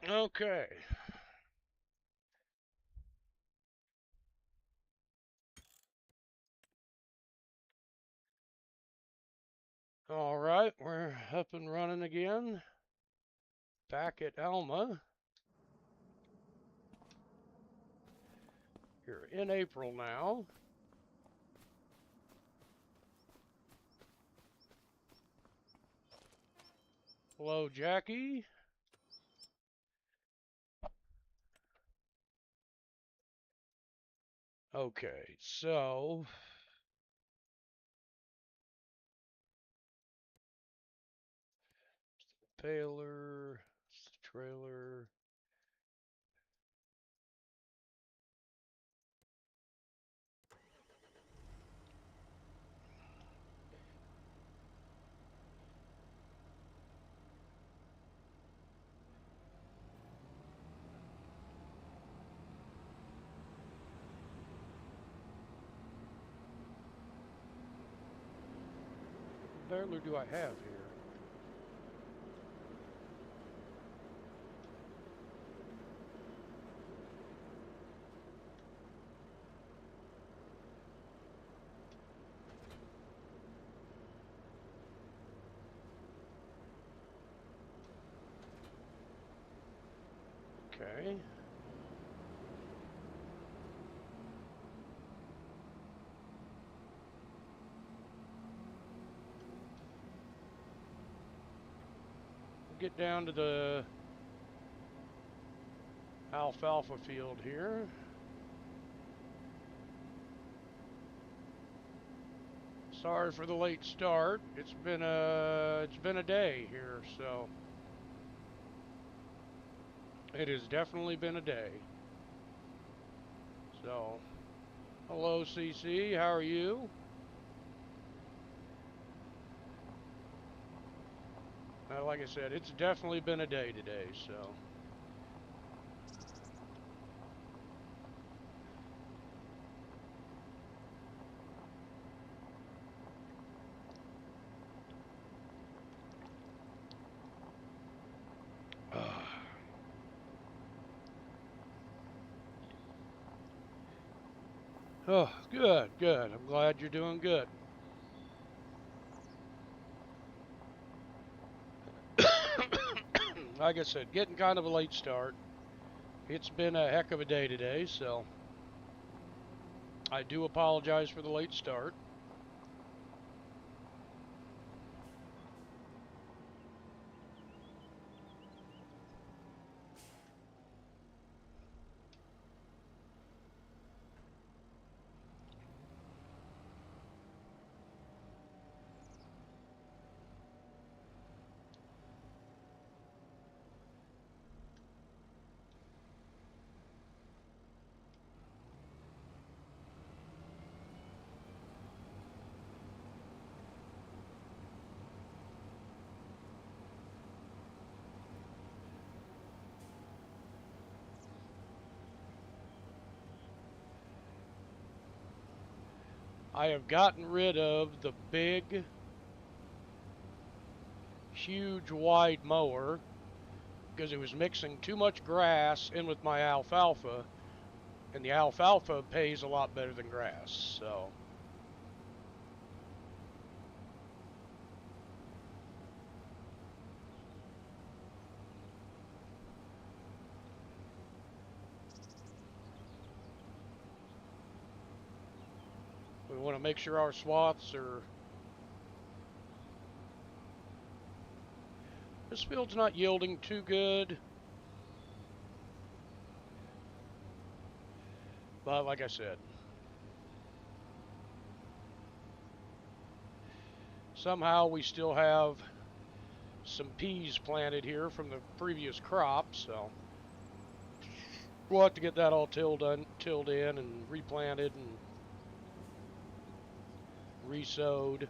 Okay. All right, we're up and running again. Back at Alma. You're in April now. Hello, Jackie. Okay, so Taylor, trailer. What trailer do I have here? Okay. We'll get down to the alfalfa field here. Sorry for the late start. It's been a day here, so it has definitely been a day. So, hello CC, how are you? Like I said, it's definitely been a day today, so. Oh, good, good. I'm glad you're doing good. Like I said, getting kind of a late start. It's been a heck of a day today, so I do apologize for the late start. I have gotten rid of the big, huge, wide mower because it was mixing too much grass in with my alfalfa, and the alfalfa pays a lot better than grass, so. We want to make sure our swaths are. This field's not yielding too good, but like I said, somehow we still have some peas planted here from the previous crop, so we'll have to get that all tilled in and replanted and resowed.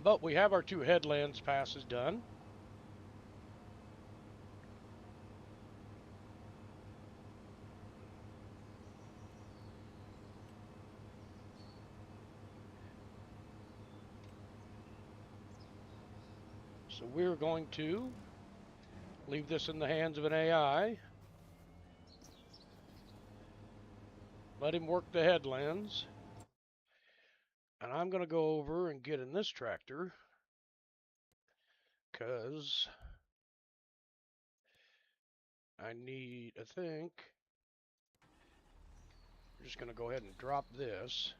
But we have our 2 headlands passes done. So we're going to leave this in the hands of an AI. Let him work the headlands. And I'm going to go over and get in this tractor because I think, we're just going to go ahead and drop this.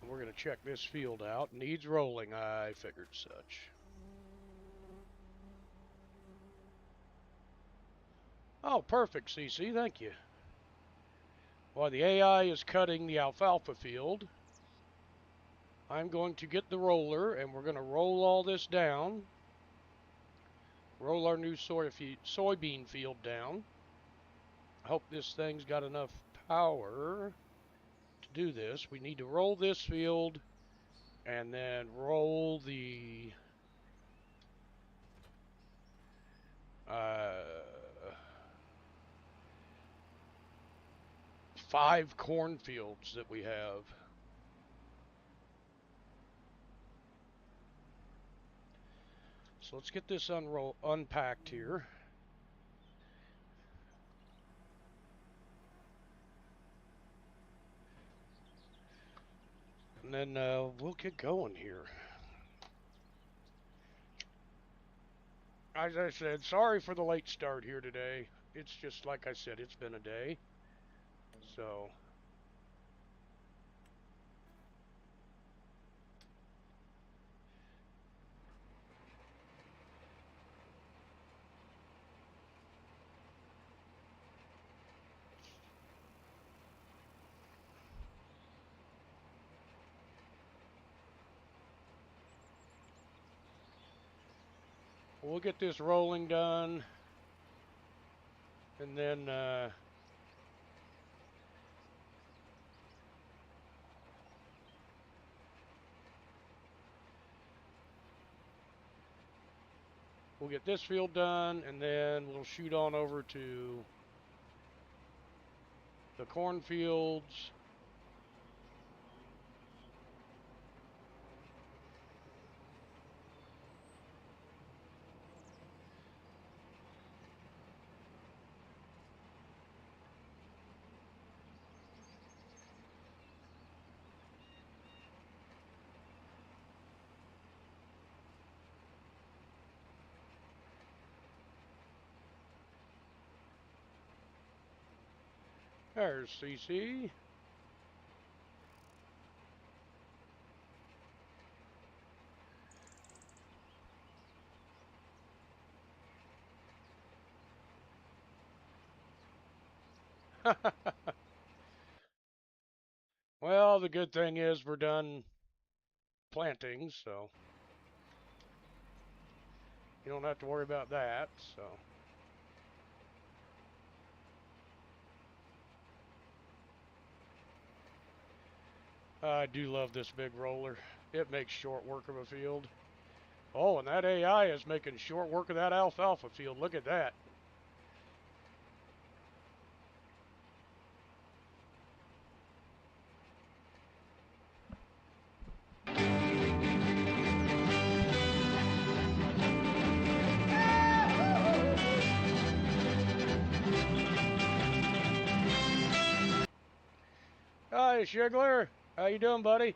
And we're going to check this field out. Needs rolling, I figured such. Oh, perfect, CC, thank you. While the AI is cutting the alfalfa field, I'm going to get the roller and we're going to roll all this down. Roll our new soybean field down. I hope this thing's got enough power to do this. We need to roll this field and then roll the uh, 5 cornfields that we have. So let's get this unpacked here. And then we'll get going here. As I said, sorry for the late start here today. It's just like I said, it's been a day. So we'll get this rolling done. And then we'll get this field done, and then we'll shoot on over to the cornfields. There's CC. Well, the good thing is we're done planting, so you don't have to worry about that. So I do love this big roller. It makes short work of a field. Oh, and that AI is making short work of that alfalfa field. Look at that. Hi, Shigler. How you doing, buddy?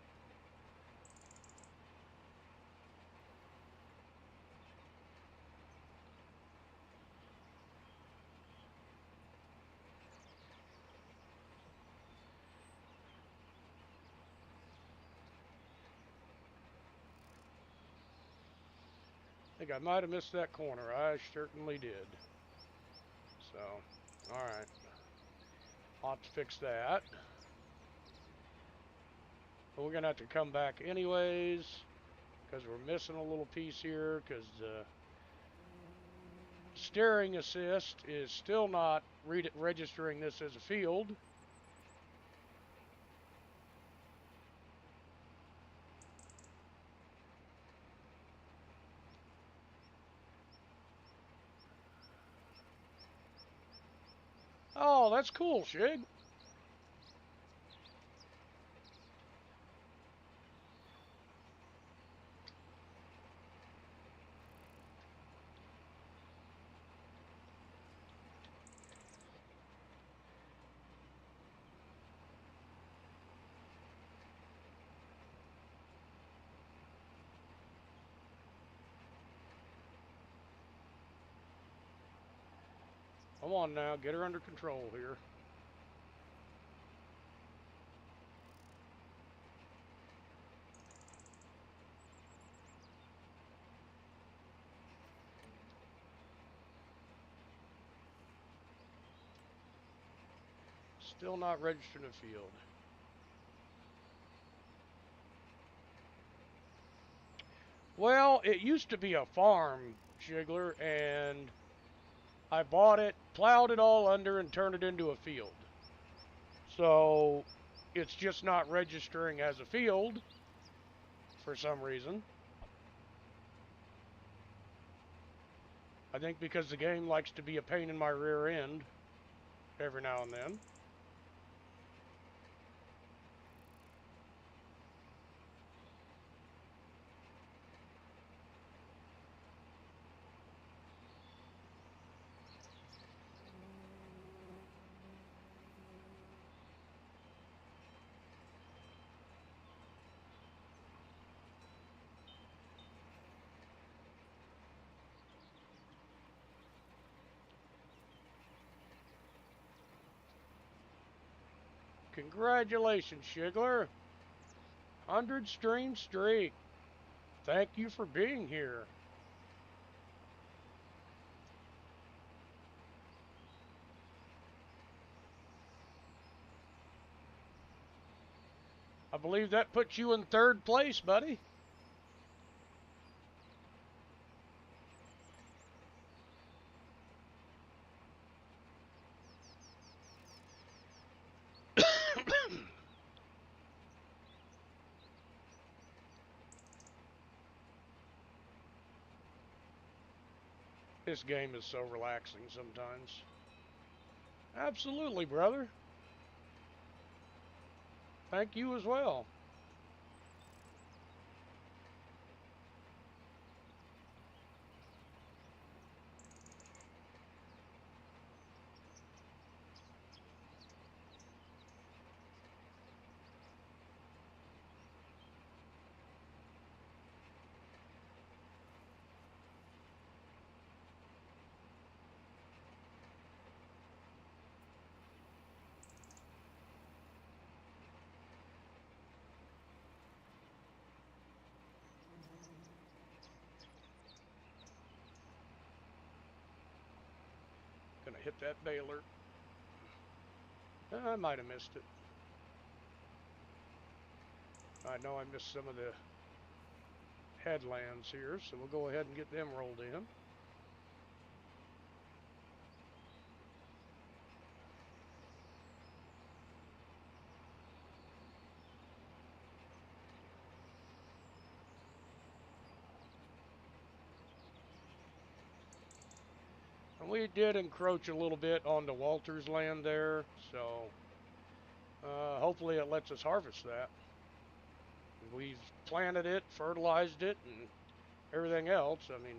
I think I might have missed that corner. I certainly did. So, all right. I'll have to fix that. But we're going to have to come back anyways because we're missing a little piece here because the steering assist is still not registering this as a field. Oh, that's cool, Shig. Come on now, get her under control here. Still not registered in the field. Well, it used to be a farm, Shigler, and I bought it, plowed it all under, and turned it into a field. So it's just not registering as a field for some reason. I think because the game likes to be a pain in my rear end every now and then. Congratulations, Shigler. 100 stream streak. Thank you for being here. I believe that puts you in third place, buddy. This game is so relaxing sometimes. Absolutely, brother. Thank you as well. Gonna hit that baler. I might have missed it. I know I missed some of the headlands here, so we'll go ahead and get them rolled in. And we did encroach a little bit onto Walter's land there, so hopefully it lets us harvest that. We've planted it, fertilized it, and everything else. I mean,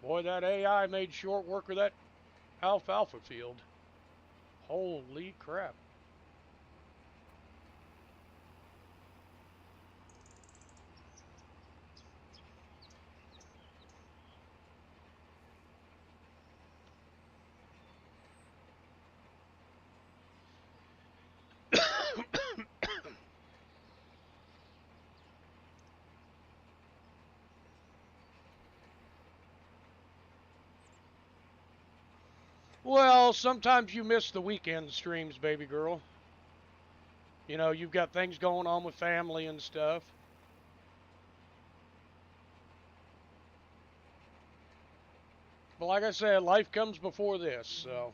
boy, that AI made short work of that alfalfa field. Holy crap. Well, sometimes you miss the weekend streams, baby girl. You know, you've got things going on with family and stuff. But like I said, life comes before this, so.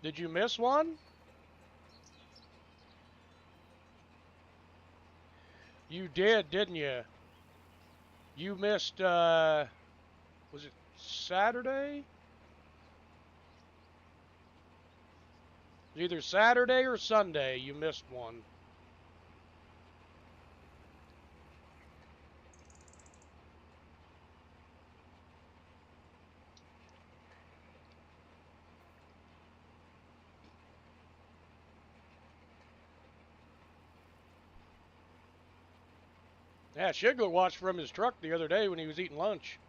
Did you miss one? You did, didn't you? You missed, was it Saturday? Either Saturday or Sunday, you missed one. Yeah, Shigler watched from his truck the other day when he was eating lunch.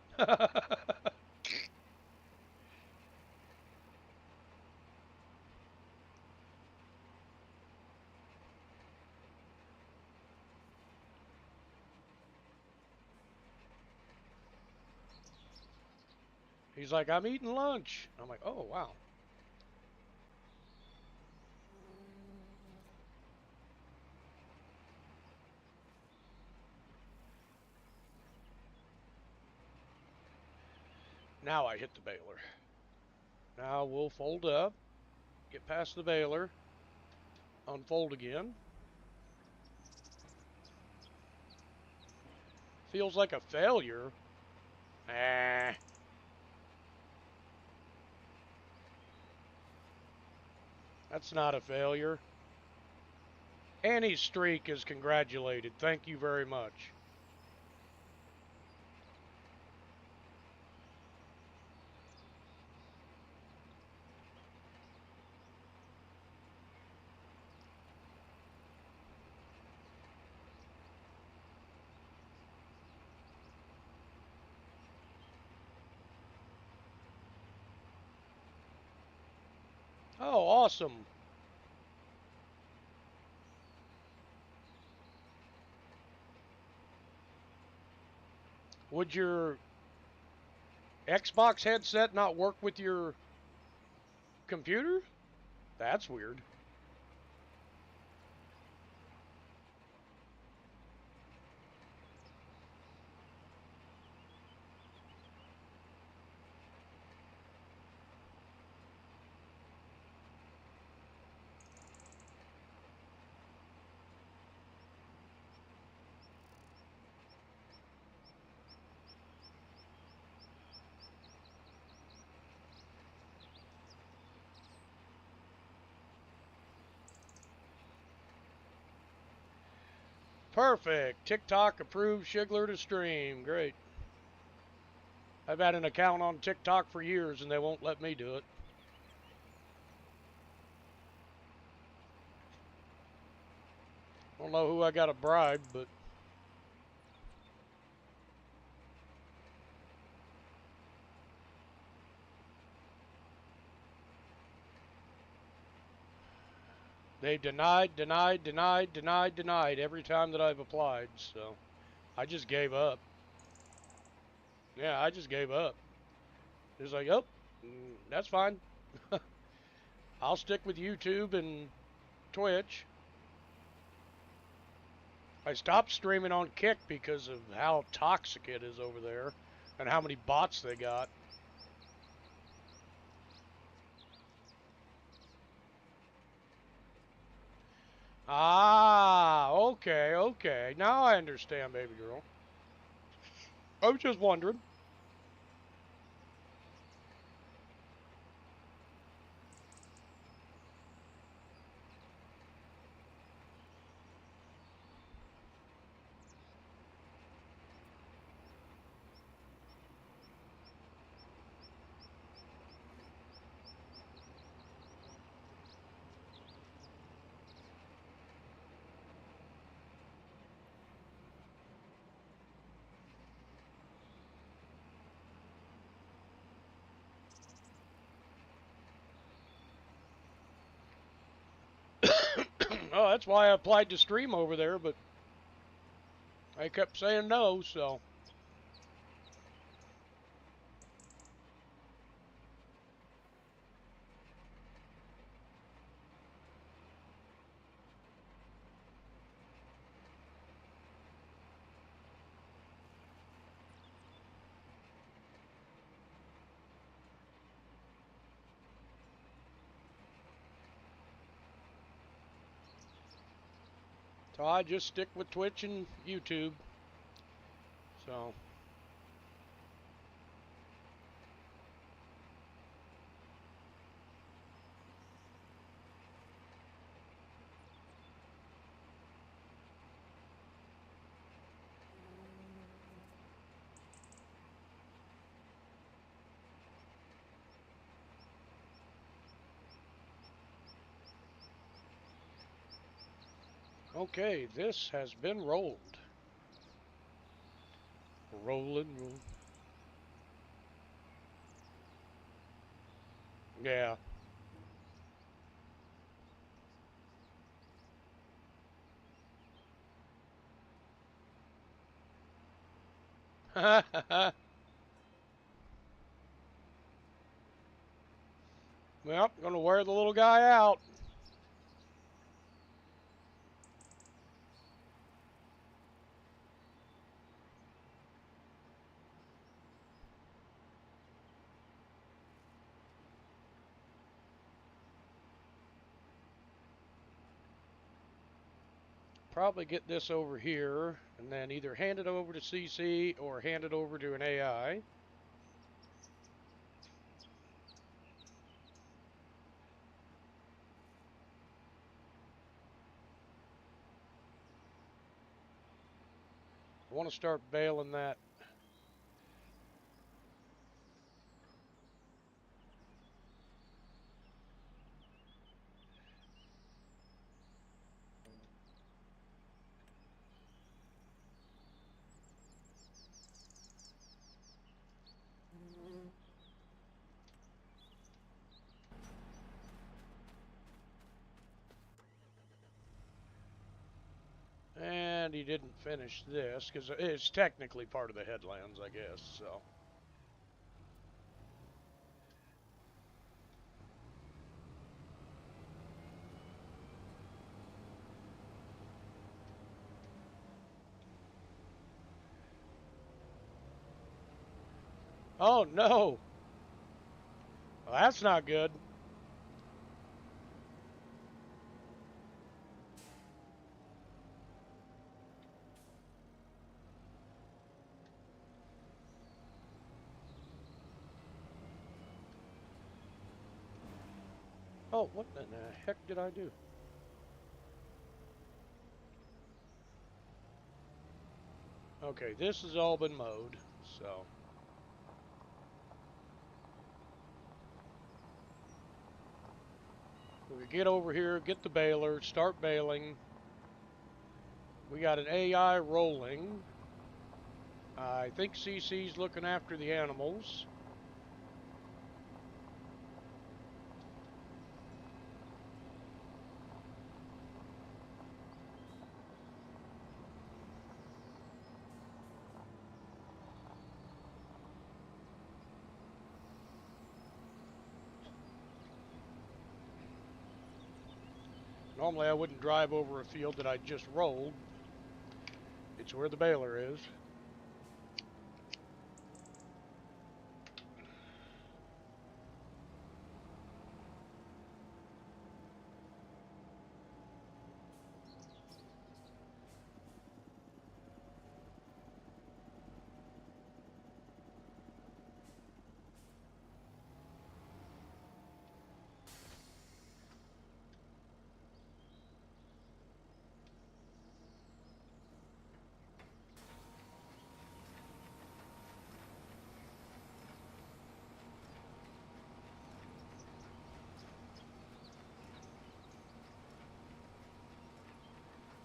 He's like, I'm eating lunch. I'm like, oh, wow. Now I hit the baler. Now we'll fold up, get past the baler, unfold again. Feels like a failure. Ah. That's not a failure. Any streak is congratulated. Thank you very much. Oh, awesome. Would your Xbox headset not work with your computer? That's weird. Perfect. TikTok approved Shigler to stream. Great. I've had an account on TikTok for years and they won't let me do it. I don't know who I got a bribe, but they denied every time that I've applied. So I just gave up. Yeah, I just gave up. It's like, oh, that's fine. I'll stick with YouTube and Twitch. I stopped streaming on Kick because of how toxic it is over there and how many bots they got. Ah, okay, okay. Now I understand, baby girl. I was just wondering. Oh, that's why I applied to stream over there, but I kept saying no, so. So I just stick with Twitch and YouTube. So. Okay, this has been rolled. Rolling, roll. Yeah. Well, gonna wear the little guy out. Probably get this over here and then either hand it over to CC or hand it over to an AI. I want to start bailing that. And he didn't finish this because it's technically part of the headlands, I guess. So. Oh no, well, that's not good. Oh, what in the heck did I do? Okay, this has all been mowed, so. We get over here, get the baler, start baling. We got an AI rolling. I think CC's looking after the animals. Normally I wouldn't drive over a field that I just rolled. It's where the baler is.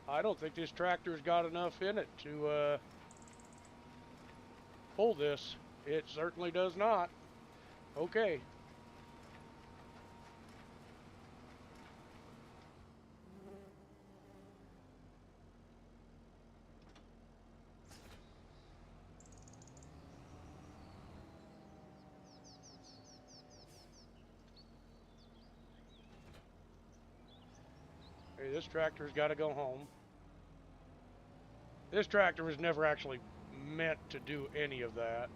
I don't think this tractor's got enough in it to pull this. It certainly does not. Okay. Hey, this tractor's got to go home. This tractor was never actually meant to do any of that.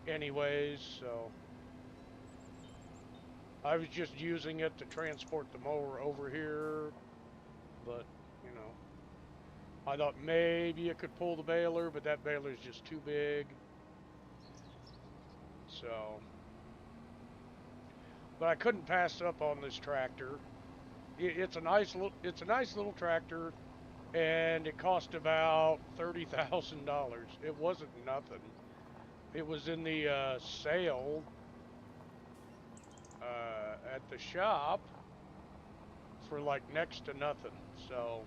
Anyways, so I was just using it to transport the mower over here, but, you know, I thought maybe it could pull the baler, but that baler's just too big. So, but I couldn't pass up on this tractor. It's a nice little tractor, and it cost about $30,000. It wasn't nothing. It was in the sale at the shop for like next to nothing. So,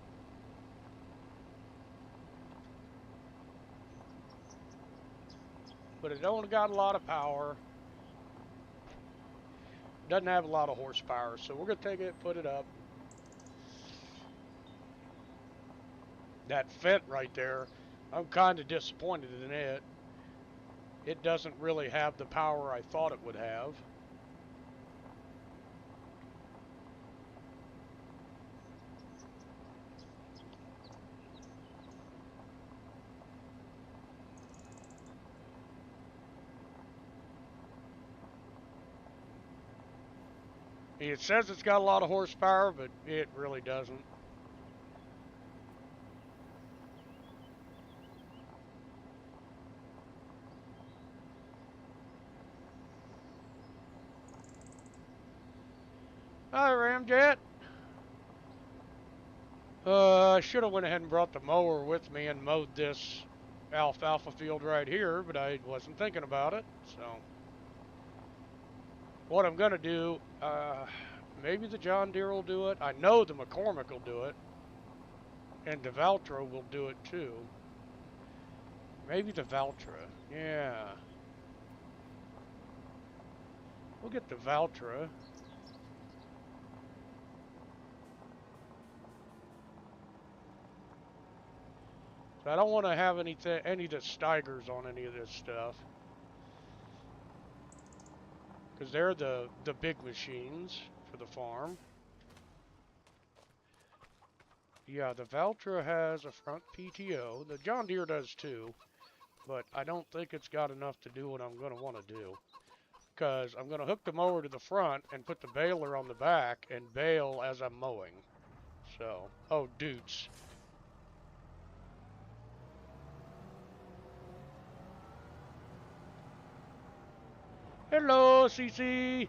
but it don't got a lot of power. Doesn't have a lot of horsepower. So we're gonna take it, put it up. That Fendt right there, I'm kind of disappointed in it. It doesn't really have the power I thought it would have. It says it's got a lot of horsepower, but it really doesn't. Hi, Ramjet. I should have went ahead and brought the mower with me and mowed this alfalfa field right here, but I wasn't thinking about it. So, what I'm gonna do, maybe the John Deere will do it. I know the McCormick will do it, and the Valtra will do it too. Maybe the Valtra, yeah. We'll get the Valtra. So I don't want to have any of the Steigers on any of this stuff, because they're the big machines for the farm. Yeah, the Valtra has a front PTO. The John Deere does too, but I don't think it's got enough to do what I'm going to want to do. Because I'm going to hook the mower to the front and put the baler on the back and bale as I'm mowing. So, oh, dudes. Hello, CC.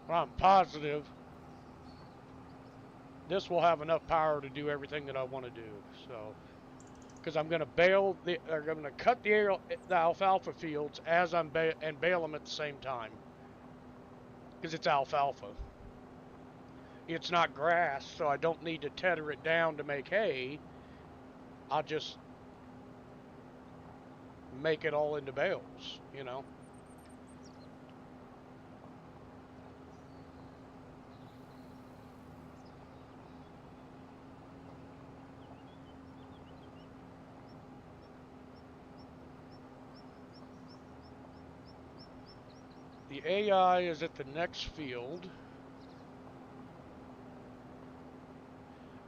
Well, I'm positive this will have enough power to do everything that I want to do. So, because I'm going to I'm going to cut the alfalfa fields as and bale them at the same time because it's alfalfa. It's not grass, so I don't need to tether it down to make hay. I'll just make it all into bales, you know. The AI is at the next field.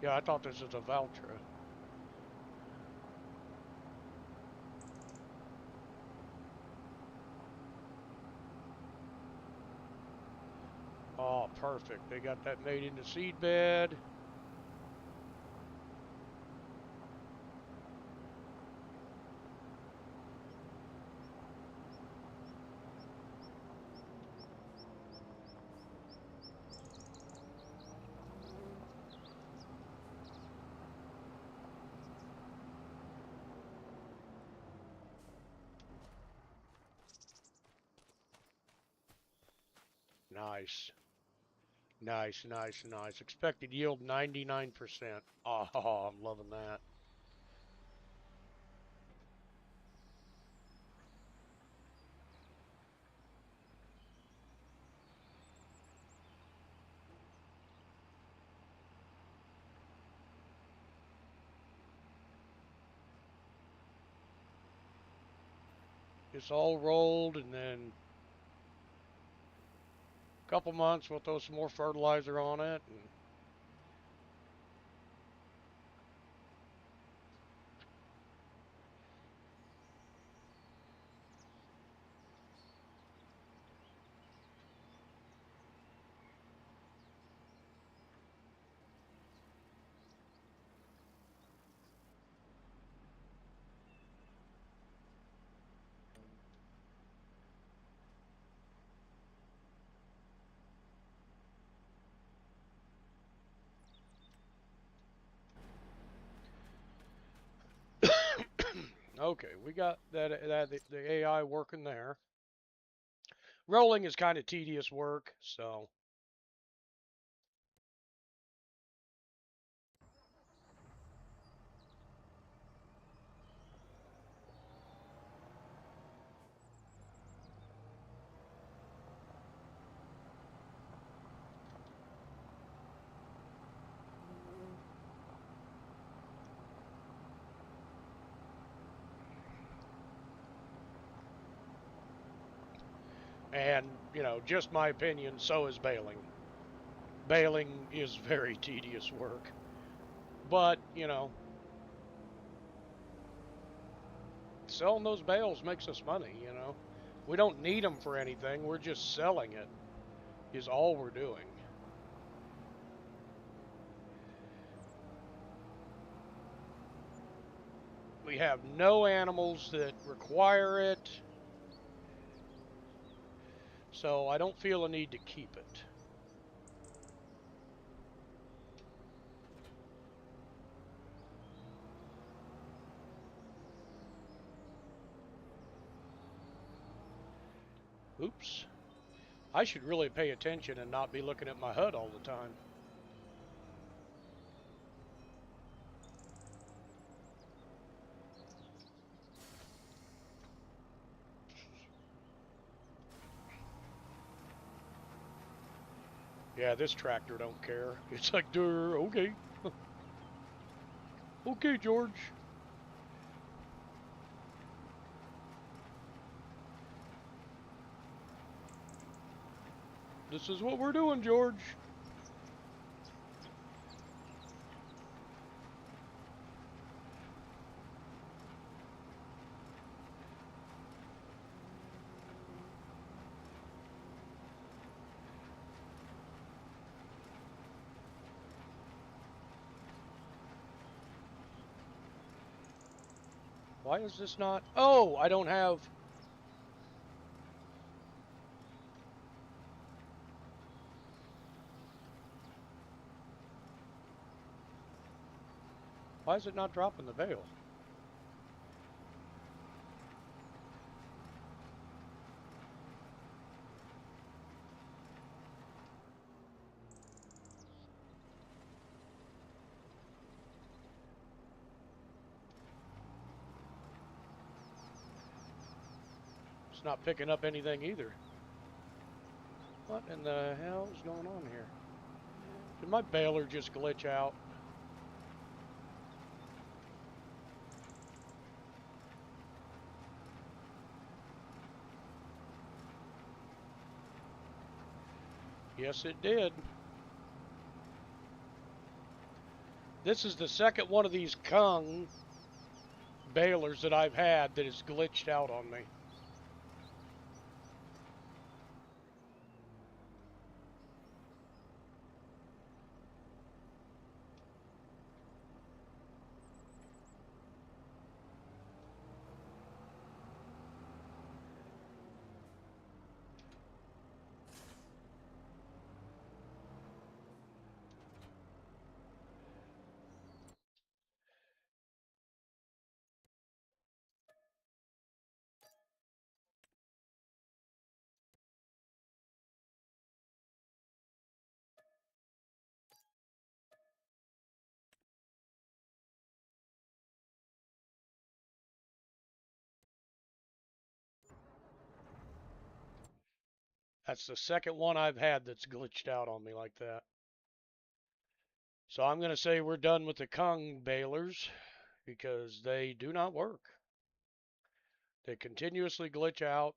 Yeah, I thought this was a Valtra. Oh, perfect. They got that made into seed bed. Nice. Nice, nice, nice. Expected yield 99%. Oh, I'm loving that. It's all rolled, and then a couple months we'll throw some more fertilizer on it. And okay, we got that the AI working there. Rolling is kind of tedious work, so and just my opinion, so is baling. Baling is very tedious work, but selling those bales makes us money. We don't need them for anything. We're just selling it is all we're doing. We have no animals that require it, so I don't feel a need to keep it. Oops. I should really pay attention and not be looking at my HUD all the time. Yeah, this tractor don't care. It's like, duh, okay. Okay, George. This is what we're doing, George. Why is this not? Oh, I don't have. Why is it not dropping the bale? It's not picking up anything either. What in the hell is going on here? Did my baler just glitch out? Yes, it did. This is the second one of these Kung balers that I've had that has glitched out on me. That's the second one I've had that's glitched out on me like that. So I'm going to say we're done with the Kung balers because they do not work. They continuously glitch out.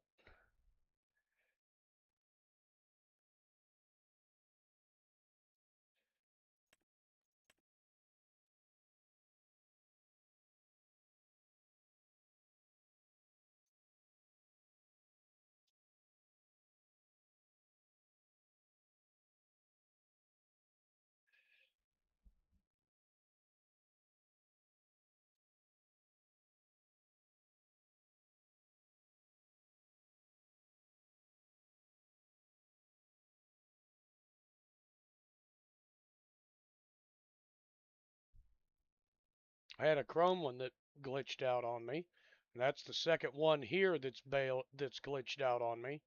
I had a chrome one that glitched out on me. And that's the second one here that's glitched out on me.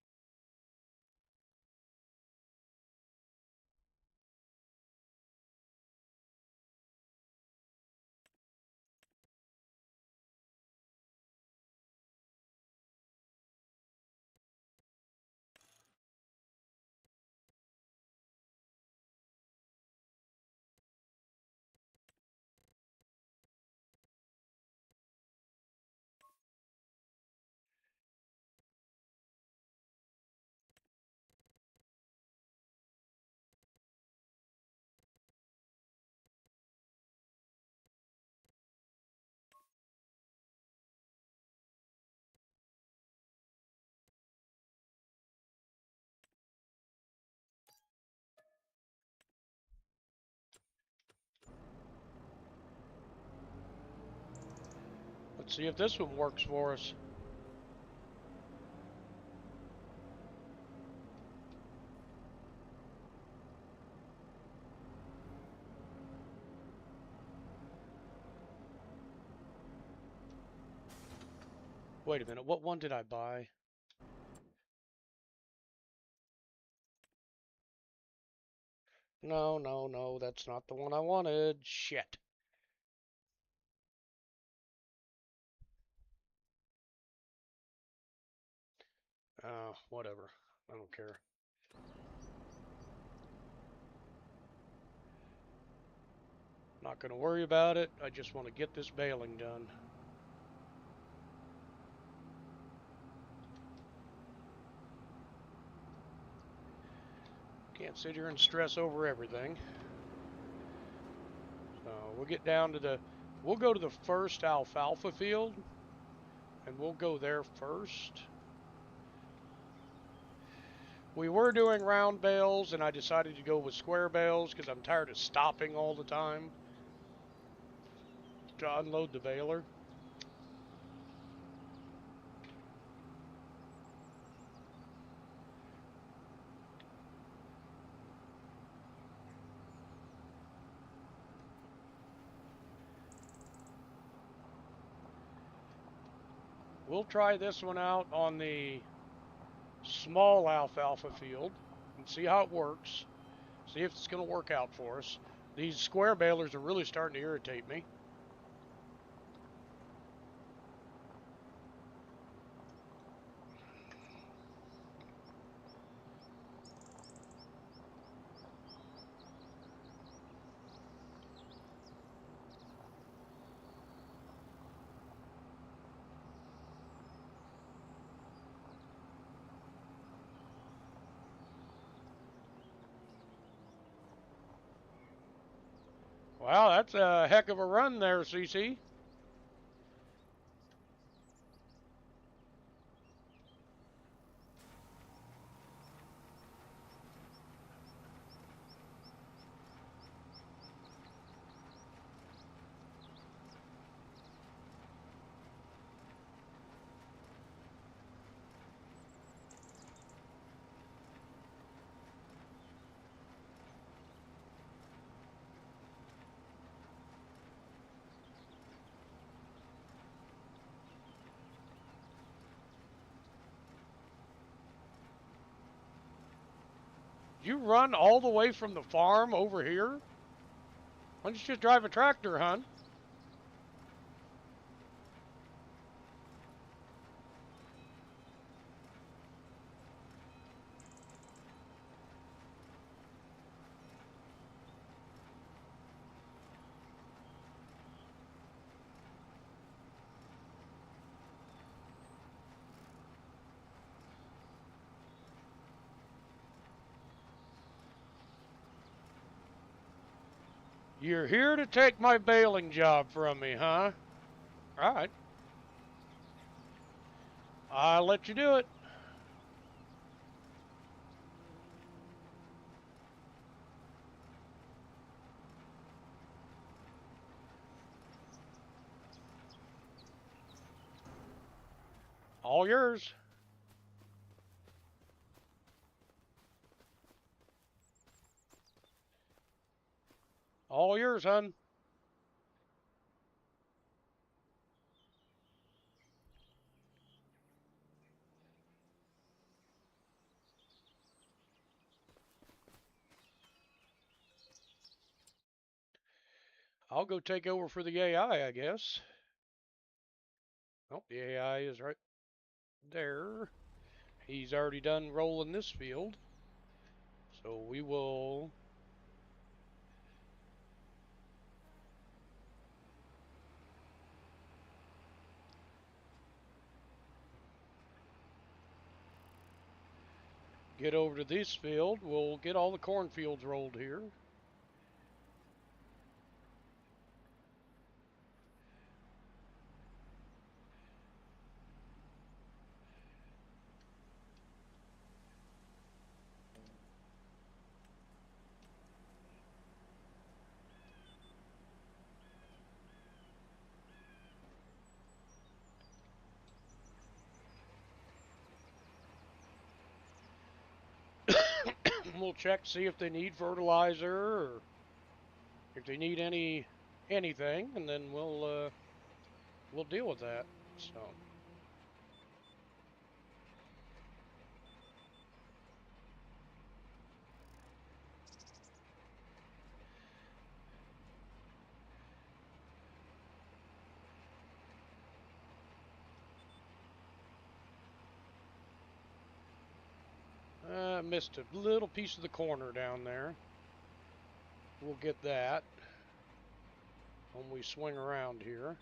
Let's see if this one works for us. Wait a minute, what one did I buy? No, no, no, that's not the one I wanted. Shit. Whatever. I don't care. Not going to worry about it. I just want to get this baling done. Can't sit here and stress over everything. So we'll get down to we'll go to the first alfalfa field, and we'll go there first. We were doing round bales, and I decided to go with square bales because I'm tired of stopping all the time to unload the baler. We'll try this one out on the small alfalfa field and see how it works. See if it's going to work out for us. These square balers are really starting to irritate me. Wow, that's a heck of a run there, CC. You run all the way from the farm over here? Why don't you just drive a tractor, hon? You're here to take my baling job from me, huh? All right. I'll let you do it. All yours. All yours, hon. I'll go take over for the AI, I guess. Oh, the AI is right there. He's already done rolling this field. So we will get over to this field. We'll get all the cornfields rolled here. We'll check, see if they need fertilizer or if they need anything, and then we'll deal with that. So I missed a little piece of the corner down there. We'll get that when we swing around here.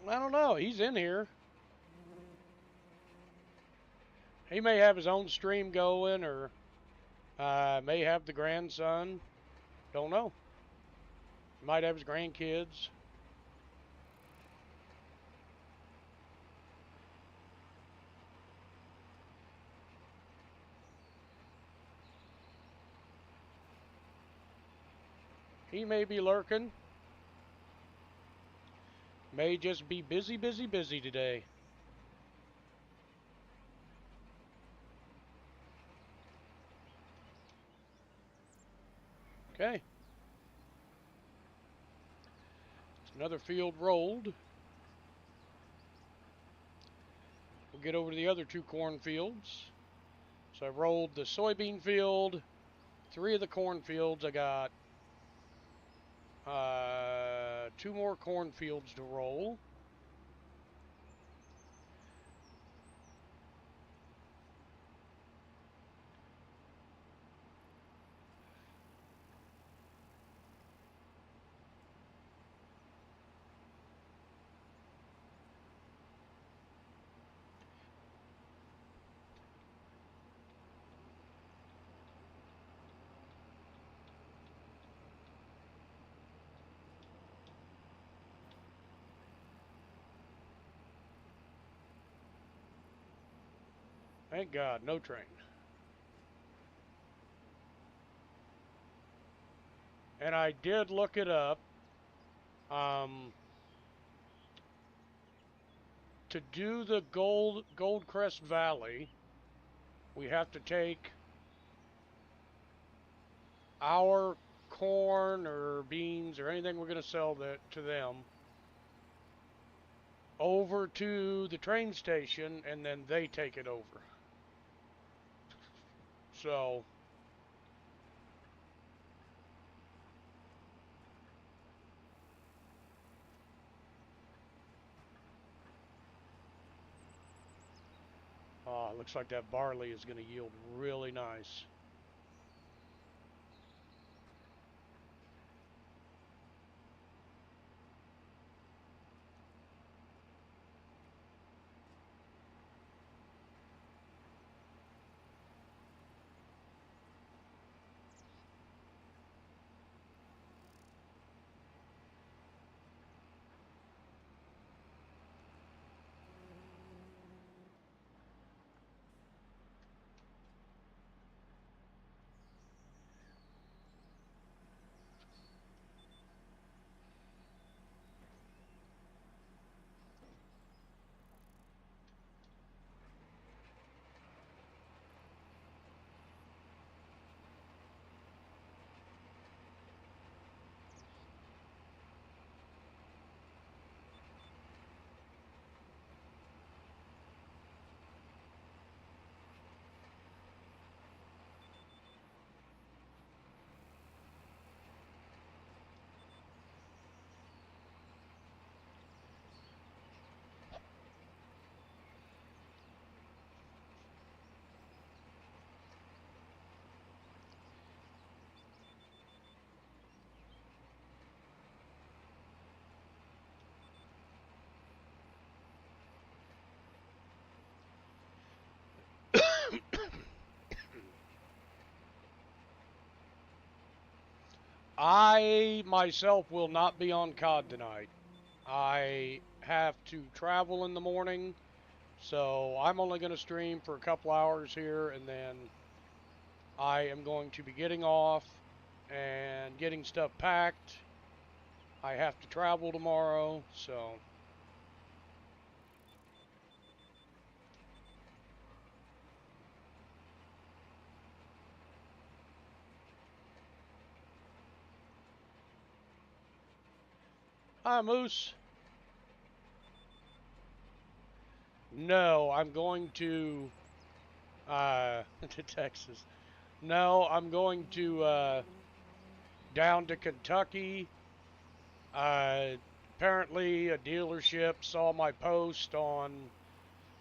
I don't know. He's in here. He may have his own stream going, or may have the grandson. Don't know. Might have his grandkids. He may be lurking. May just be busy, busy, busy today. Okay. It's another field rolled. We'll get over to the other two cornfields. So I rolled the soybean field, 3 of the cornfields. I got 2 more cornfields to roll. Thank God, no train. And I did look it up. Um, to do the Goldcrest Valley, we have to take our corn or beans or anything we're going to sell that to them over to the train station, and then they take it over. So, looks like that barley is going to yield really nice. I myself will not be on COD tonight. I have to travel in the morning, so I'm only going to stream for a couple hours here, and then I am going to be getting off and getting stuff packed. I have to travel tomorrow, so hi Moose. No, I'm going to to Texas. No, I'm going to down to Kentucky. Uh, apparently, a dealership saw my post on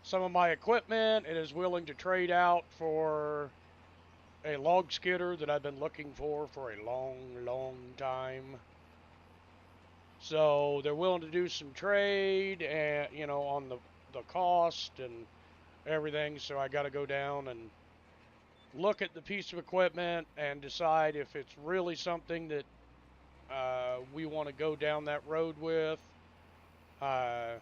some of my equipment and is willing to trade out for a log skidder that I've been looking for a long, long time. So they're willing to do some trade and on the cost and everything. So I got to go down and look at the piece of equipment and decide if it's really something that we want to go down that road with. Uh,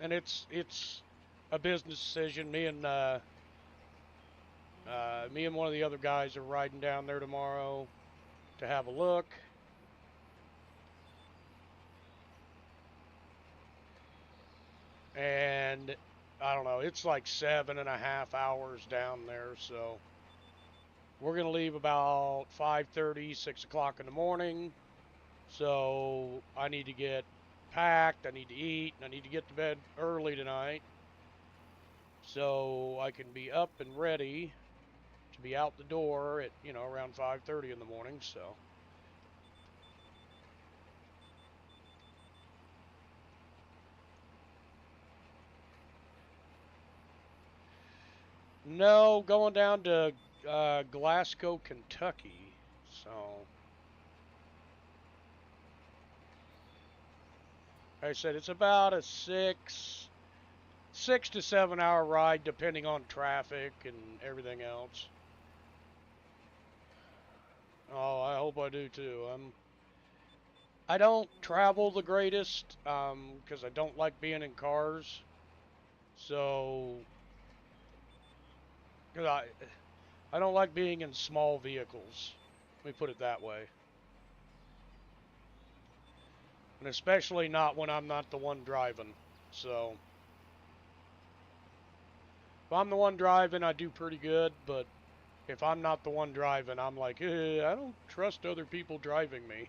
and it's a business decision. Me and one of the other guys are riding down there tomorrow to have a look. And I don't know, it's like 7.5 hours down there, so we're gonna leave about 5:30, 6 o'clock in the morning. So I need to get packed, I need to eat, and I need to get to bed early tonight so I can be up and ready to be out the door at around 5:30 in the morning. So no, going down to Glasgow, Kentucky. So like I said, it's about a 6 to 7 hour ride, depending on traffic and everything else. Oh, I hope I do too. I don't travel the greatest because I don't like being in cars. So, 'cause I don't like being in small vehicles. Let me put it that way. And especially not when I'm not the one driving. So, if I'm the one driving, I do pretty good, but if I'm not the one driving, I'm like, I don't trust other people driving me.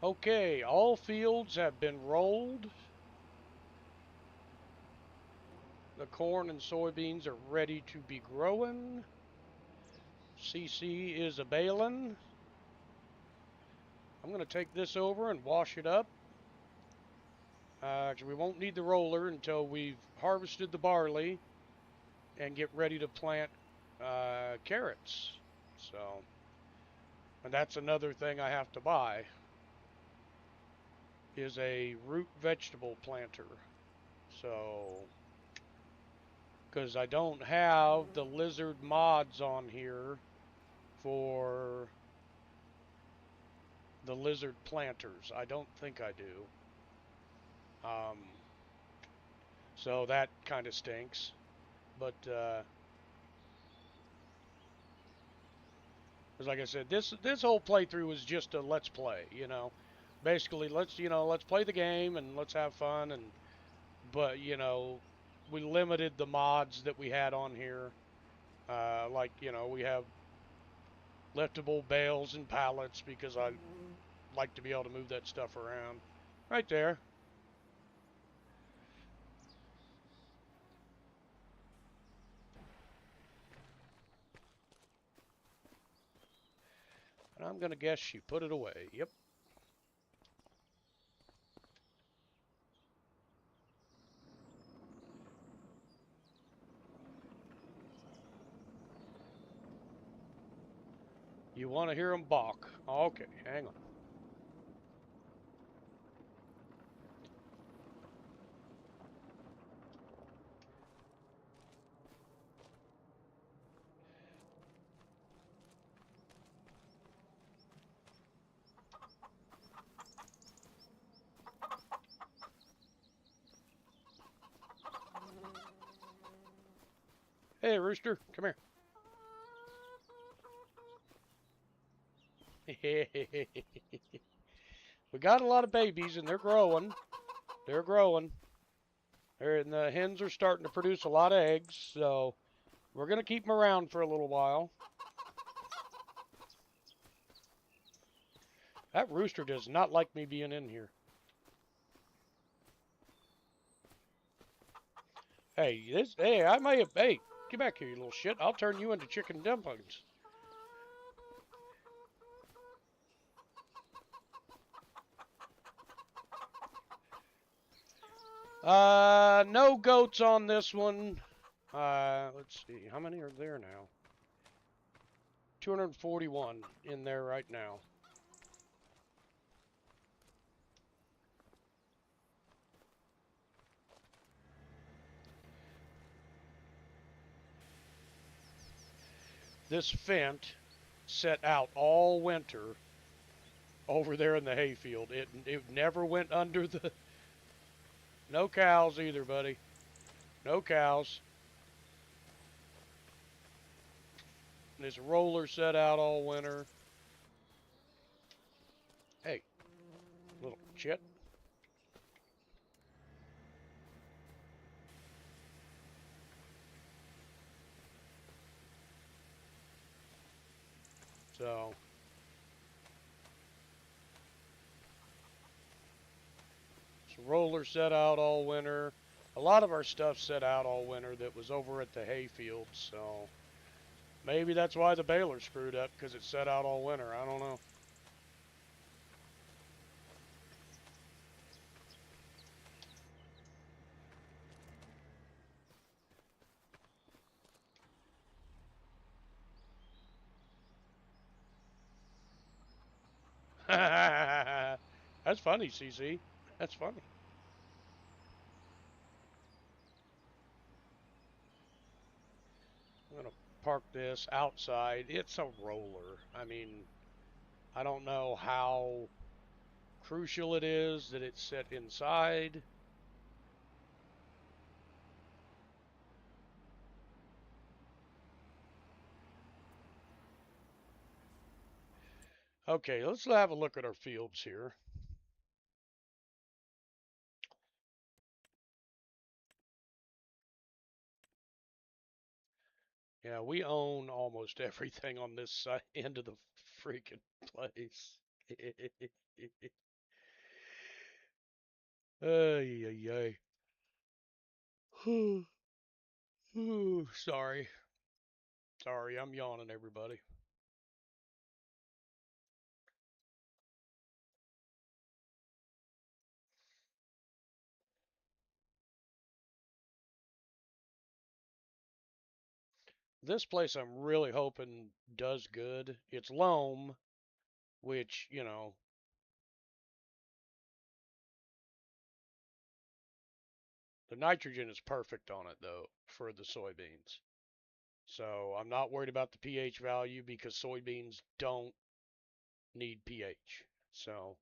Okay, all fields have been rolled. The corn and soybeans are ready to be growing. CC is a baling. I'm going to take this over and wash it up. 'Cause we won't need the roller until we've harvested the barley and get ready to plant carrots. So, and that's another thing I have to buy is a root vegetable planter. So, because I don't have the lizard mods on here for the lizard planters. I don't think I do. Um, so that kind of stinks. But because like I said, this whole playthrough was just a let's play. Basically let's play the game and let's have fun. And but we limited the mods that we had on here. Like we have liftable bales and pallets because I like to be able to move that stuff around. Right there. And I'm going to guess she put it away. Yep. You want to hear them balk. Okay, hang on. Hey, Rooster, come here. We got a lot of babies, and they're growing. They're growing. And the hens are starting to produce a lot of eggs, so we're going to keep them around for a little while. That rooster does not like me being in here. Hey, I may have, hey, get back here, you little shit. I'll turn you into chicken dumplings. No goats on this one. Let's see, how many are there now? 241 in there right now. This Fent set out all winter over there in the hayfield. It never went under the. No cows either, buddy. No cows. This roller set out all winter. Hey, little chit. So. This roller set out all winter. A lot of our stuff set out all winter that was over at the hayfield, so maybe that's why the baler screwed up, because it set out all winter. I don't know. That's funny, CC. That's funny. I'm going to park this outside. It's a roller. I mean, I don't know how. crucial it is that it's set inside. Okay, let's have a look at our fields here. Yeah, we own almost everything on this side, end of the freaking place. Ay, ay, ay. Sorry. Sorry, I'm yawning, everybody. This place I'm really hoping does good. It's loam, which, you know, the nitrogen is perfect on it, though, for the soybeans. So I'm not worried about the pH value because soybeans don't need pH. So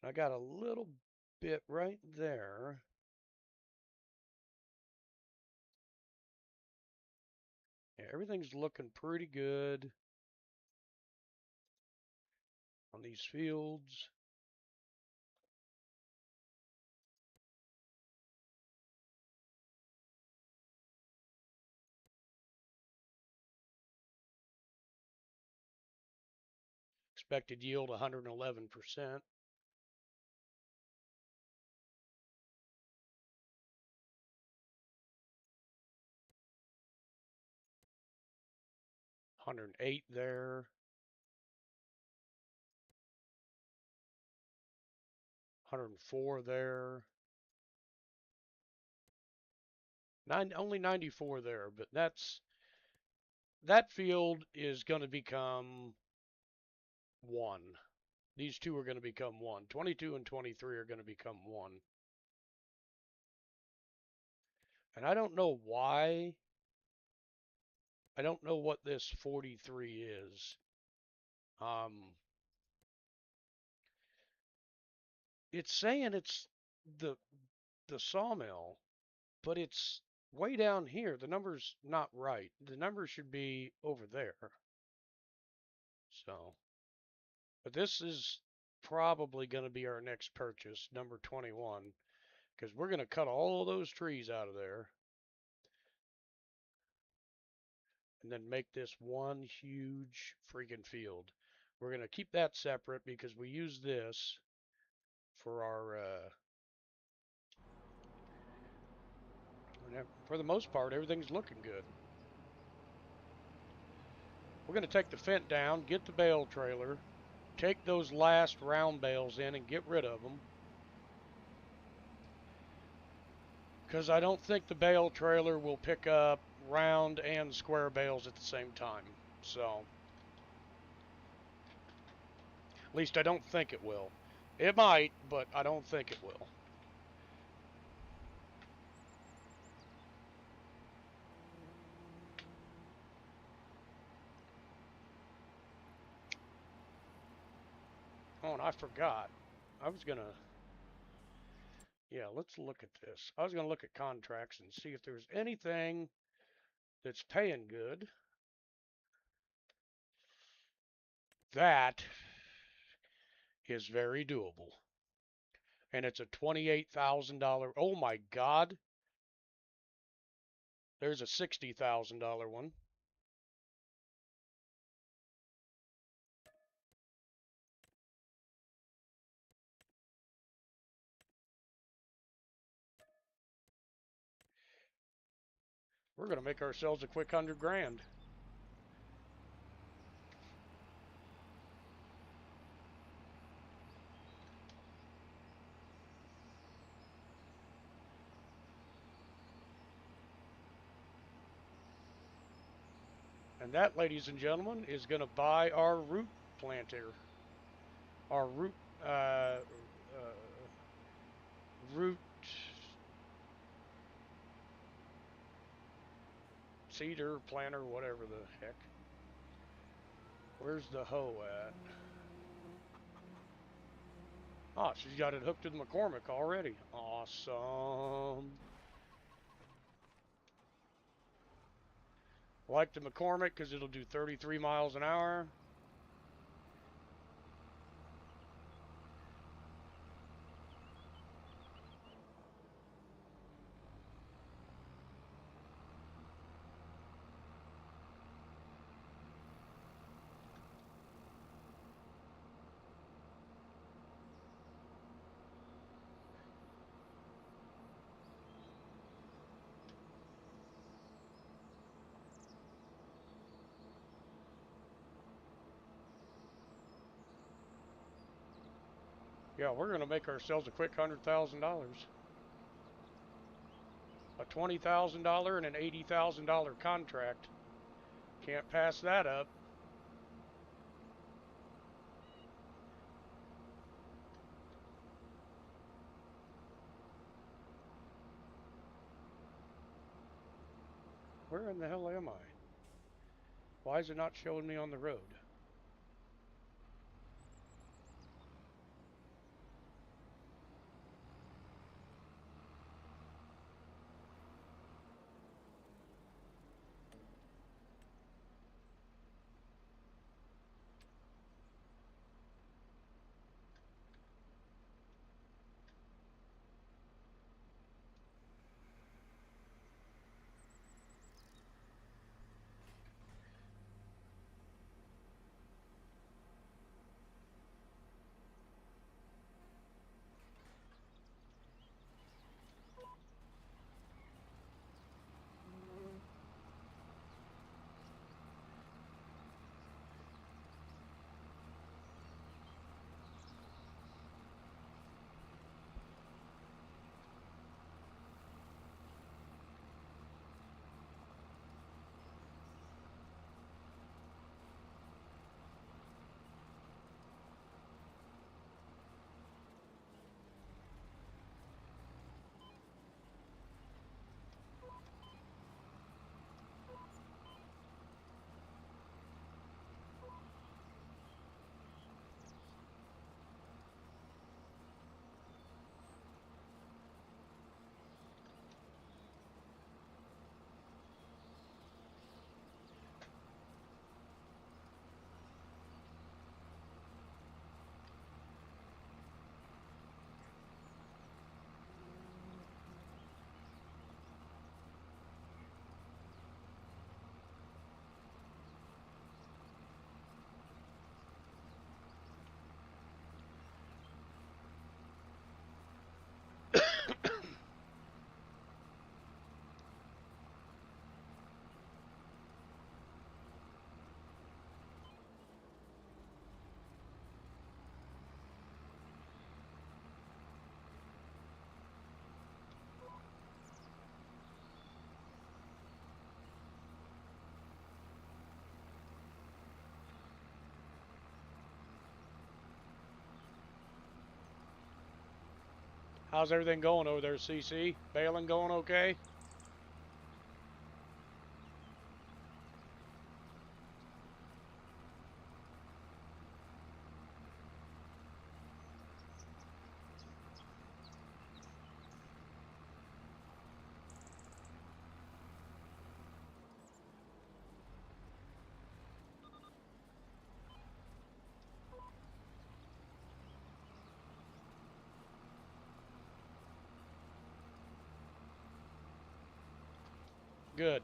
I got a little bit right there. Yeah, everything's looking pretty good on these fields. Expected yield 111%. 108 there. 104 there. Only 94 there, but that field is going to become one. These two are going to become one. 22 and 23 are going to become one. And I don't know why. I don't know what this 43 is. It's saying it's the the sawmill, but it's way down here. The number's not right. The number should be over there. So, but this is probably going to be our next purchase, number 21, because we're going to cut all those trees out of there and then make this one huge freaking field. We're going to keep that separate because we use this for our, for the most part, everything's looking good. We're going to take the fence down, get the bale trailer, take those last round bales in and get rid of them. Because I don't think the bale trailer will pick up round and square bales at the same time. So, at least I don't think it will. It might, but I don't think it will. Oh, and I forgot. I was going to, yeah, let's look at this. I was going to look at contracts and see if there's anything that's paying good. That is very doable. And it's a $28,000. Oh my God. There's a $60,000 one. We're going to make ourselves a quick 100 grand. And that, ladies and gentlemen, is going to buy our root planter. Our root seeder planter, whatever the heck. Where's the hoe at? Ah, she's got it hooked to the McCormick already. Awesome. Like the McCormick because it'll do 33 miles an hour. Yeah, we're going to make ourselves a quick $100,000. A $20,000 and an $80,000 contract. Can't pass that up. Where in the hell am I? Why is it not showing me on the road? How's everything going over there, CC? Baling going okay? Good.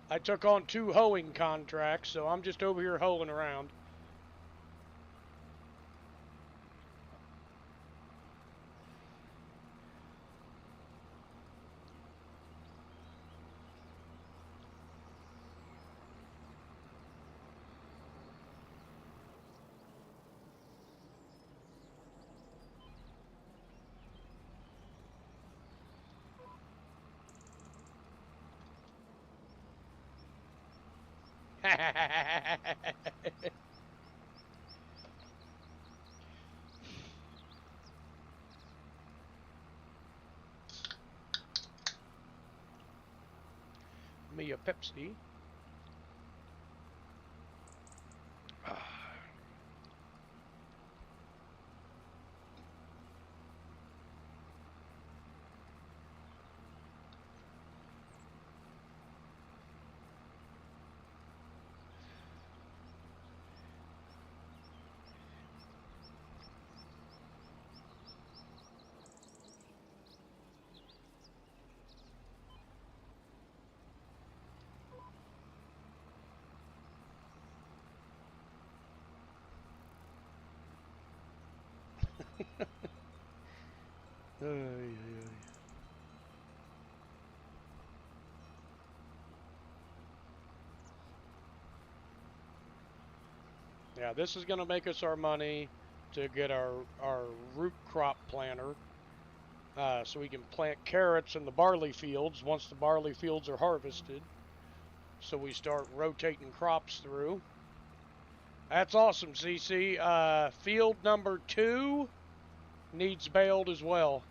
I took on 2 hoeing contracts, so I'm just over here hoeing around. Me a Pepsi. Yeah, this is going to make us our money to get our root crop planter, so we can plant carrots in the barley fields once the barley fields are harvested. So we start rotating crops through. That's awesome, CC. Field number 2 needs baled as well.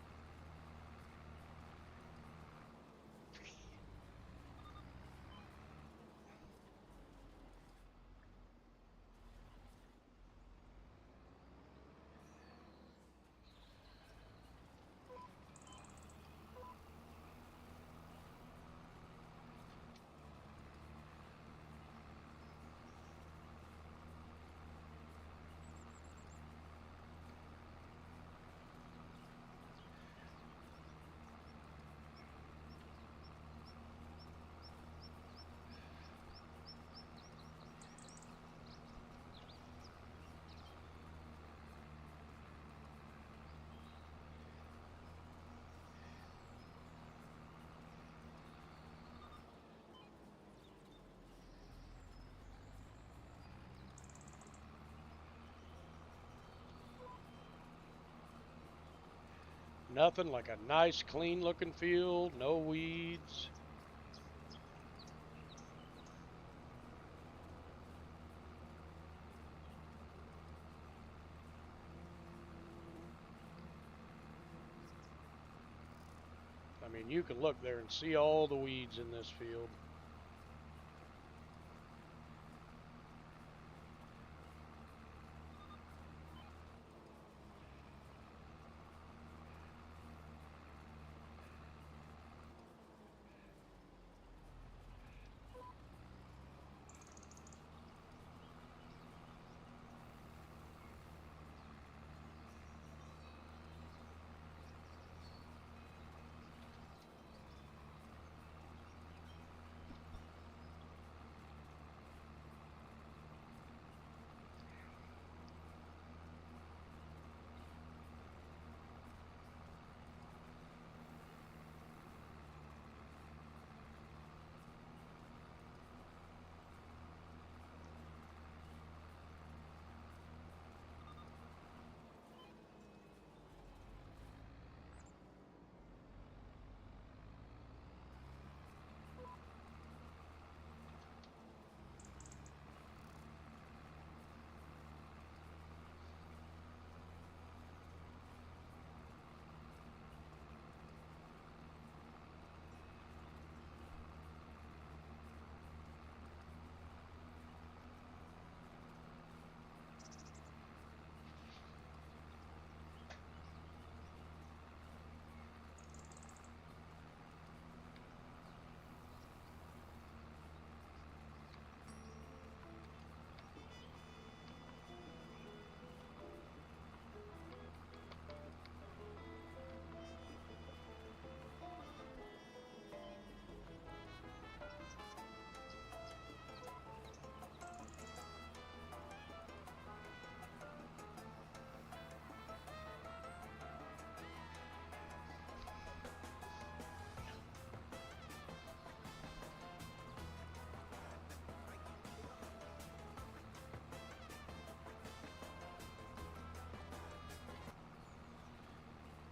Nothing like a nice, clean looking field, no weeds. I mean, you can look there and see all the weeds in this field.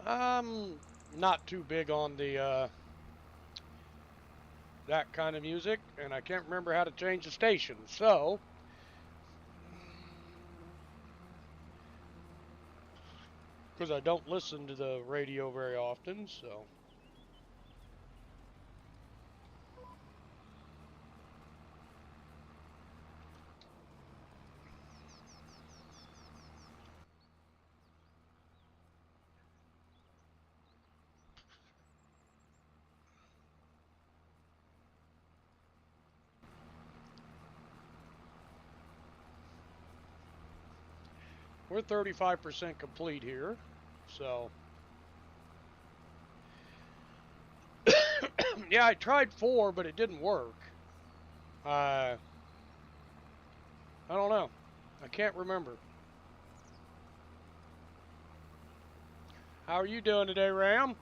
I'm not too big on the that kind of music, and I can't remember how to change the station. So, because I don't listen to the radio very often, so. We're 35% complete here, so. Yeah, I tried 4, but it didn't work. I don't know. I can't remember. How are you doing today, Ram?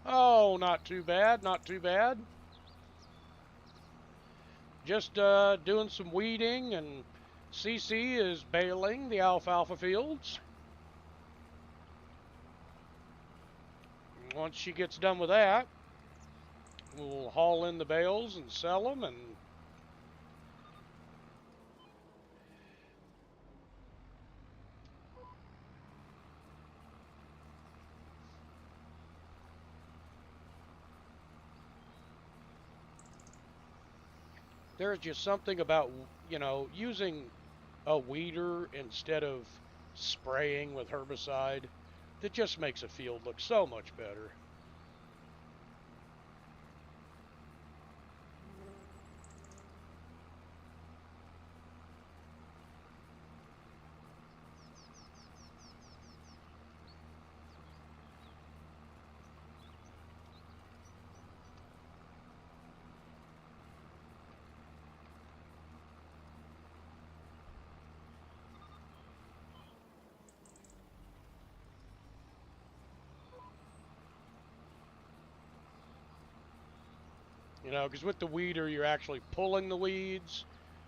Oh, not too bad, not too bad. Just doing some weeding, and CC is baling the alfalfa fields. Once she gets done with that, we'll haul in the bales and sell them, and there's just something about, using a weeder instead of spraying with herbicide that just makes a field look so much better. Because with the weeder, you're actually pulling the weeds.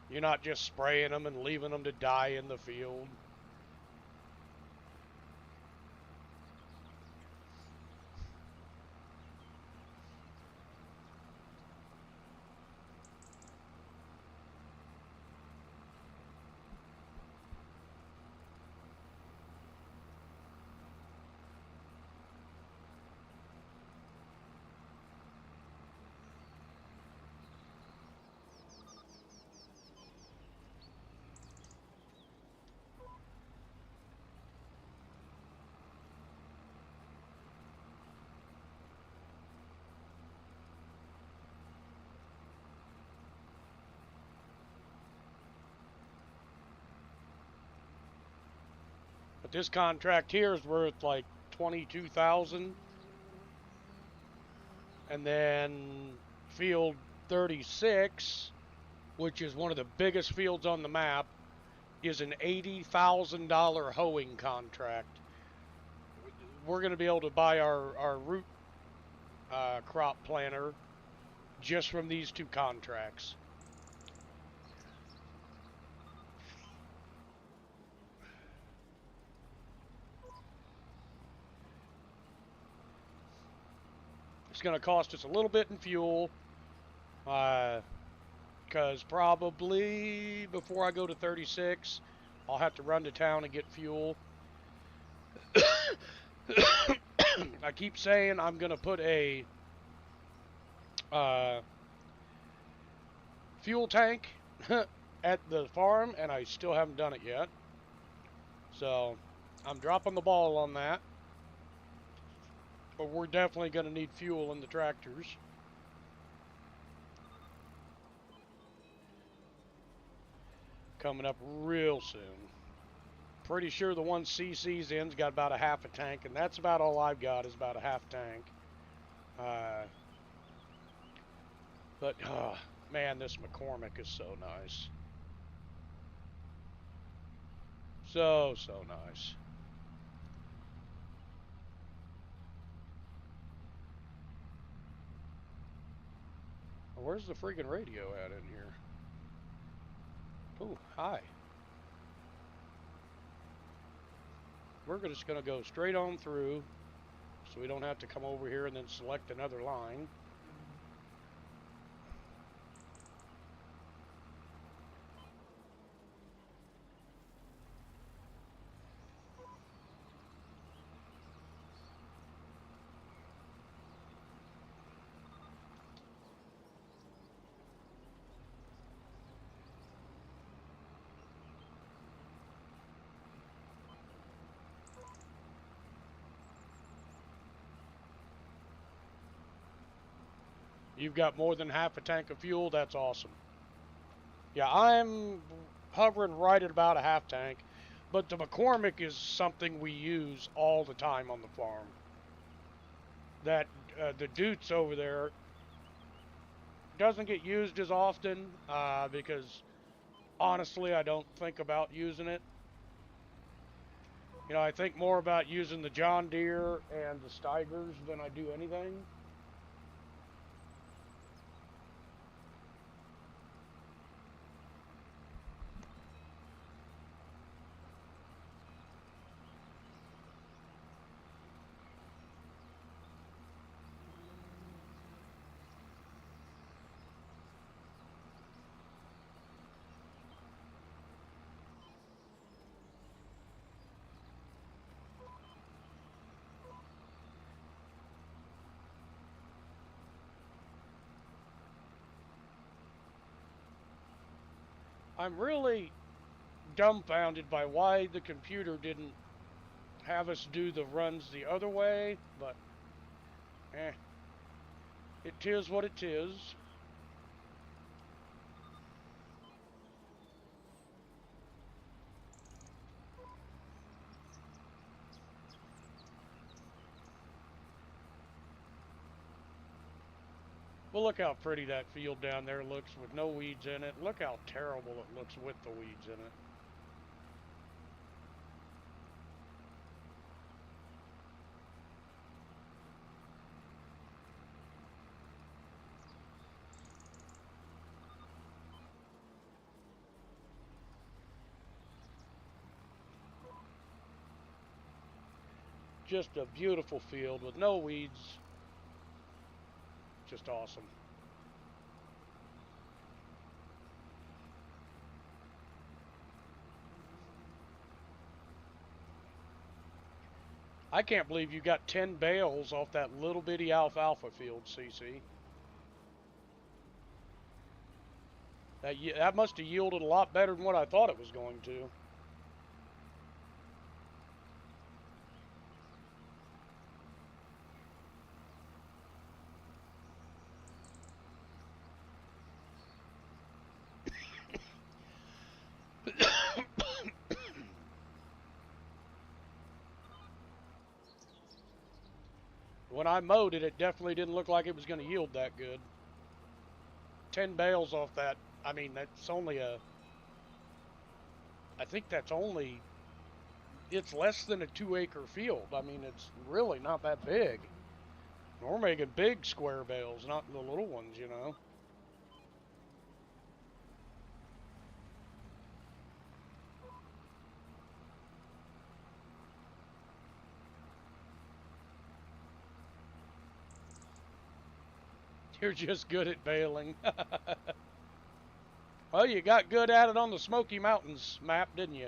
You're not just spraying them and leaving them to die in the field. But this contract here is worth like 22,000, and then field 36, which is one of the biggest fields on the map, is an $80,000 hoeing contract. We're going to be able to buy our root crop planter just from these two contracts. It's going to cost us a little bit in fuel, because probably before I go to 36, I'll have to run to town and get fuel. I keep saying I'm going to put a fuel tank at the farm, and I still haven't done it yet. So I'm dropping the ball on that. But we're definitely going to need fuel in the tractors. Coming up real soon. Pretty sure the one CC's in's got about a half a tank, and that's about all I've got is about a half tank. But, man, this McCormick is so nice. So nice. Where's the freaking radio at in here? Oh, hi. We're just going to go straight on through so we don't have to come over here and then select another line. You've got more than half a tank of fuel. That's awesome. Yeah, I'm hovering right at about a half tank, but the McCormick is something we use all the time on the farm. That the Dutes over there doesn't get used as often because honestly, I don't think about using it. You know, I think more about using the John Deere and the Steigers than I do anything. I'm really dumbfounded by why the computer didn't have us do the runs the other way, but eh, it is what it is. Well, look how pretty that field down there looks with no weeds in it. Look how terrible it looks with the weeds in it. Just a beautiful field with no weeds. Just awesome. I can't believe you got 10 bales off that little bitty alfalfa field, CC. That must have yielded a lot better than what I thought it was going to. When I mowed it, it definitely didn't look like it was going to yield that good. 10 bales off that. I mean, that's only I think that's only, it's less than a 2 acre field. I mean, it's really not that big. We're making big square bales, not the little ones, you know. You're just good at baling. Well, you got good at it on the Smoky Mountains map, didn't you?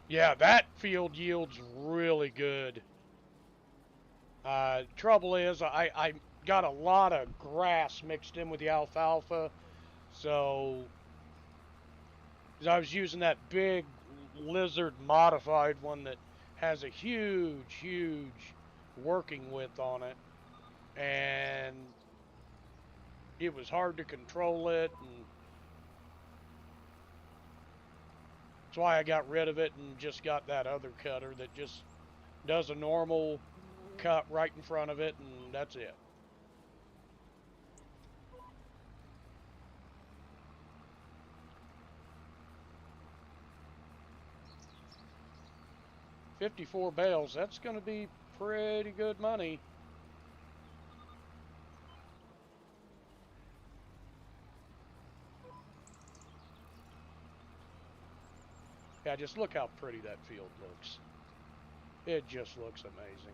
Yeah, that field yields really good. Trouble is, I got a lot of grass mixed in with the alfalfa, so I was using that big lizard modified one that has a huge working width on it, and it was hard to control it, and that's why I got rid of it and just got that other cutter that just does a normal cut right in front of it, and that's it. 54 bales, that's going to be pretty good money. Yeah, just look how pretty that field looks. It just looks amazing.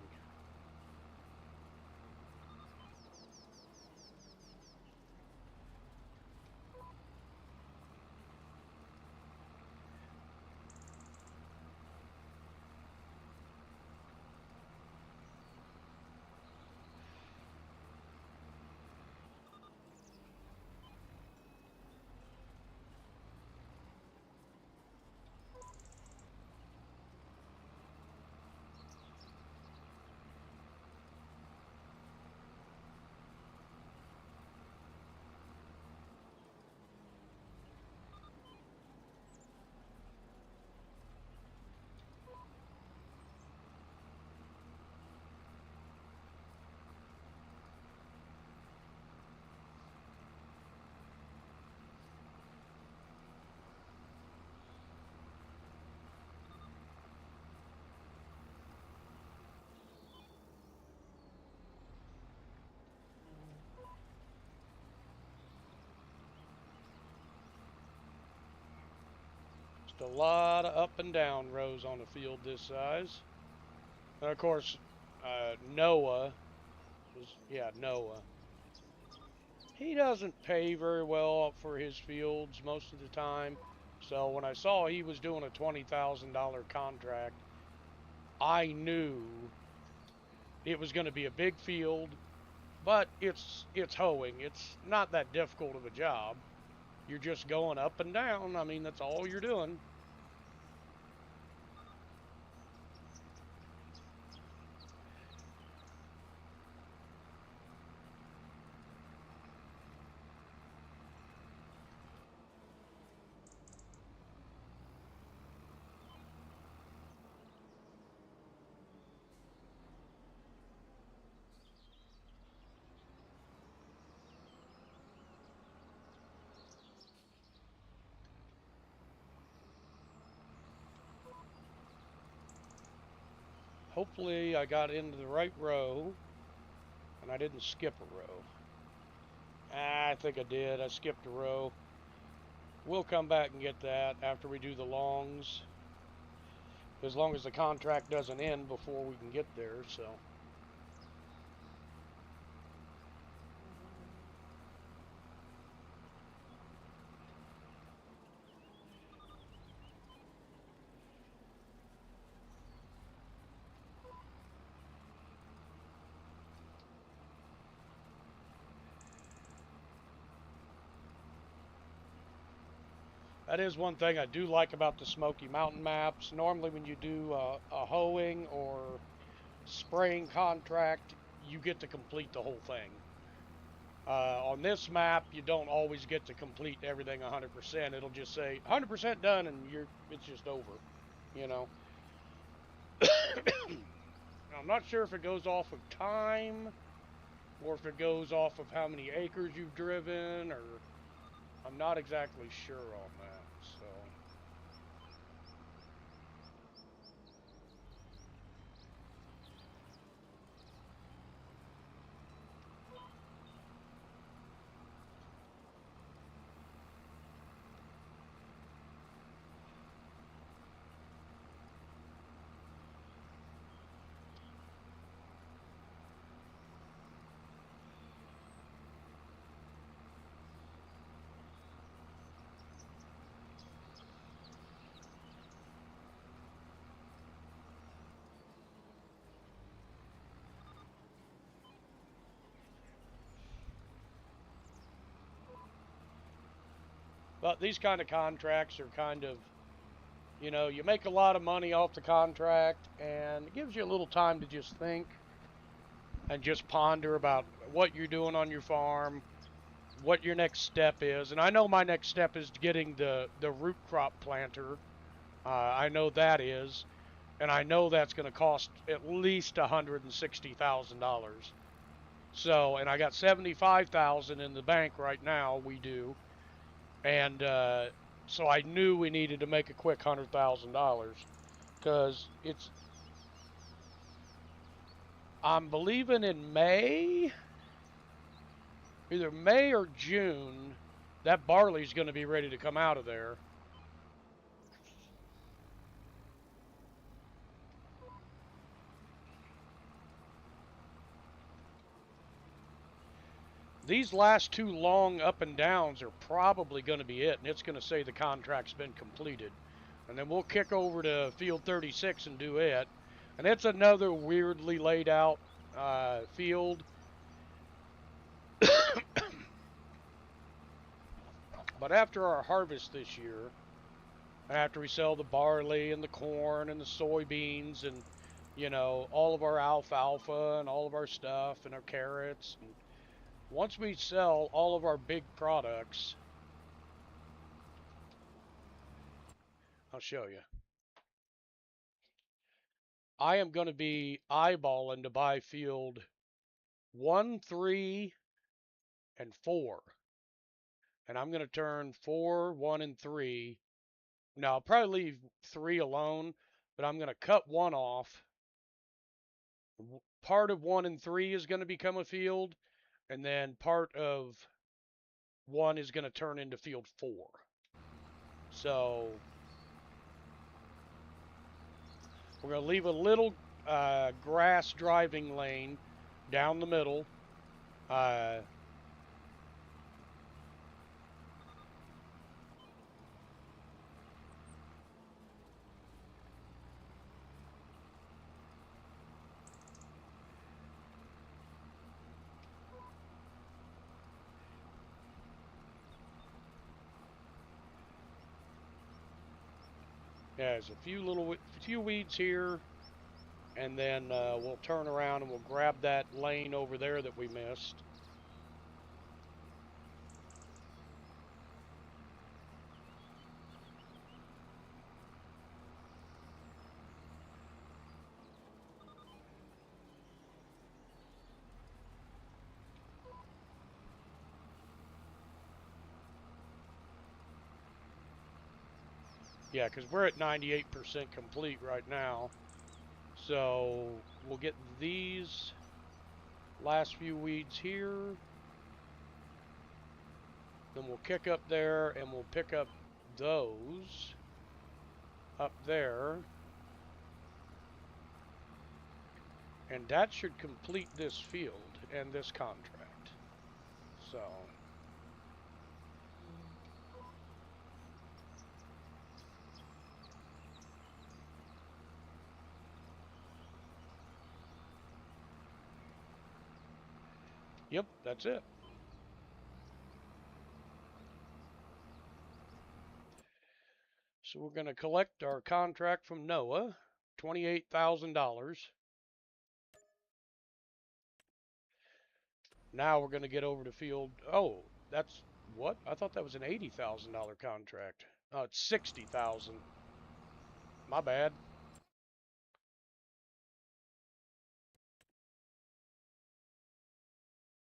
a lot of up and down rows on a field this size. And of course, Noah Noah. He doesn't pay very well for his fields most of the time. So when I saw he was doing a $20,000 contract, I knew it was going to be a big field, but it's hoeing. It's not that difficult of a job. You're just going up and down. I mean, that's all you're doing. Hopefully I got into the right row and I didn't skip a row. I think I did. I skipped a row. We'll come back and get that after we do the longs. As long as the contract doesn't end before we can get there, so. That is one thing I do like about the Smoky Mountain maps. Normally when you do a hoeing or spraying contract, you get to complete the whole thing. On this map, you don't always get to complete everything 100%. It'll just say 100% done, and it's just over. You know. I'm not sure if it goes off of time or if it goes off of how many acres you've driven, or I'm not exactly sure on that. So. But these kind of contracts are kind of, you make a lot of money off the contract, and it gives you a little time to just think and just ponder about what you're doing on your farm, what your next step is. And I know my next step is getting the root crop planter. I know that is, and I know that's going to cost at least $160,000. So, and I got 75,000 in the bank right now. We do, and so I knew we needed to make a quick $100,000 because I'm believing in May, either May or June, that barley's going to be ready to come out of there. These last two long up and downs are probably going to be it, and it's going to say the contract's been completed. And then we'll kick over to field 36 and do it. And it's another weirdly laid out field. But after our harvest this year, after we sell the barley and the corn and the soybeans and, all of our alfalfa and all of our stuff and our carrots, and once we sell all of our big products, I'll show you. I am going to be eyeballing to buy field 1, 3, and 4. And I'm going to turn 4, 1, and 3. Now, I'll probably leave 3 alone, but I'm going to cut 1 off. Part of 1 and 3 is going to become a field, and then part of 1 is going to turn into field 4. So We're going to leave a little grass driving lane down the middle. Yeah, there's a few weeds here, and then we'll turn around and we'll grab that lane over there that we missed. Yeah, because we're at 98% complete right now. So we'll get these last few weeds here. Then we'll kick up there and we'll pick up those up there. And that should complete this field and this contract. So yep, that's it. So we're going to collect our contract from Noah, $28,000. Now we're going to get over to field. Oh, that's what? I thought that was an $80,000 contract. Oh, it's 60,000. My bad.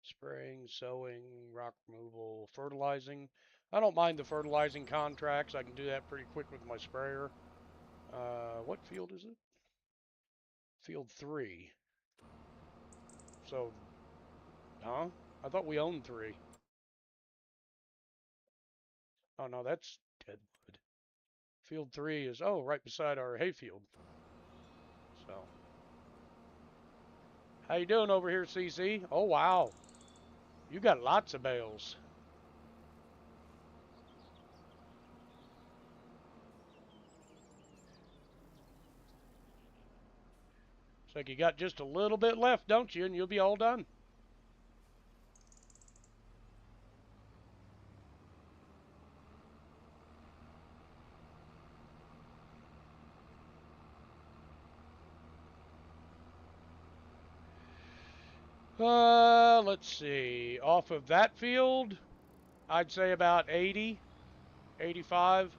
Spraying, sowing, rock removal, fertilizing. I don't mind the fertilizing contracts. I can do that pretty quick with my sprayer. What field is it? Field 3. So, huh? I thought we owned 3. Oh, no, that's deadwood. Field 3 is, oh, right beside our hayfield. So, how you doing over here, CC? Oh, wow. You got lots of bales. Looks like you got just a little bit left, don't you? And you'll be all done. Let's see. Off of that field, I'd say about 80, 85.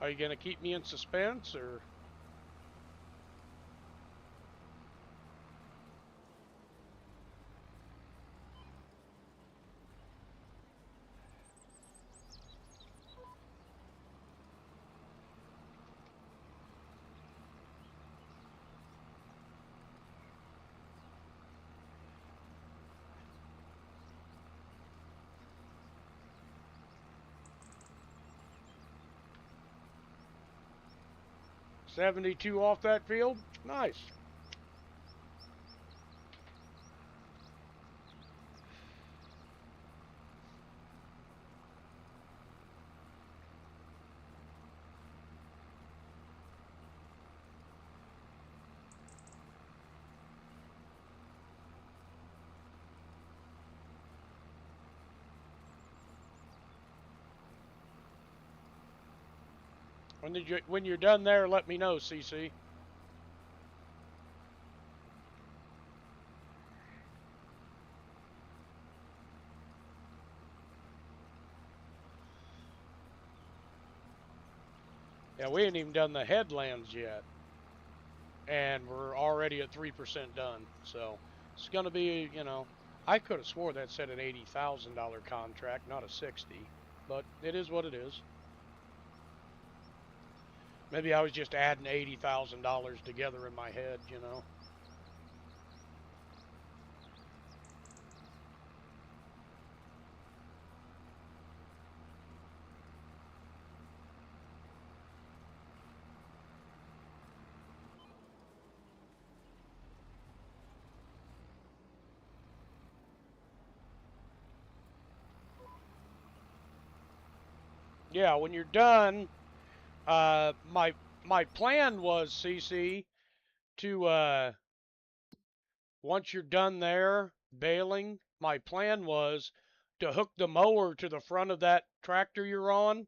Are you going to keep me in suspense or? 72 off that field. Nice. When you're done there, let me know, CC. Yeah, we ain't even done the headlands yet. And we're already at 3% done. So it's going to be, you know, I could have swore that said an $80,000 contract, not a 60, but it is what it is. Maybe I was just adding $80,000 together in my head, you know. Yeah, when you're done, my plan was, CC, to once you're done there baling, my plan was to hook the mower to the front of that tractor you're on,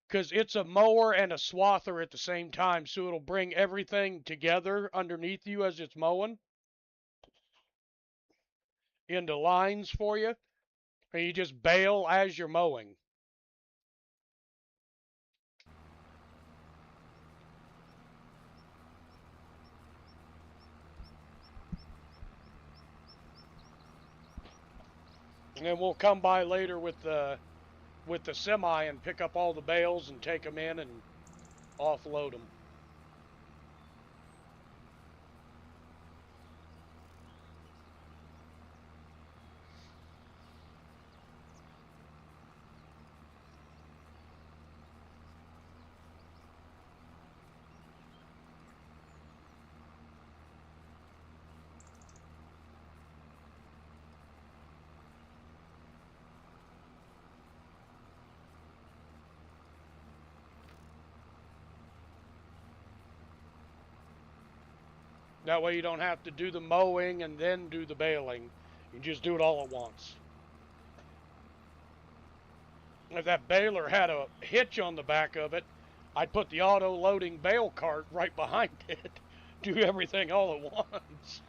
because it's a mower and a swather at the same time, so it'll bring everything together underneath you as it's mowing into lines for you, and you just bale as you're mowing. And then we'll come by later with the semi and pick up all the bales and take them in and offload them. That way you don't have to do the mowing and then do the baling. You just do it all at once. If that baler had a hitch on the back of it, I'd put the auto loading bale cart right behind it. Do everything all at once.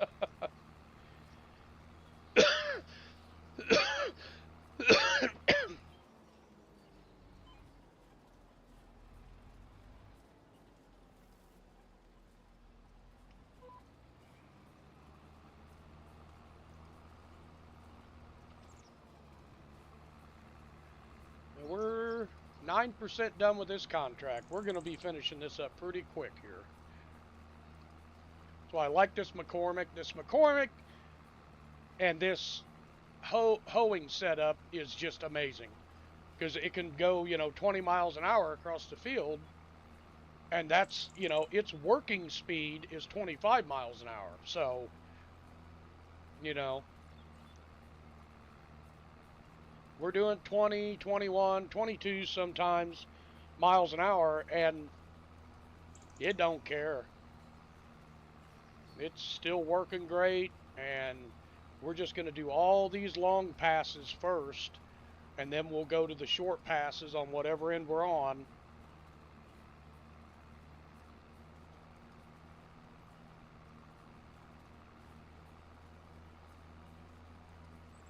We're 9% done with this contract. We're going to be finishing this up pretty quick here. So I like this McCormick. This McCormick and this hoeing setup is just amazing because it can go, 20 miles an hour across the field. And that's, its working speed is 25 miles an hour. So, you know, we're doing 20, 21, 22 sometimes miles an hour, and it don't care. It's still working great, and we're just going to do all these long passes first, and then we'll go to the short passes on whatever end we're on.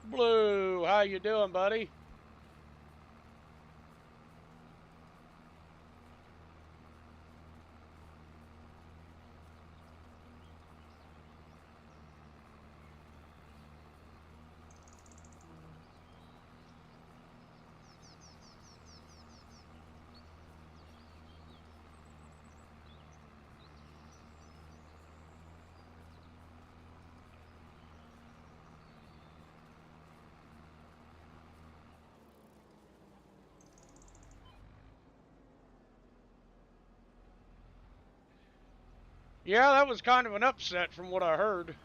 Blue, how you doing, buddy? Yeah, that was kind of an upset from what I heard.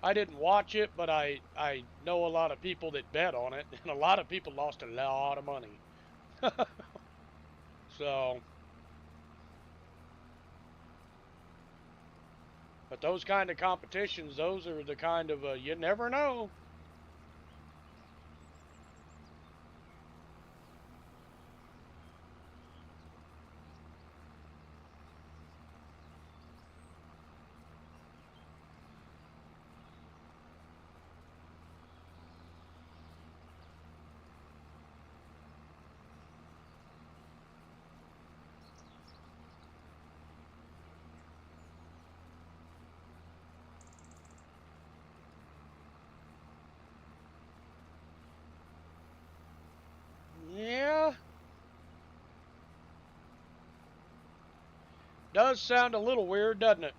I didn't watch it, but I know a lot of people that bet on it, and a lot of people lost a lot of money. So, but those kind of competitions, those are the kind of you never know. Yeah, does sound a little weird, doesn't it?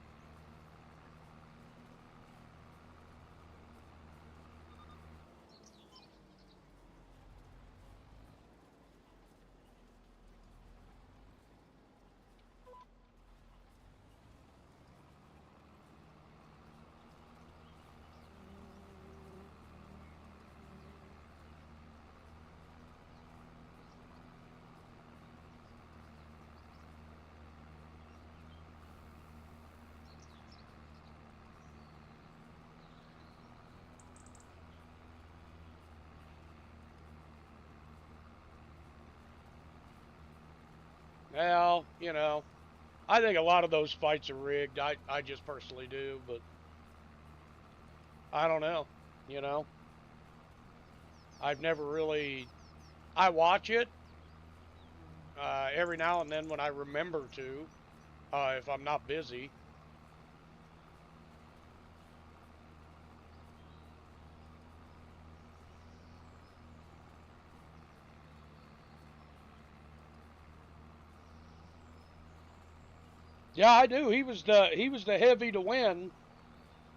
Well, I think a lot of those fights are rigged. I just personally do, but I don't know. You know, I've never really. I watch it every now and then when I remember to, if I'm not busy. Yeah, I do. He was the heavy to win.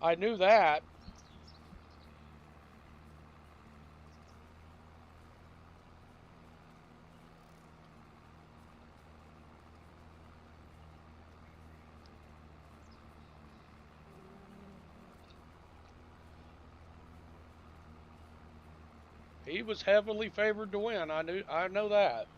I knew that. He was heavily favored to win. I know that.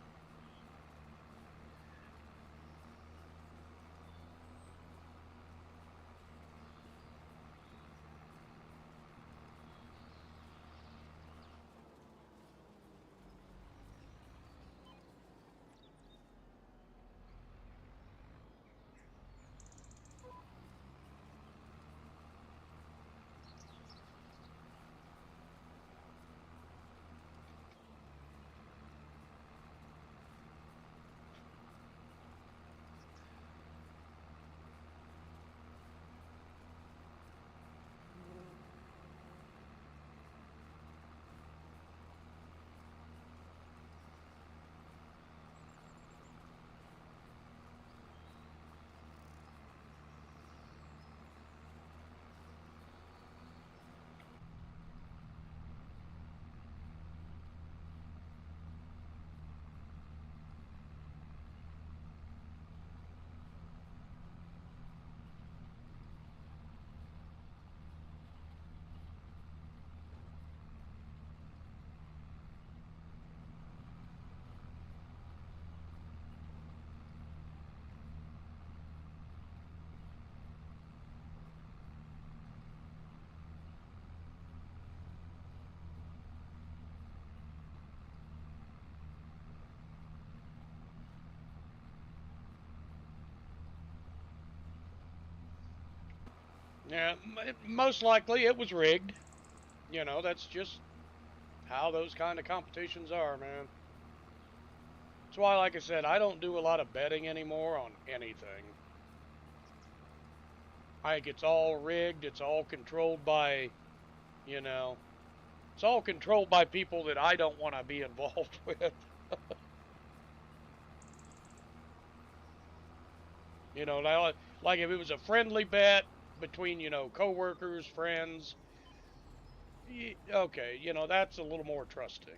Yeah, most likely it was rigged. You know, that's just how those kind of competitions are, man. That's why, like I said, I don't do a lot of betting anymore on anything. I think it's all rigged. It's all controlled by, you know, it's all controlled by people that I don't want to be involved with. You know, like if it was a friendly bet between, coworkers, friends, okay, that's a little more trusting.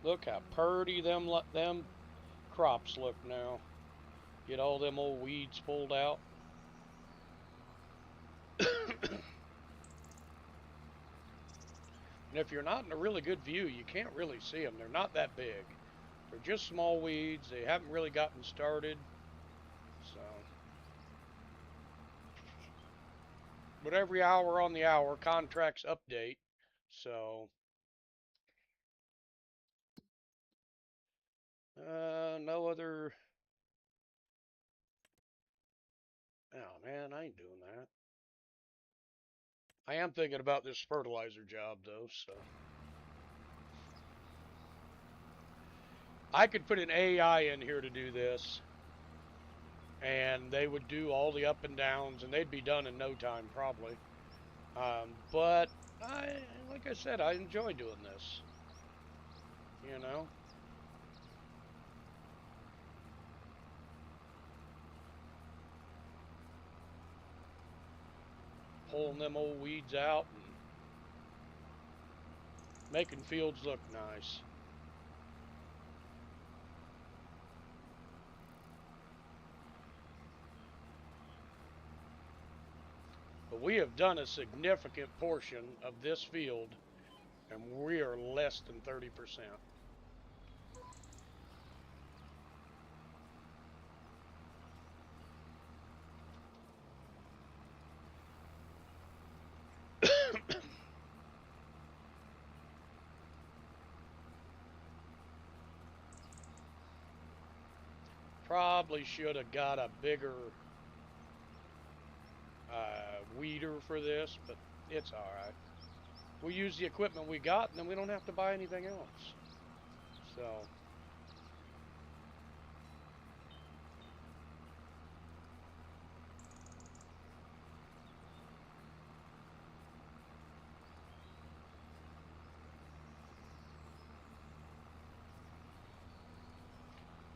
Look how purty them crops look now. Get all them old weeds pulled out. And if you're not in a really good view, you can't really see them. They're not that big. They're just small weeds. They haven't really gotten started. So, but every hour on the hour, contracts update. So, no other. Oh man, I ain't doing that. I am thinking about this fertilizer job though. So, I could put an AI in here to do this, and they would do all the up and downs, and they'd be done in no time probably. But like I said, I enjoy doing this. You know, pulling them old weeds out and making fields look nice. But we have done a significant portion of this field, and we are less than 30%. Probably should have got a bigger weeder for this, but it's all right. We use the equipment we got, and then we don't have to buy anything else. So,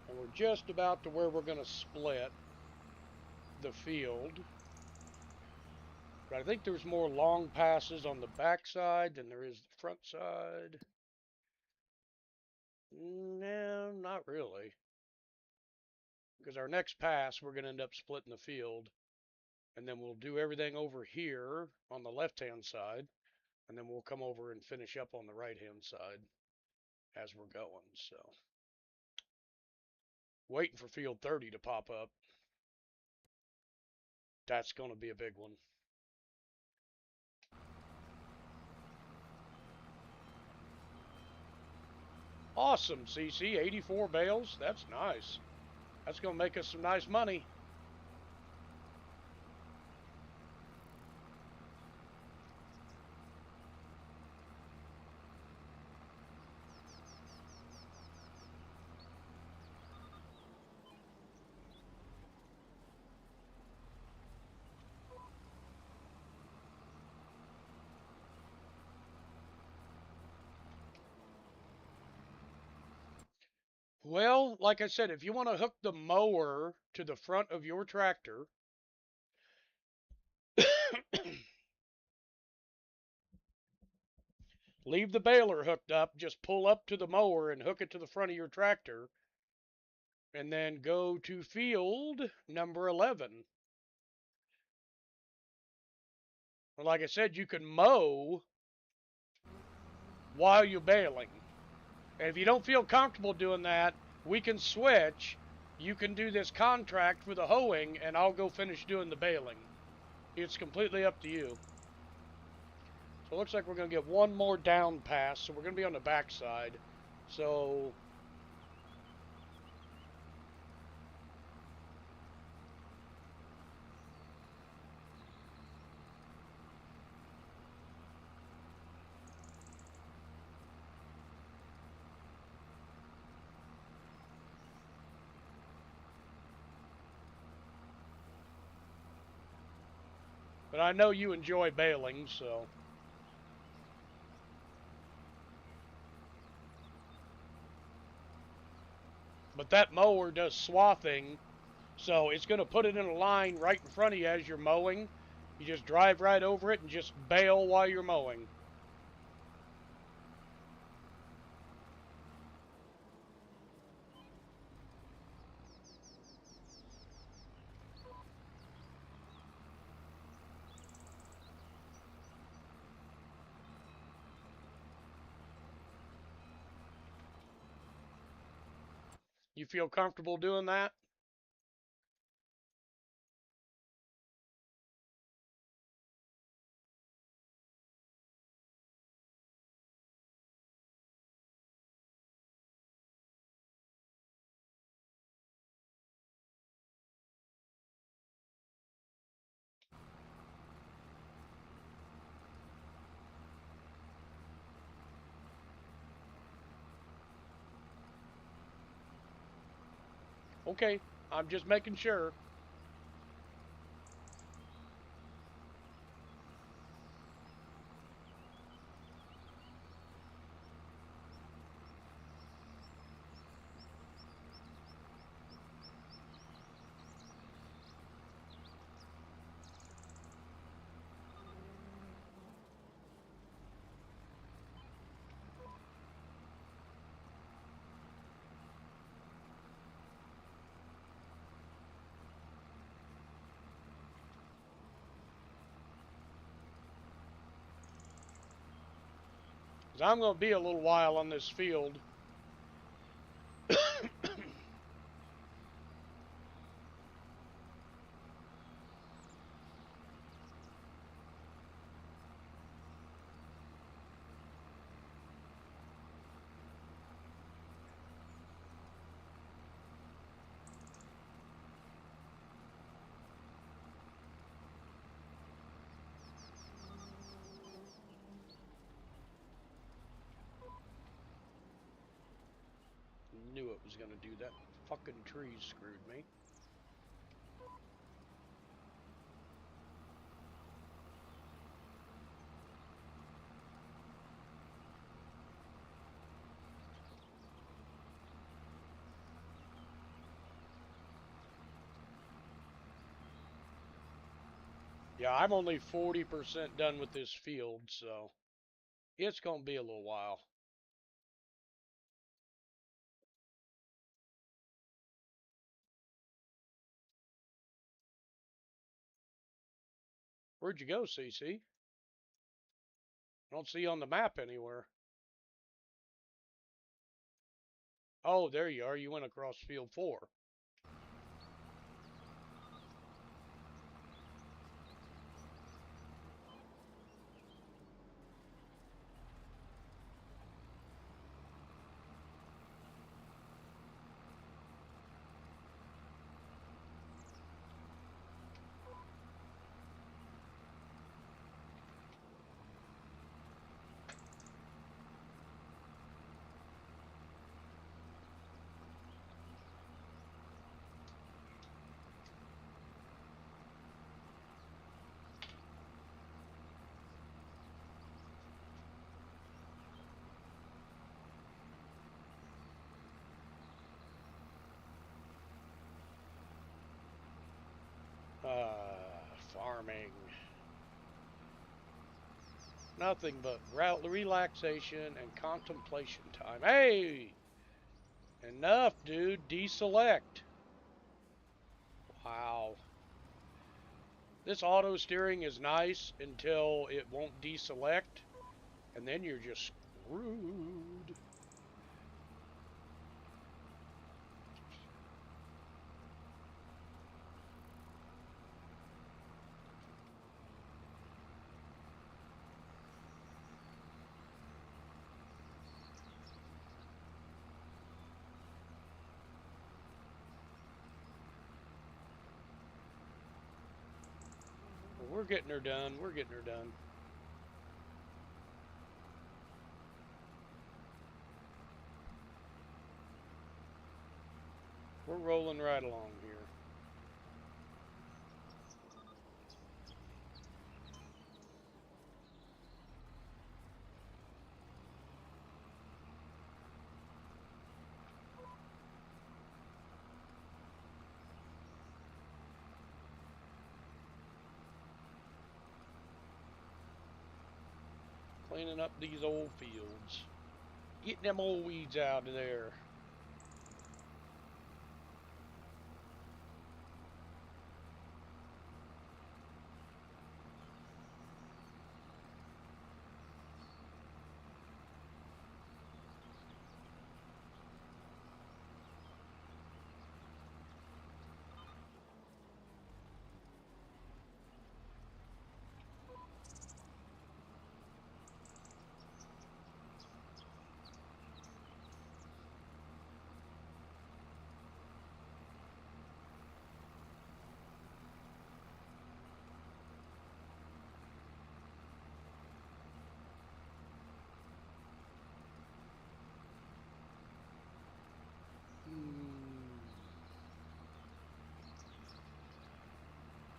and we're just about to where we're going to split the field. But I think there's more long passes on the back side than there is the front side. No, not really. Because our next pass, we're going to end up splitting the field. And then we'll do everything over here on the left-hand side. And then we'll come over and finish up on the right-hand side as we're going. So, waiting for field 30 to pop up. That's going to be a big one. Awesome, CC. 84 bales. That's nice. That's going to make us some nice money. Well, like I said, if you want to hook the mower to the front of your tractor, leave the baler hooked up, just pull up to the mower and hook it to the front of your tractor, and then go to field number 11. Like I said, you can mow while you're baling. And if you don't feel comfortable doing that, we can switch. You can do this contract for the hoeing, and I'll go finish doing the baling. It's completely up to you. So it looks like we're going to get one more down pass. So we're going to be on the backside. So but I know you enjoy baling, so. But that mower does swathing, so it's going to put it in a line right in front of you as you're mowing. You just drive right over it and just bale while you're mowing. You feel comfortable doing that? Okay, I'm just making sure. Because I'm going to be a little while on this field. Knew it was going to do that. Fucking trees screwed me. Yeah, I'm only 40% done with this field, so it's going to be a little while. Where'd you go, CC? I don't see you on the map anywhere. Oh, there you are. You went across field 4. Farming. Nothing but relaxation and contemplation time. Hey! Enough, dude. Deselect. Wow. This auto steering is nice until it won't deselect, and then you're just screwed. We're getting her done. We're getting her done. We're rolling right along here. Cleaning up these old fields. Getting them old weeds out of there.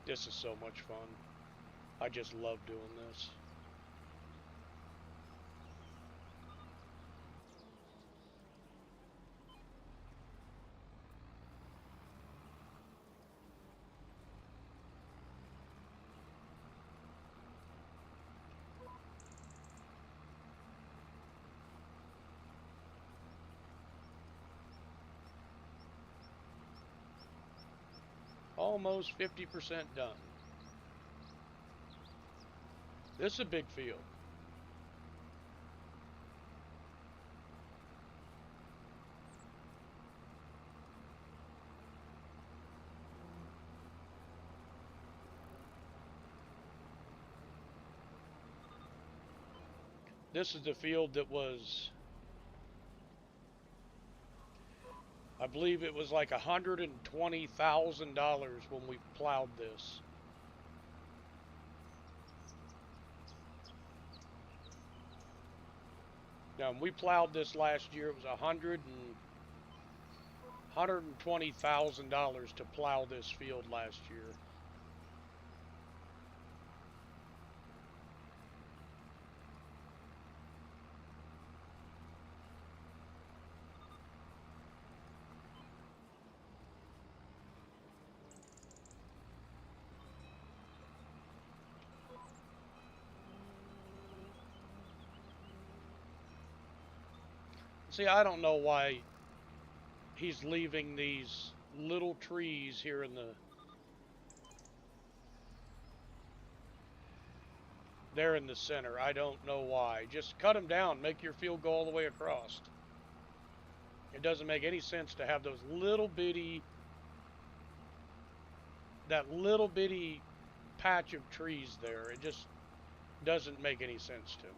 This is so much fun. I just love doing this. Almost 50% done. This is a big field. This is the field that was, I believe it was like $120,000 when we plowed this. Now, when we plowed this last year, it was $120,000 to plow this field last year. See, I don't know why he's leaving these little trees here in the... They're in the center. I don't know why. Just cut them down. Make your field go all the way across. It doesn't make any sense to have those little bitty... That little bitty patch of trees there. It just doesn't make any sense to me.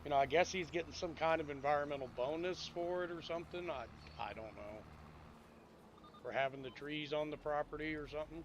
You know, I guess he's getting some kind of environmental bonus for it or something. I don't know. For having the trees on the property or something.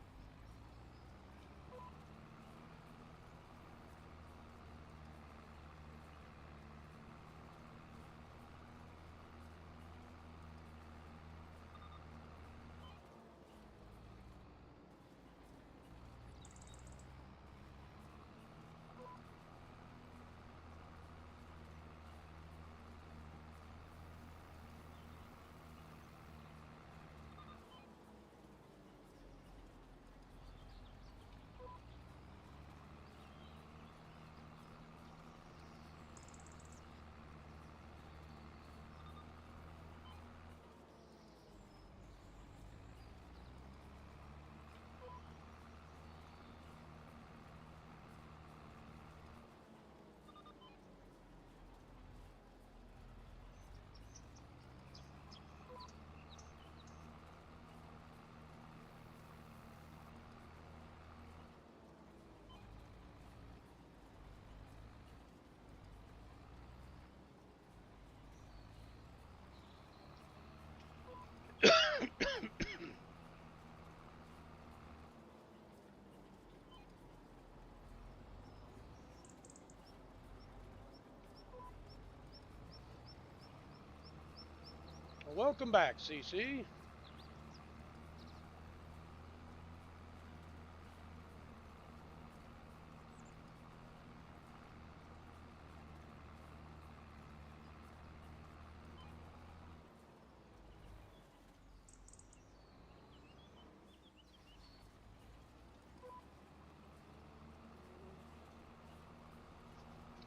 welcome back, CC.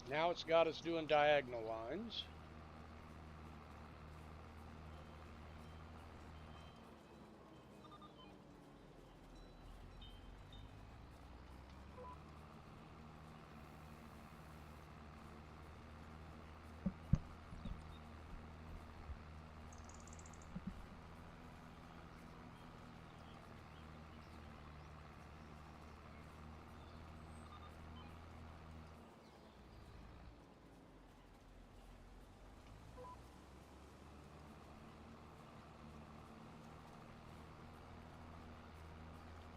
Now it's got us doing diagonal lines.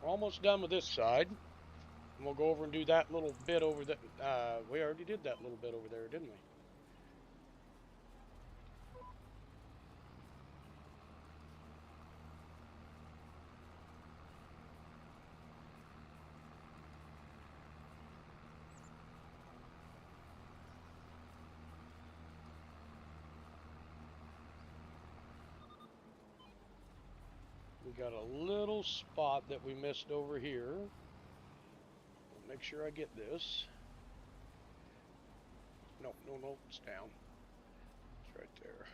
We're almost done with this side. And we'll go over and do that little bit over there. We already did that little bit over there, didn't we? We got a little spot that we missed over here. I'll make sure I get this. No, it's down. It's right there.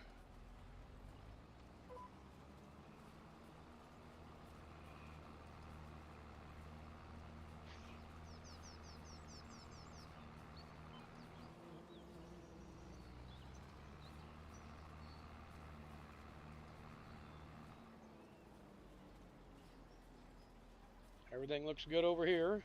Everything looks good over here.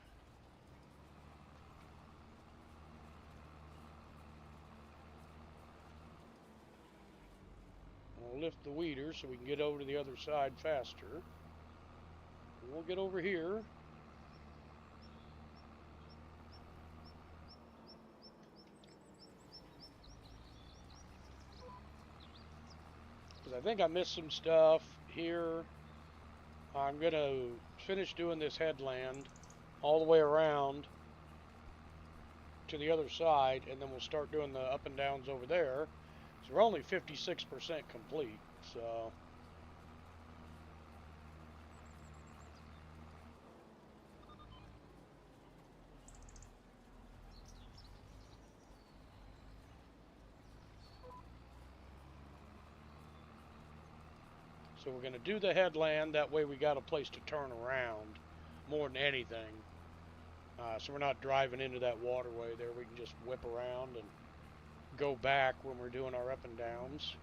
We'll lift the weeder so we can get over to the other side faster. And we'll get over here. Because I think I missed some stuff here. I'm going to finish doing this headland all the way around to the other side, and then we'll start doing the up and downs over there. So we're only 56% complete, so... So we're going to do the headland, that way we got a place to turn around more than anything. So we're not driving into that waterway there, we can just whip around and go back when we're doing our up and downs.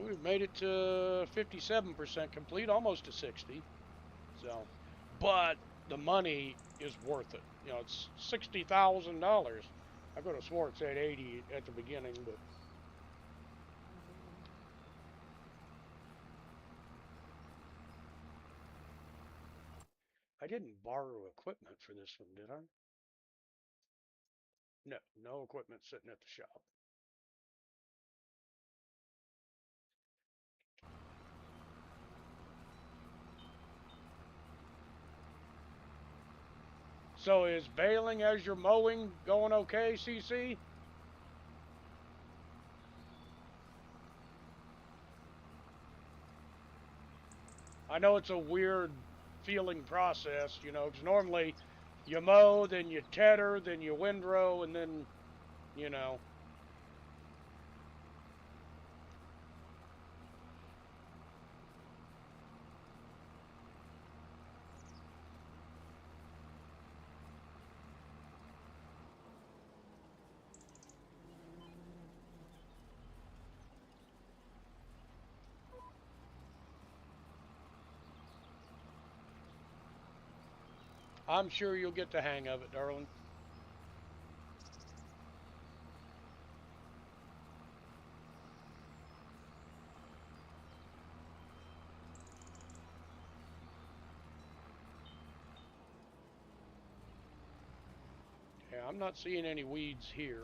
We've made it to 57% complete, almost to 60. So, but the money is worth it. You know, it's $60,000. I could have swore it said 80 at the beginning, but I didn't borrow equipment for this one, did I? No, no equipment sitting at the shop. So is baling as you're mowing going okay, CC? I know it's a weird feeling process, you know, because normally you mow, then you tedder, then you windrow, and then, you know. I'm sure you'll get the hang of it, darling. Yeah, I'm not seeing any weeds here,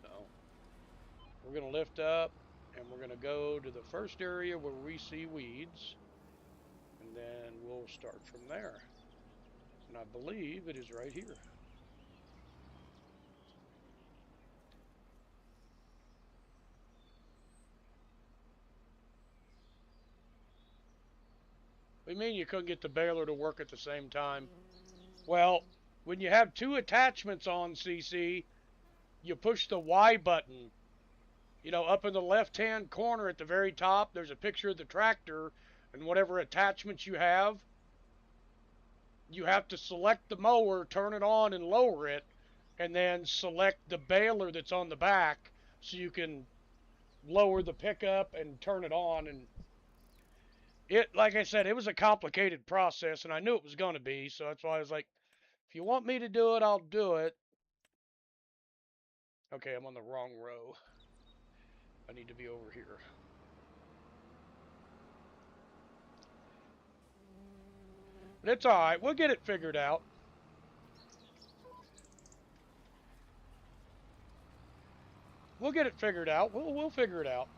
so we're going to lift up and we're going to go to the first area where we see weeds, and then we'll start from there. And I believe it is right here. What do you mean you couldn't get the baler to work at the same time? Well, when you have two attachments on, CC, you push the Y button. You know, up in the left-hand corner at the very top, there's a picture of the tractor and whatever attachments you have to select the mower, turn it on and lower it, and then select the baler that's on the back so you can lower the pickup and turn it on. And it, like I said, it was a complicated process, and I knew it was going to be, so that's why I was like, if you want me to do it, I'll do it. Okay, I'm on the wrong row. I need to be over here. But it's all right. We'll get it figured out. We'll get it figured out. We'll figure it out.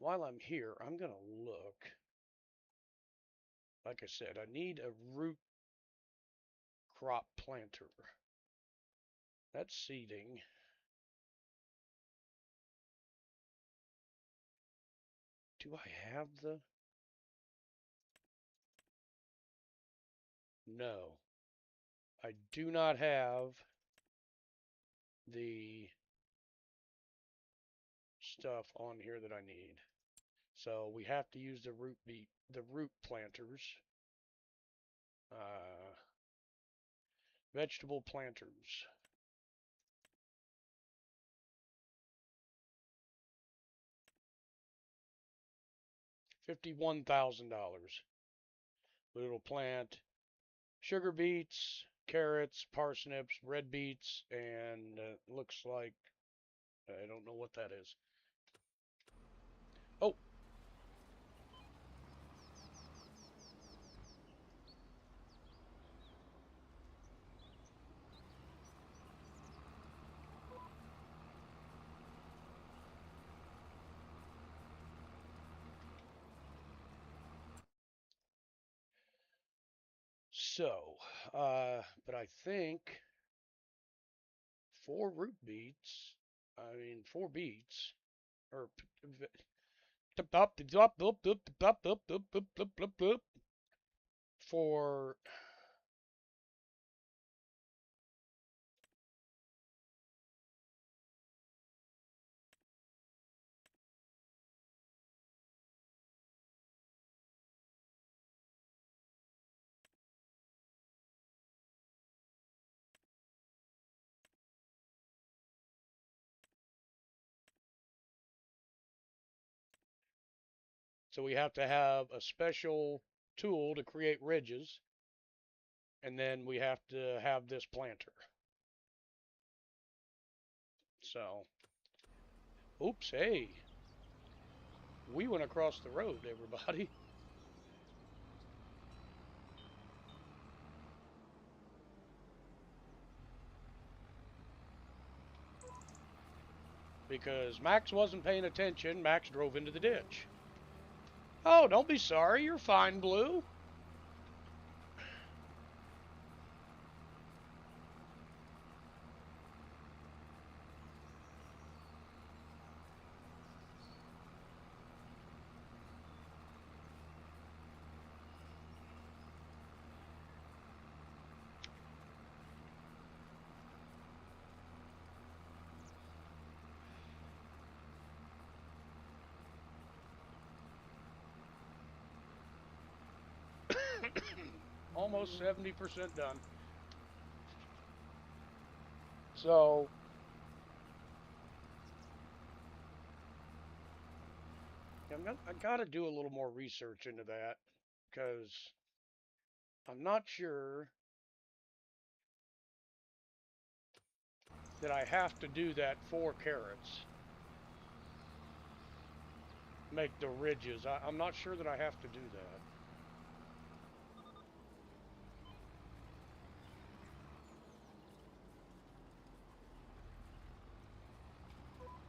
While I'm here, I'm going to look. Like I said, I need a root crop planter. That's seeding. Do I have the... No. I do not have the stuff on here that I need. So we have to use the root planters. Vegetable planters. $51,000. But it'll plant sugar beets, carrots, parsnips, red beets, and looks like I don't know what that is. Oh. So, but I think four beets, or for so we have to have a special tool to create ridges, and then we have to have this planter. So, oops, hey, we went across the road, everybody. Because Max wasn't paying attention. Max drove into the ditch. Oh, don't be sorry. You're fine, Blue. Almost 70% done. So, I gotta do a little more research into that because I'm not sure that I have to do that for carrots. Make the ridges. I'm not sure that I have to do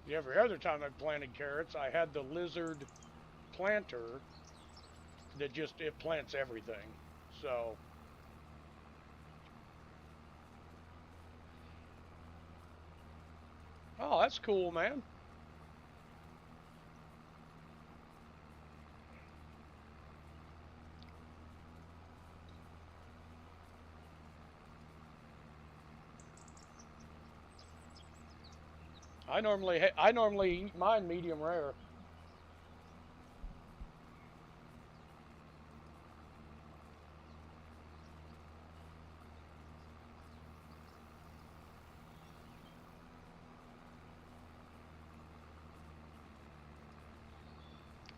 that. Every other time I've planted carrots, I had the lizard planter that just it plants everything. So oh, that's cool, man. I normally eat mine medium rare.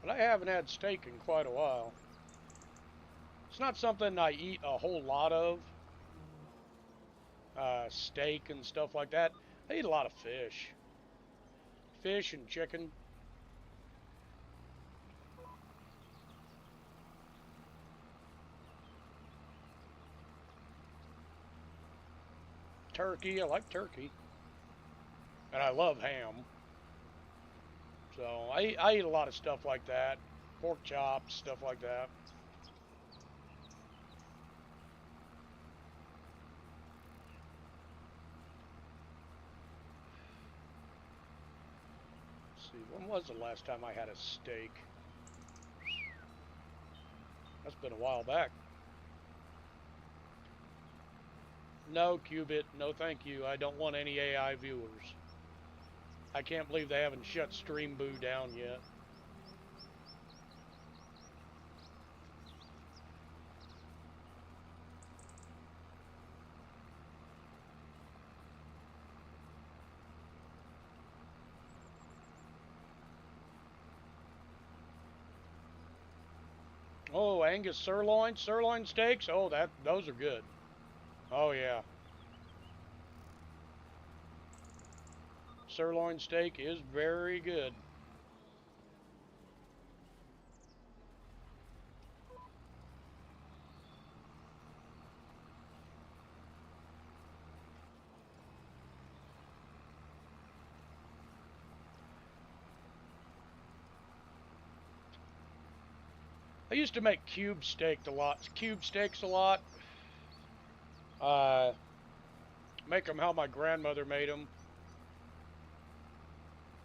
But I haven't had steak in quite a while. It's not something I eat a whole lot of, steak and stuff like that. I eat a lot of fish and chicken, turkey. I like turkey, and I love ham. So I eat a lot of stuff like that, pork chops, stuff like that. Let's see, when was the last time I had a steak? That's been a while back. No, Qubit, no thank you. I don't want any AI viewers. I can't believe they haven't shut Stream Boo down yet. Oh, Angus sirloin steaks. Oh, those are good. Oh yeah, sirloin steak is very good. I used to make cube steaks a lot. Uh, make them how my grandmother made them.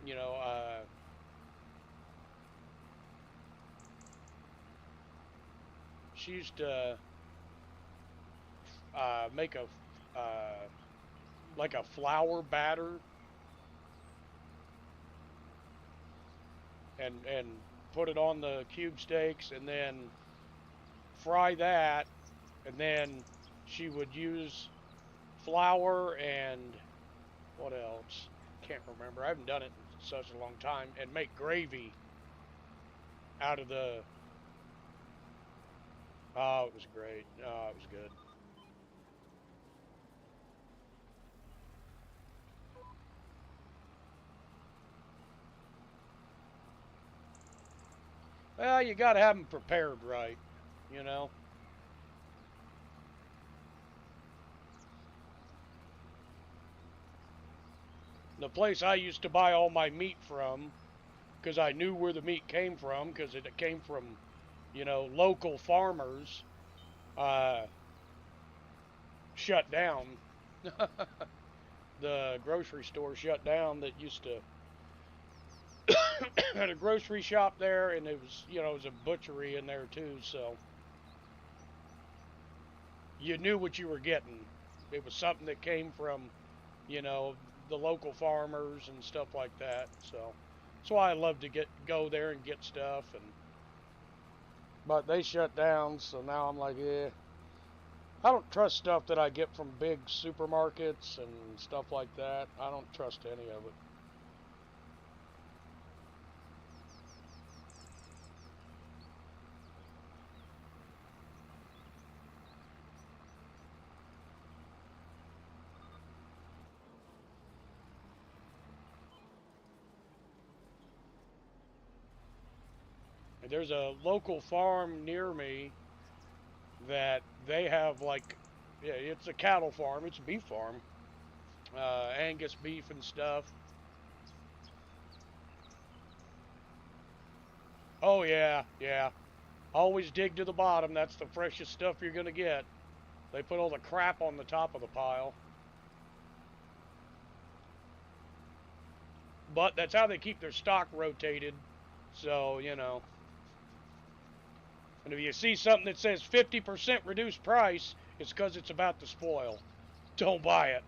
You know, she used to make a like a flour batter and put it on the cube steaks and then fry that, and then she would use flour and what else? Can't remember. I haven't done it in such a long time. And make gravy out of the. Oh, it was great. Oh, it was good. Well, you got to have them prepared right, you know. The place I used to buy all my meat from, because I knew where the meat came from, because it came from, local farmers, uh, shut down. The grocery store shut down that used to had a grocery shop there, and it was a butchery in there too. So you knew what you were getting. It was something that came from, you know, the local farmers and stuff like that. So that's why I love to go there and get stuff. And but they shut down, so now I'm like, yeah, I don't trust stuff that I get from big supermarkets and stuff like that. I don't trust any of it. There's a local farm near me that they have like, yeah, it's a cattle farm, it's a beef farm, Angus beef and stuff. Oh yeah, yeah. Always dig to the bottom. That's the freshest stuff you're gonna get. They put all the crap on the top of the pile, but that's how they keep their stock rotated. So and if you see something that says 50% reduced price, it's because it's about to spoil. Don't buy it.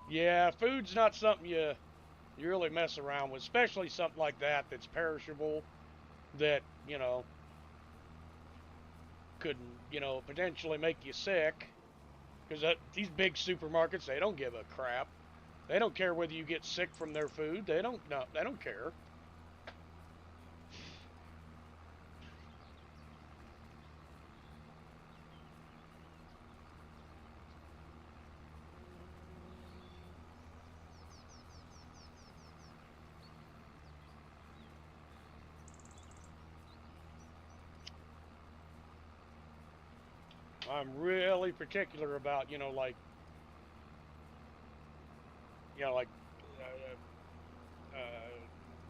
Yeah, food's not something you really mess around with, especially something like that that's perishable that, could, potentially make you sick. Because these big supermarkets, they don't give a crap. They don't care whether you get sick from their food. They don't no, they don't care. I'm really particular about, like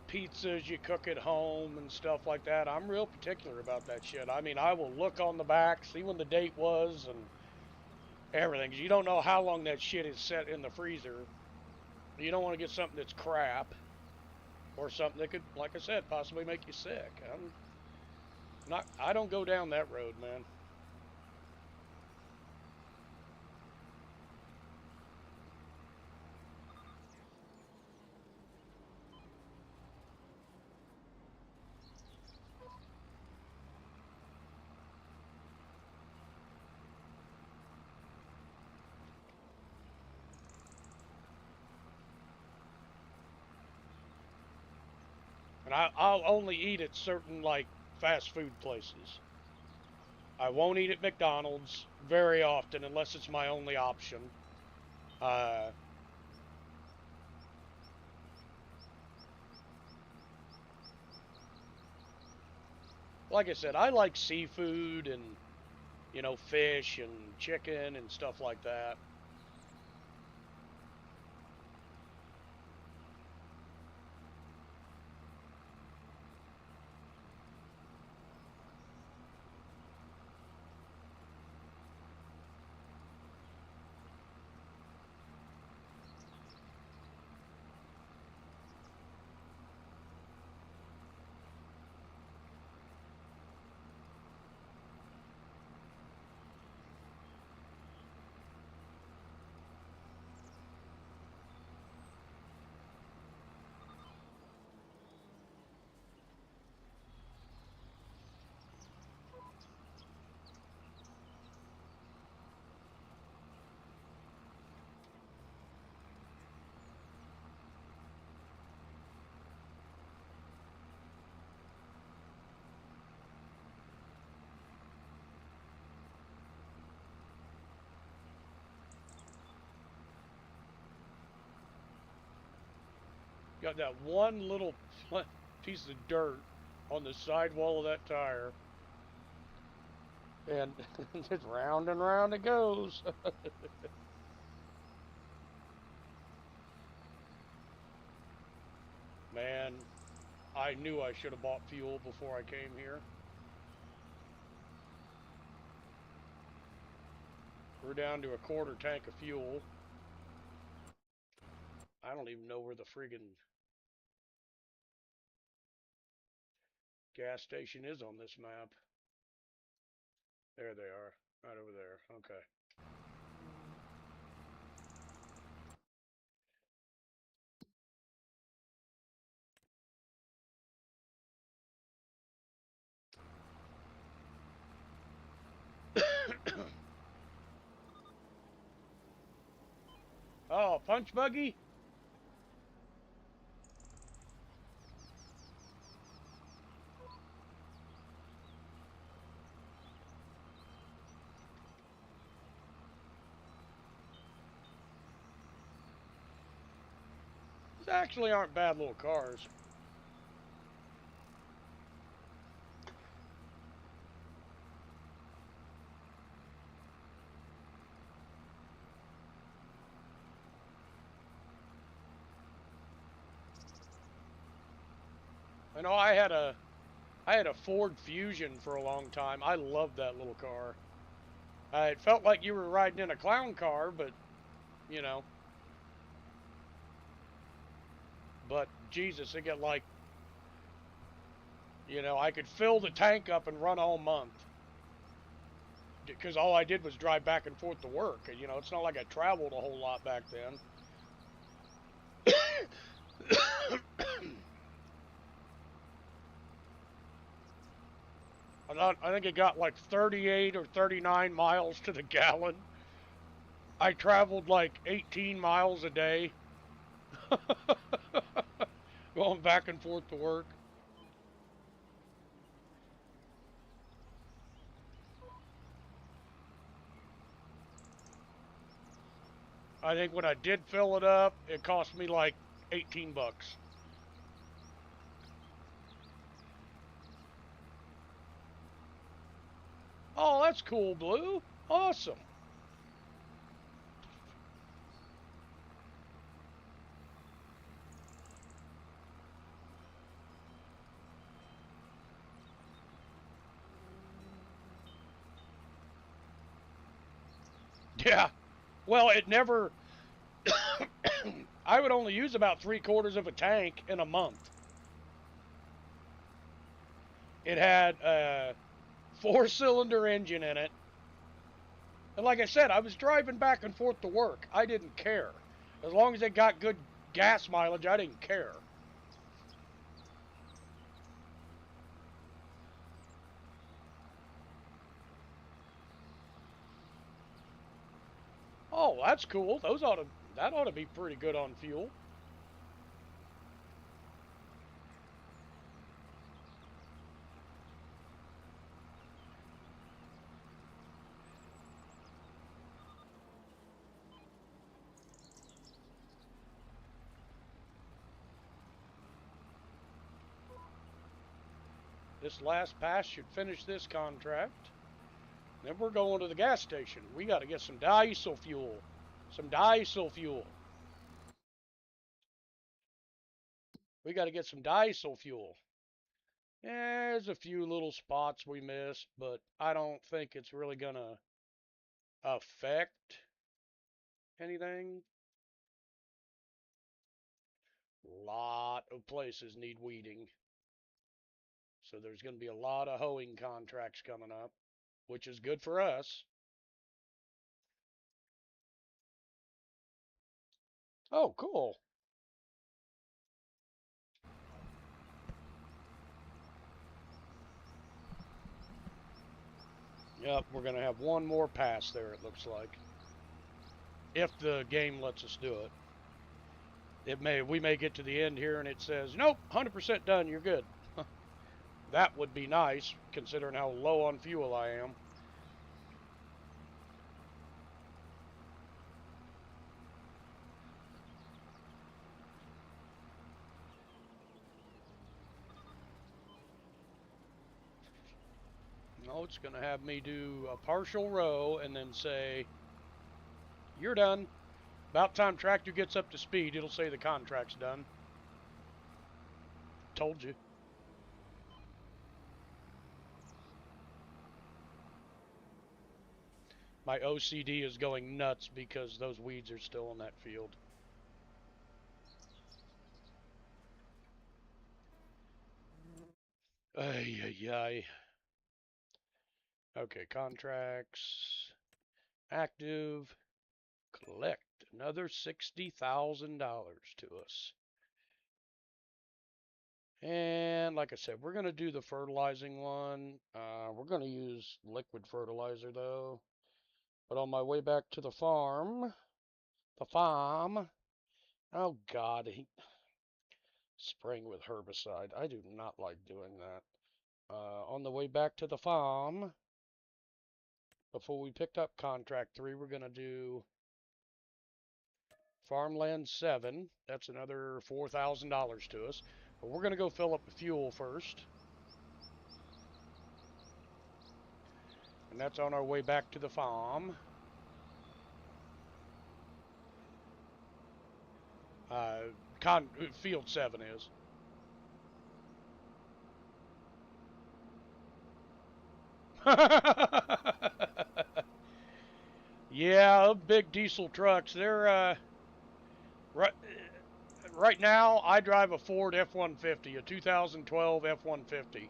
pizzas you cook at home and stuff like that. I'm real particular about that shit. I mean, I will look on the back, see when the date was, and everything. 'Cause you don't know how long that shit is set in the freezer. You don't want to get something that's crap or something that could, like I said, possibly make you sick. I'm not. I don't go down that road, man. And I'll only eat at certain like fast food places. I won't eat at McDonald's very often unless it's my only option. Uh, like I said, I like seafood and fish and chicken and stuff like that. Got that one little piece of dirt on the sidewall of that tire, and just round and round it goes. Man, I knew I should have bought fuel before I came here. We're down to a quarter tank of fuel. I don't even know where the friggin' gas station is on this map. There they are, right over there. Okay. Oh, punch buggy? These actually aren't bad little cars. I know I had a Ford Fusion for a long time. I loved that little car. It felt like you were riding in a clown car, but you know, but Jesus, it got like, I could fill the tank up and run all month because all I did was drive back and forth to work. It's not like I traveled a whole lot back then. I think it got like 38 or 39 miles to the gallon. I traveled like 18 miles a day going back and forth to work. I think when I did fill it up, it cost me like 18 bucks. Oh, that's cool, Blue. Awesome. Yeah. Well, it never. I would only use about 3/4 of a tank in a month. It had a 4-cylinder engine in it. And like I said, I was driving back and forth to work. I didn't care. As long as it got good gas mileage, I didn't care. Oh, that's cool. That ought to be pretty good on fuel. This last pass should finish this contract. Then we're going to the gas station. We got to get some diesel fuel. Some diesel fuel. We got to get some diesel fuel. There's a few little spots we missed, but I don't think it's really going to affect anything. A lot of places need weeding. So there's going to be a lot of hoeing contracts coming up, which is good for us. Oh, cool. Yep, we're going to have one more pass there, it looks like. If the game lets us do it. We may get to the end here and it says, nope, 100% done, you're good. That would be nice, considering how low on fuel I am. No, it's going to have me do a partial row and then say, you're done. About time tractor gets up to speed, it'll say the contract's done. Told you. My OCD is going nuts because those weeds are still in that field. Ay, ay, ay. Okay, contracts. Active. Collect another $60,000 to us. And like I said, we're going to do the fertilizing one. We're going to use liquid fertilizer though. But on my way back to the farm, The farm. Oh God, spraying with herbicide. I do not like doing that. On the way back to the farm, before we picked up contract 3, we're gonna do farmland 7. That's another $4,000 to us. But we're gonna go fill up the fuel first. And that's on our way back to the farm. Field 7 is. Yeah, big diesel trucks. They're right, right now. I drive a Ford F-150, a 2012 F-150.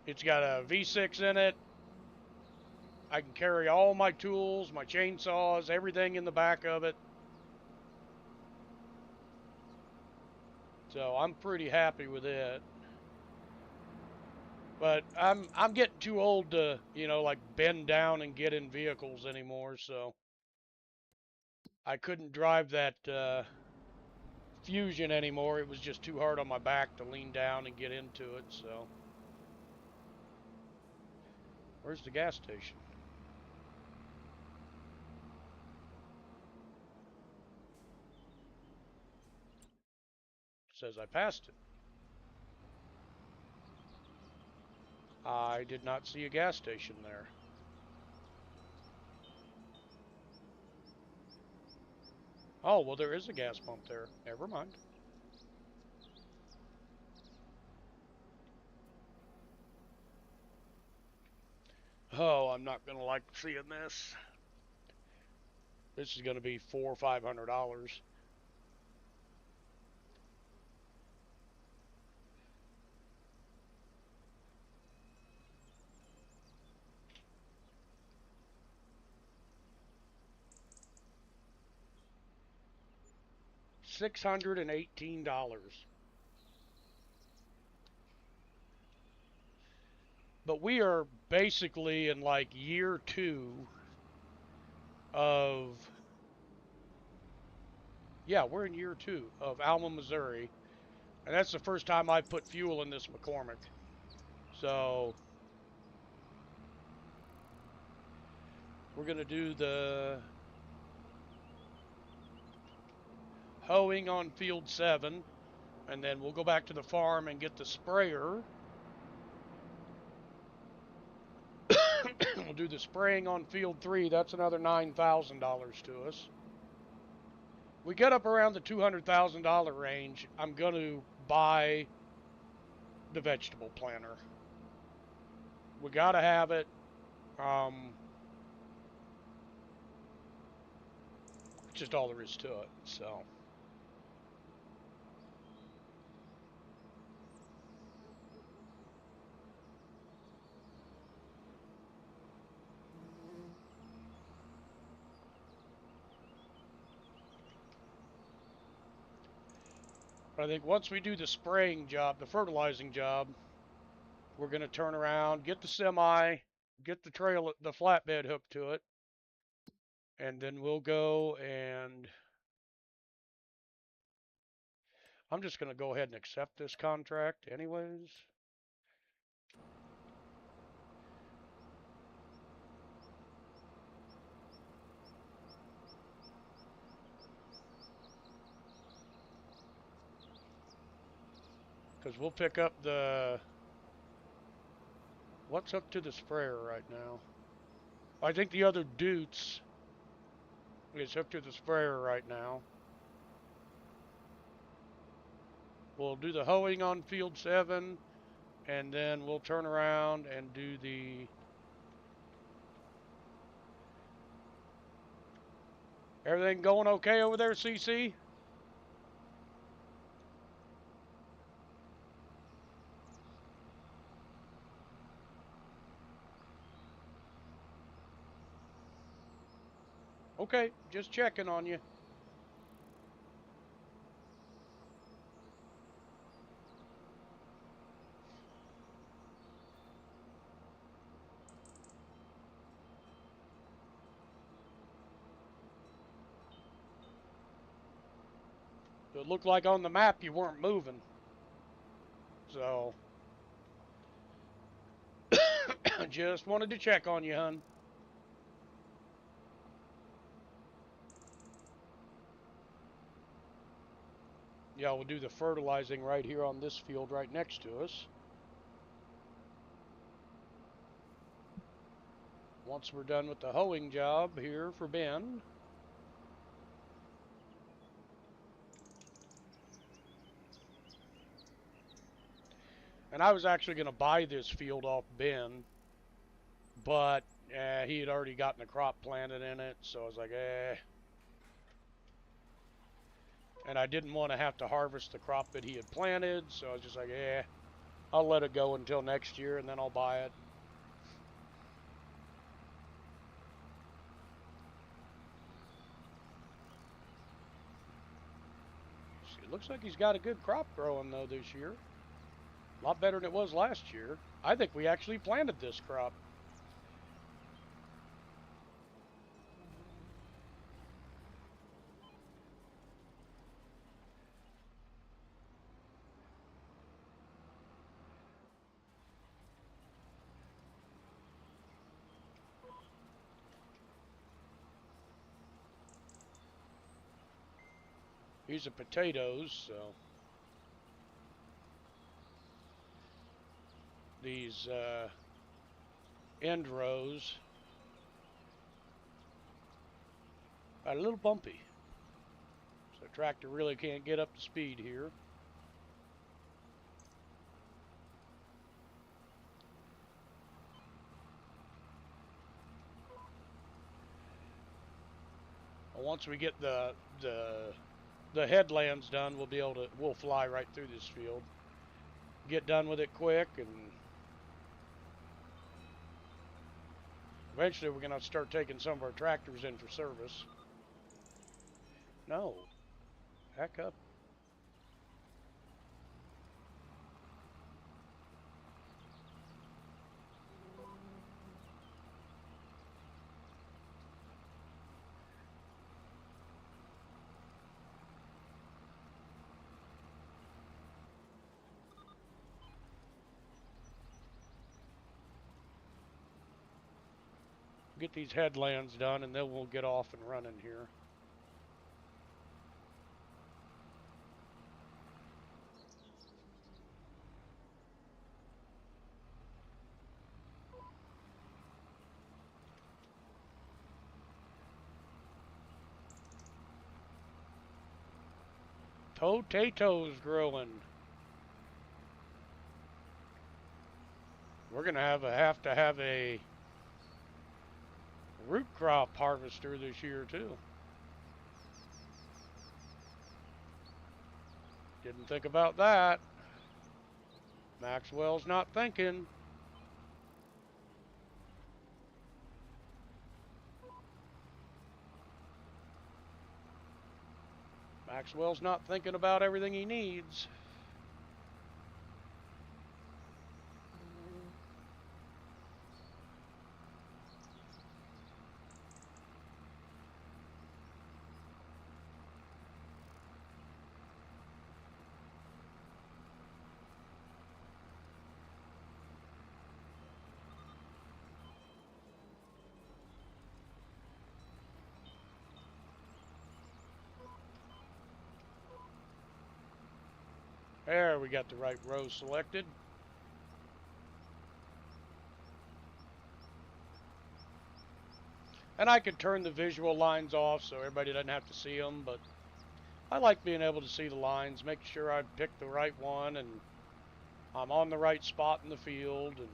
It's got a V6 in it. I can carry all my tools, my chainsaws, everything in the back of it. So I'm pretty happy with it. But I'm getting too old to, like bend down and get in vehicles anymore, so I couldn't drive that Fusion anymore. It was just too hard on my back to lean down and get into it, so. Where's the gas station? It says I passed it. I did not see a gas station there. Oh, well, there is a gas pump there. Never mind. Oh, I'm not gonna like seeing this. This is gonna be $400 or $500. $618. But we are basically in like year 2 of, yeah, we're in year 2 of Alma, Missouri. And that's the first time I put fuel in this McCormick. So we're going to do the hoeing on field 7. And then we'll go back to the farm and get the sprayer. We'll do the spraying on field 3. That's another $9,000 to us. We get up around the $200,000 range, I'm going to buy the vegetable planter. We got to have it. It's just all there is to it. So. I think once we do the spraying job, the fertilizing job, we're going to turn around, get the semi, get the flatbed hooked to it, and then we'll go and I'm just going to go ahead and accept this contract anyways. Because we'll pick up what's up to the sprayer right now? I think the other Dutes is hooked to the sprayer right now. We'll do the hoeing on field 7, and then we'll turn around and do the everything going okay over there, CC? Okay, just checking on you. So it looked like on the map you weren't moving. So, just wanted to check on you, hun. Yeah, we'll do the fertilizing right here on this field right next to us. Once we're done with the hoeing job here for Ben. And I was actually going to buy this field off Ben, but he had already gotten a crop planted in it, so I was like, eh. And I didn't want to have to harvest the crop that he had planted, so I was just like, eh, I'll let it go until next year, and then I'll buy it. It looks like he's got a good crop growing, though, this year. A lot better than it was last year. I think we actually planted this crop. These are potatoes, so these end rows are a little bumpy. So the tractor really can't get up to speed here. Once we get the headlands done, we'll fly right through this field. Get done with it quick, and eventually we're gonna start taking some of our tractors in for service. No, back up. Get these headlands done, and then we'll get off and running here. Potatoes growing. We're gonna have to have a root crop harvester this year too. Didn't think about that. Maxwell's not thinking. Maxwell's not thinking about everything he needs. There, we got the right row selected. And I could turn the visual lines off so everybody doesn't have to see them, but I like being able to see the lines, make sure I pick the right one and I'm on the right spot in the field. And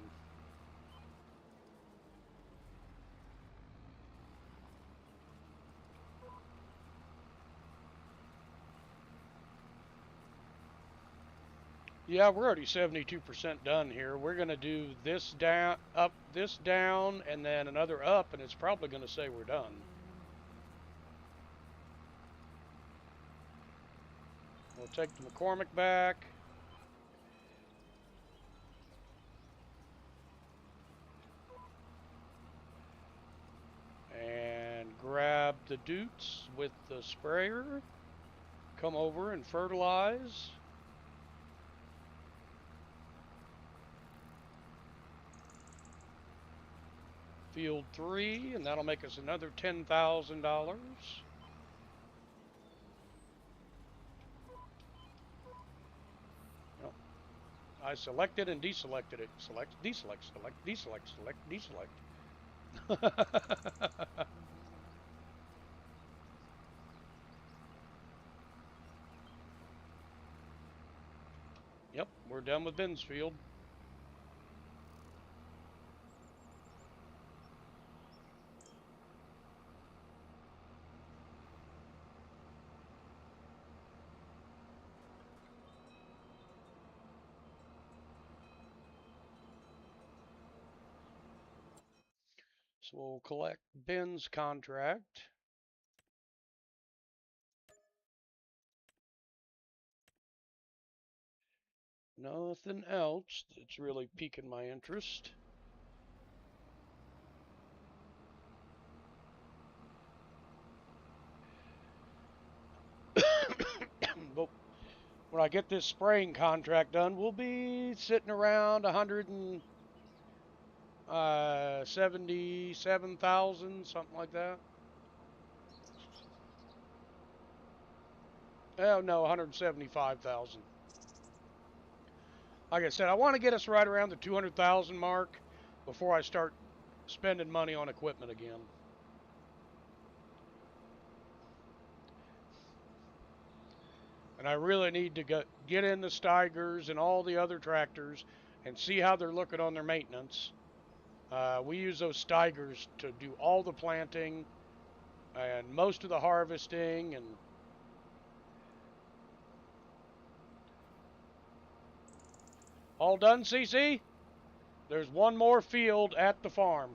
yeah, we're already 72% done here. We're going to do this down, up, this down, and then another up, and it's probably going to say we're done. We'll take the McCormick back. And grab the Dutes with the sprayer. come over and fertilize. Field 3, and that'll make us another $10,000. Oh, I selected and deselected it. Select, deselect, select, deselect, select, deselect. Yep, we're done with Ben's field. So we'll collect Ben's contract. Nothing else that's really piquing my interest. But when I get this spraying contract done, we'll be sitting around 177,000, something like that. Oh no, 175,000. Like I said, I want to get us right around the 200,000 mark before I start spending money on equipment again. And I really need to get in the Steigers and all the other tractors and see how they're looking on their maintenance. We use those Steigers to do all the planting and most of the harvesting. And all done, CC? There's one more field at the farm.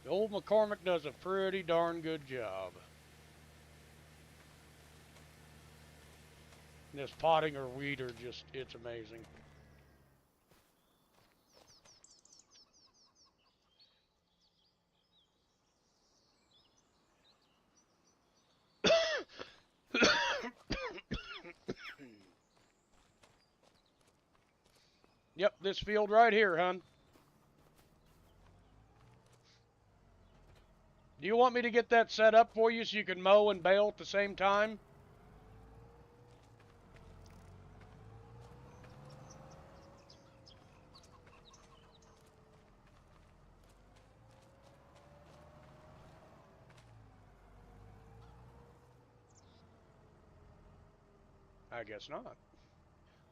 Old McCormick does a pretty darn good job. This potting or weeder just, it's amazing. Yep, this field right here, hon. Do you want me to get that set up for you so you can mow and bale at the same time? I guess not.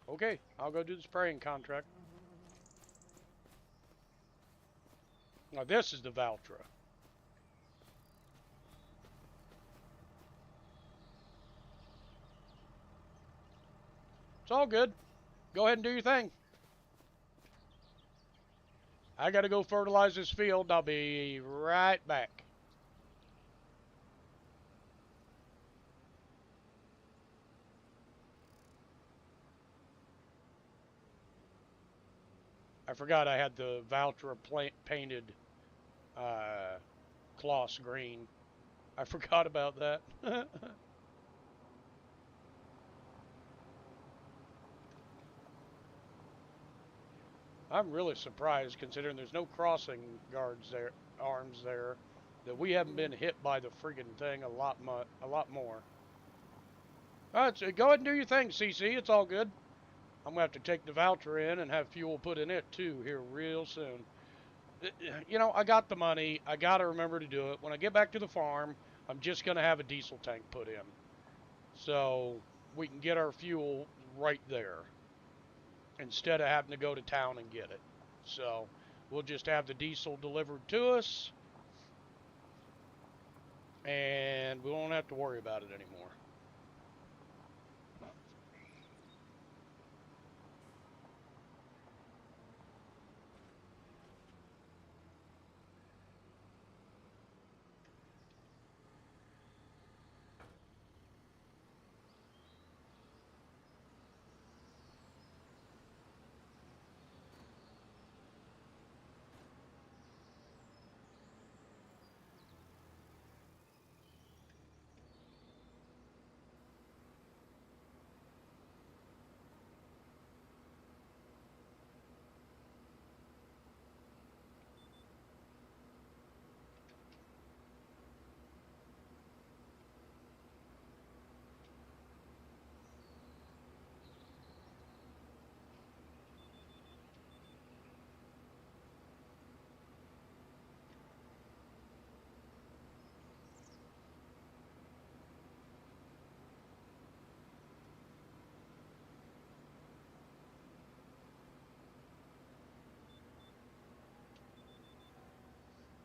Okay, I'll go do the spraying contract. Now this is the Valtra. It's all good. Go ahead and do your thing. I gotta go fertilize this field. I'll be right back. I forgot I had the Valtra painted Kloss green. I forgot about that. I'm really surprised considering there's no crossing guards there, arms there, that we haven't been hit by the friggin' thing a lot more. All right, so go ahead and do your thing, CC. It's all good. I'm gonna have to take the voucher in and have fuel put in it too here real soon. You know, I got the money. I gotta remember to do it. When I get back to the farm, I'm just gonna have a diesel tank put in, so we can get our fuel right there instead of having to go to town and get it. So we'll just have the diesel delivered to us, and we won't have to worry about it anymore.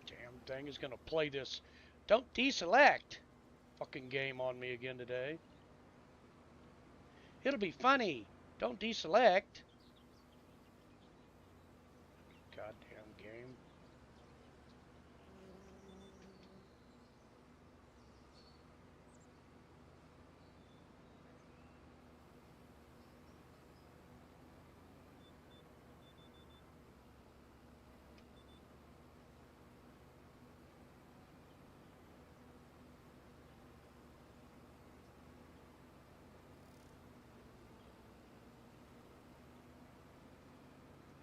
Damn thing is gonna play this don't deselect fucking game on me again today. It'll be funny. Don't deselect. Goddamn game.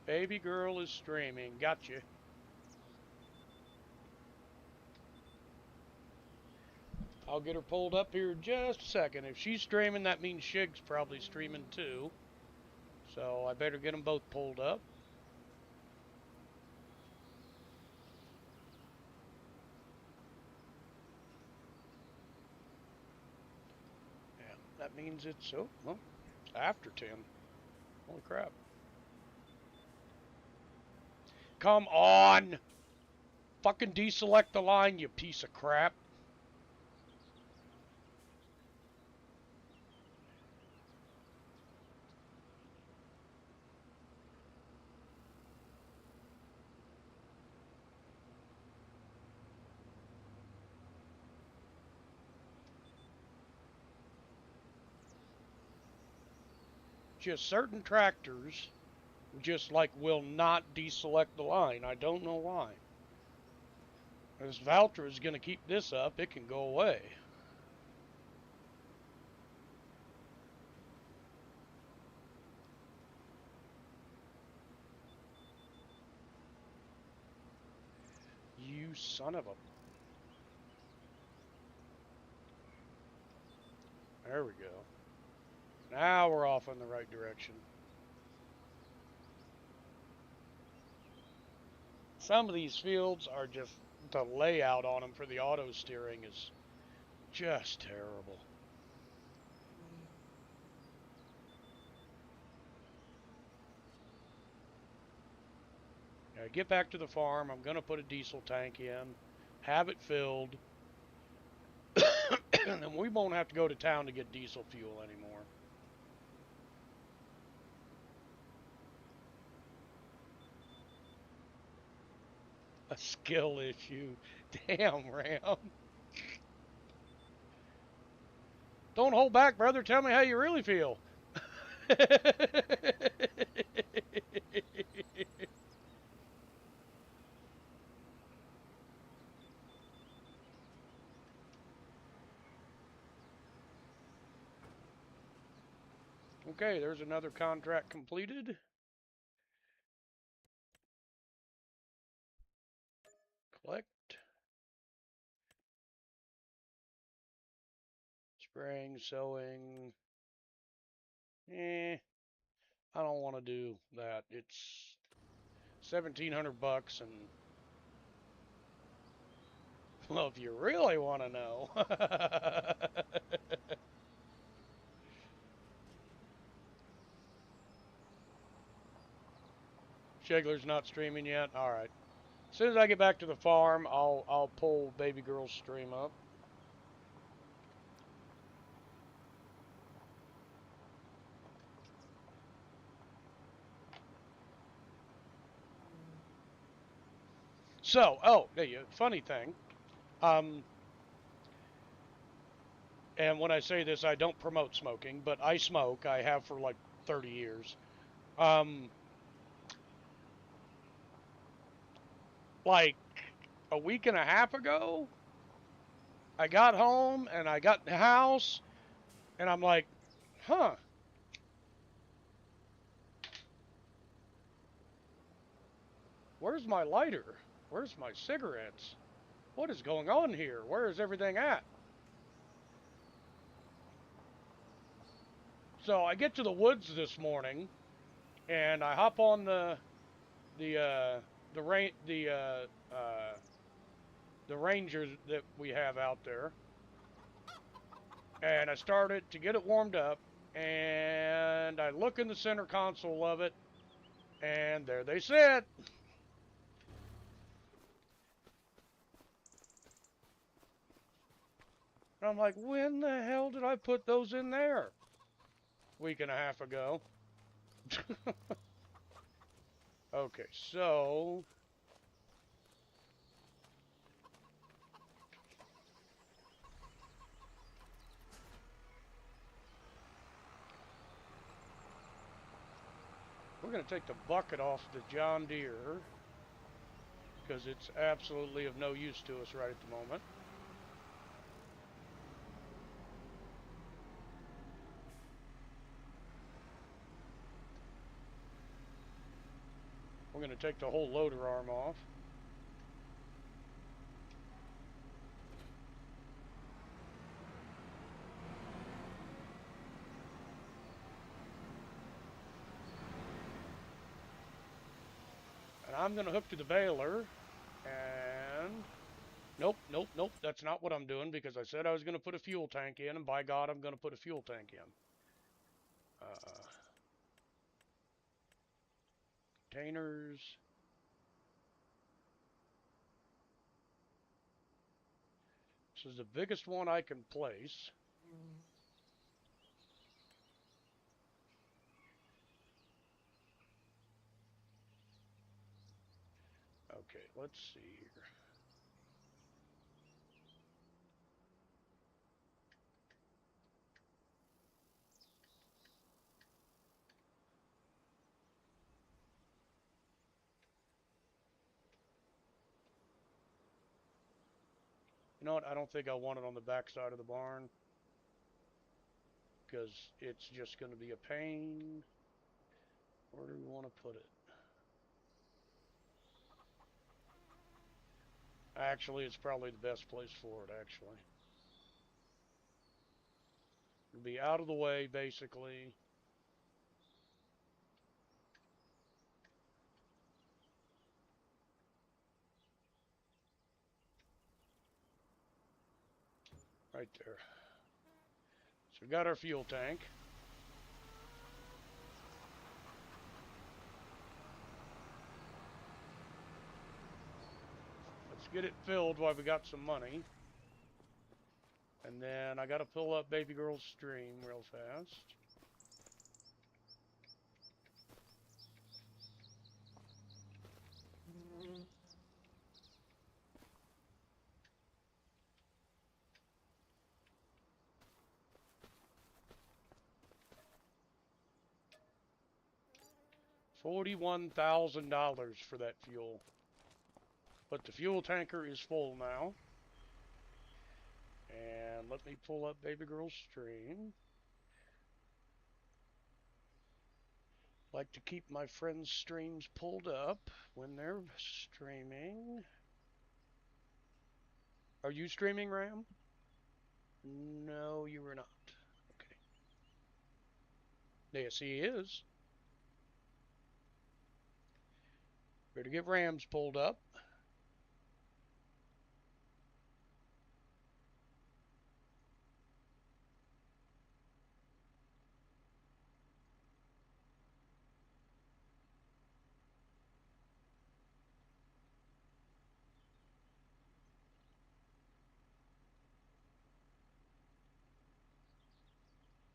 Baby girl is streaming. Gotcha. I'll get her pulled up here in just a second. If she's streaming, that means Shig's probably streaming too. So I better get them both pulled up. Yeah, that means it's, oh, well, it's after 10. Holy crap. Come on! Fucking deselect the line, you piece of crap. Just certain tractors just like will not deselect the line. I don't know why. This Valtra is going to keep this up. It can go away. You son of a... There we go. Now we're off in the right direction. Some of these fields are just... The layout on them for the auto steering is just terrible. Now, get back to the farm. I'm going to put a diesel tank in, have it filled, and then we won't have to go to town to get diesel fuel anymore. A skill issue. Damn, Ram. Don't hold back, brother. Tell me how you really feel. Okay, there's another contract completed. Select. Spraying, sewing. I don't want to do that. It's $1,700 and well, if you really want to know. Shigler's not streaming yet. All right. As soon as I get back to the farm, I'll pull baby girl's stream up. So, oh, funny thing. Um, and when I say this, I don't promote smoking, but I smoke. I have for like 30 years. Um, like a week and a half ago, I got home and I got in the house and I'm like, huh, where's my lighter? Where's my cigarettes? What is going on here? Where is everything at? So I get to the woods this morning and I hop on the uh the rain the Ranger that we have out there, and I start it to get it warmed up, and I look in the center console of it, and there they sit. And I'm like, when the hell did I put those in there? Week and a half ago. Okay, so we're going to take the bucket off the John Deere because it's absolutely of no use to us right at the moment. We're going to take the whole loader arm off. And I'm going to hook to the baler. And nope, nope, nope. That's not what I'm doing because I said I was going to put a fuel tank in. And by God, I'm going to put a fuel tank in. Containers. This is the biggest one I can place. Okay, let's see here. You know what? I don't think I want it on the back side of the barn because it's just going to be a pain. Where do we want to put it? Actually, it's probably the best place for it, actually. It'll be out of the way, basically. Right there. So we got our fuel tank. Let's get it filled while we got some money. And then I got to pull up baby girl's stream real fast. $41,000 for that fuel. But the fuel tanker is full now. And let me pull up baby girl's stream. Like to keep my friends' streams pulled up when they're streaming. Are you streaming, Ram? No, you were not. Okay. Yes, he is. Better get Rams pulled up.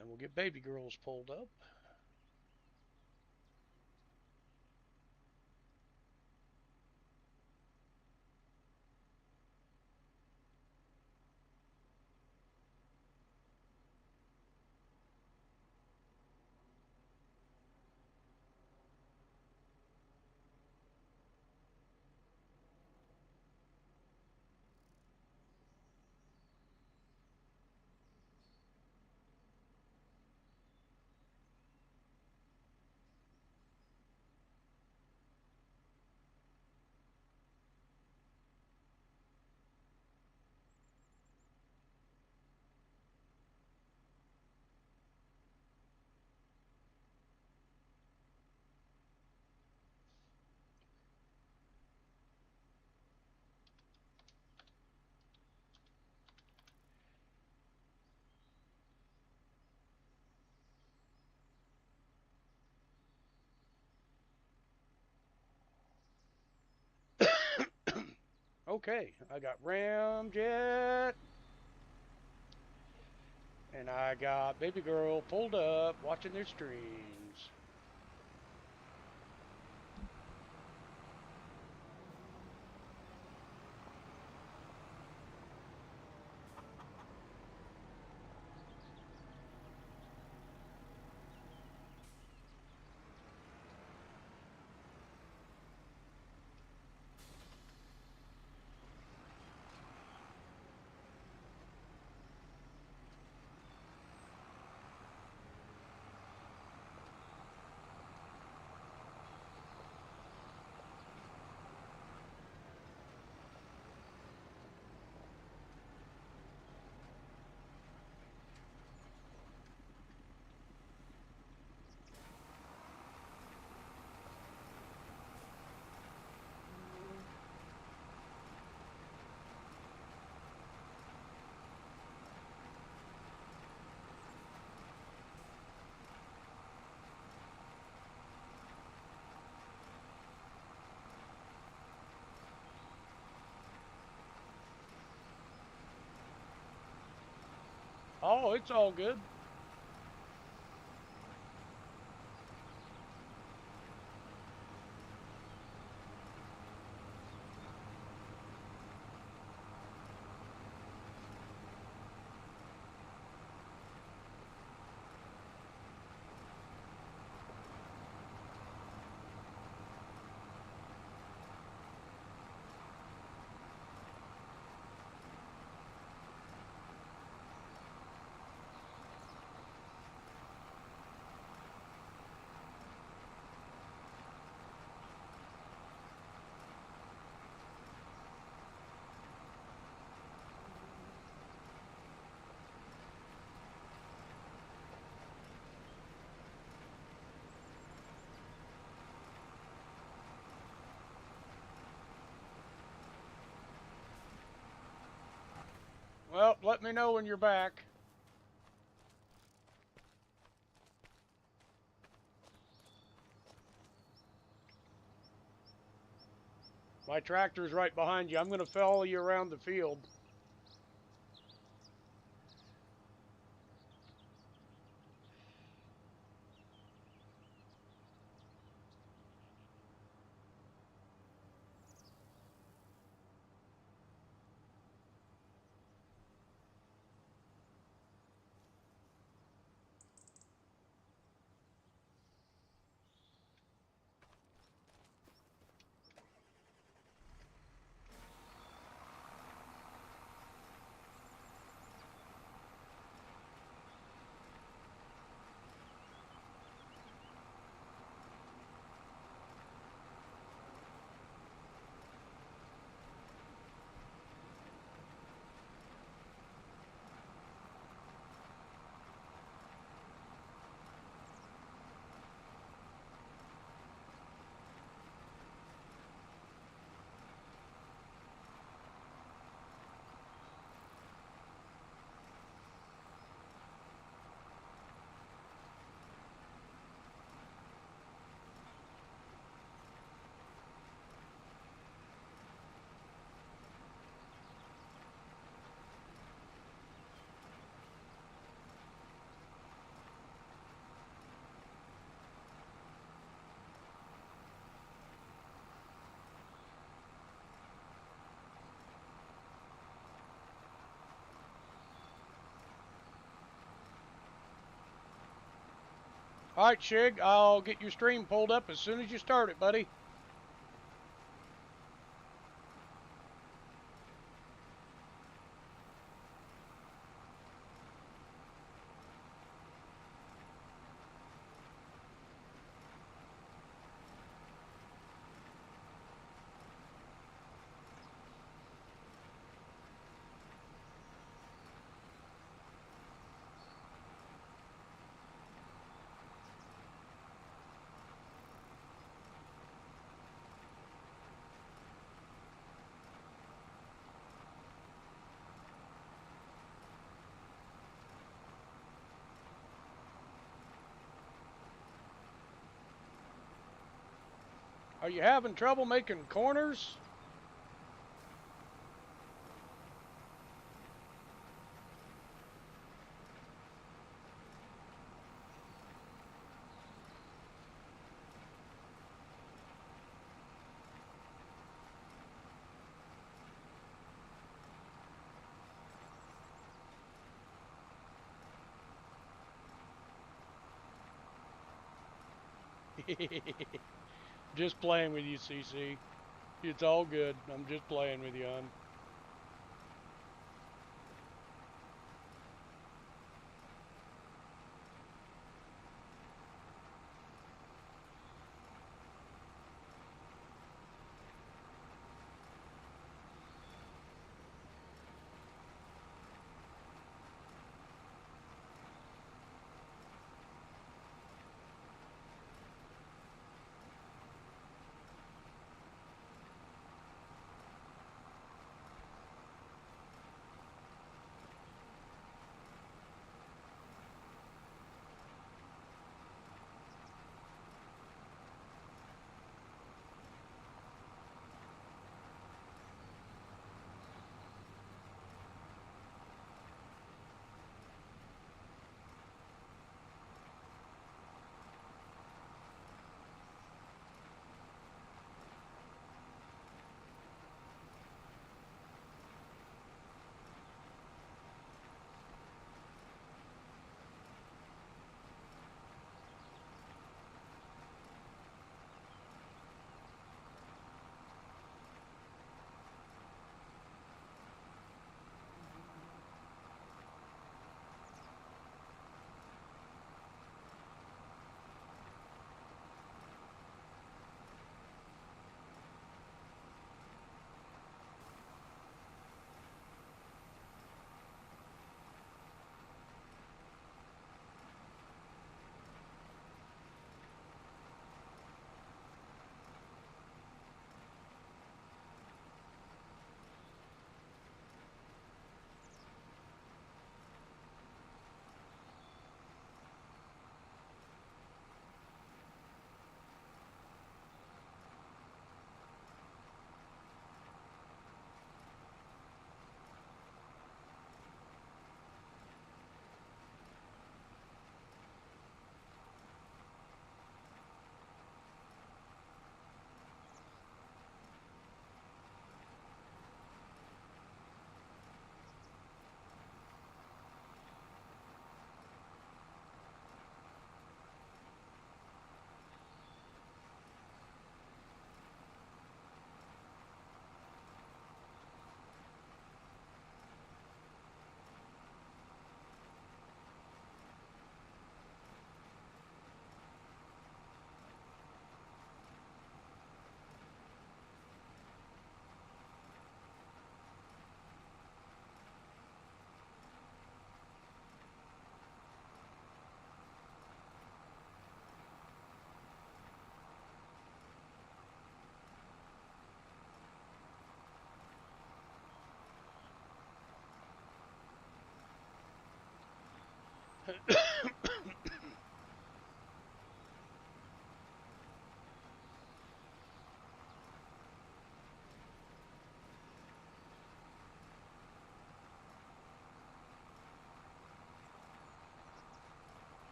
And we'll get baby girls pulled up. Okay, I got Ramjet, and I got baby girl pulled up watching their streams. Oh, it's all good. Well, let me know when you're back. My tractor's right behind you. I'm going to follow you around the field. All right, Shig, I'll get your stream pulled up as soon as you start it, buddy. Are you having trouble making corners? Just playing with you, CC. It's all good. I'm just playing with you, hon.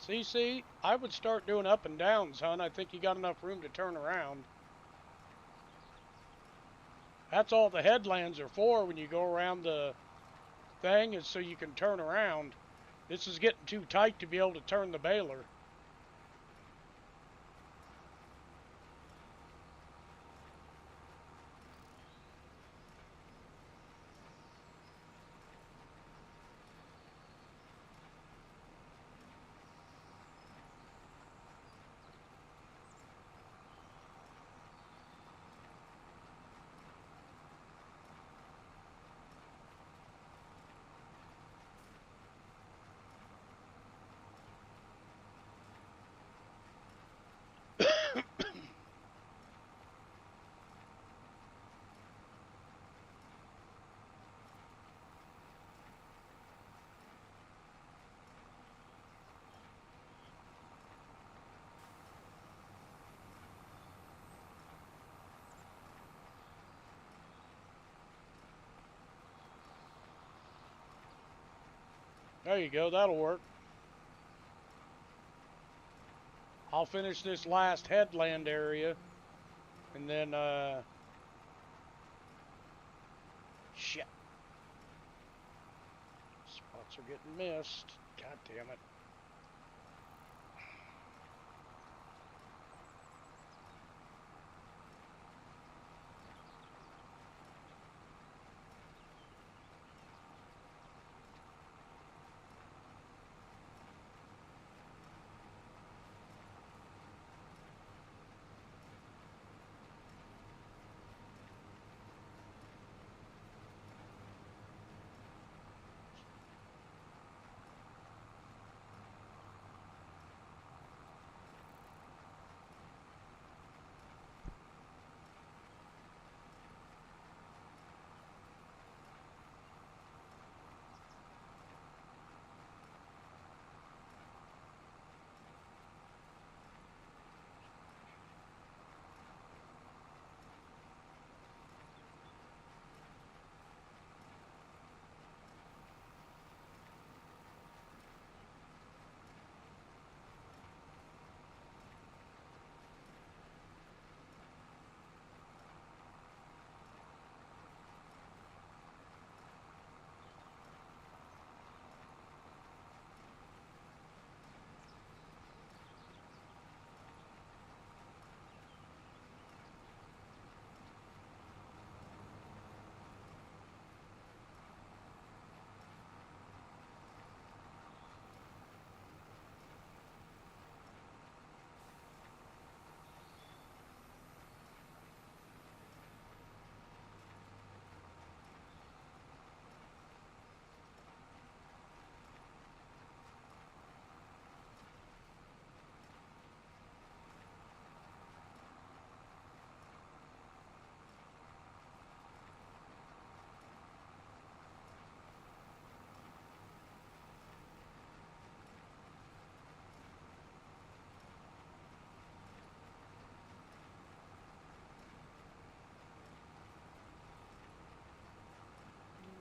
CC, I would start doing up and downs, hon. I think you got enough room to turn around. That's all the headlands are for when you go around the thing, is so you can turn around. This is getting too tight to be able to turn the baler. There you go, that'll work. I'll finish this last headland area, and then, shit. Spots are getting missed. God damn it.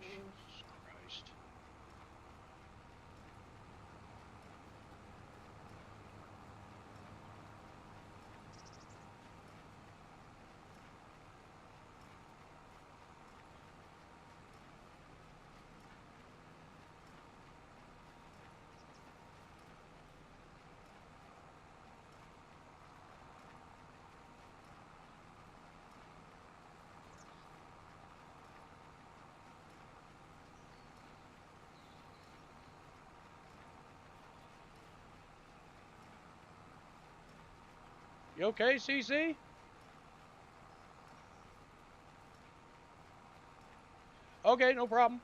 Jesus Christ. You okay, CC? Okay, no problem.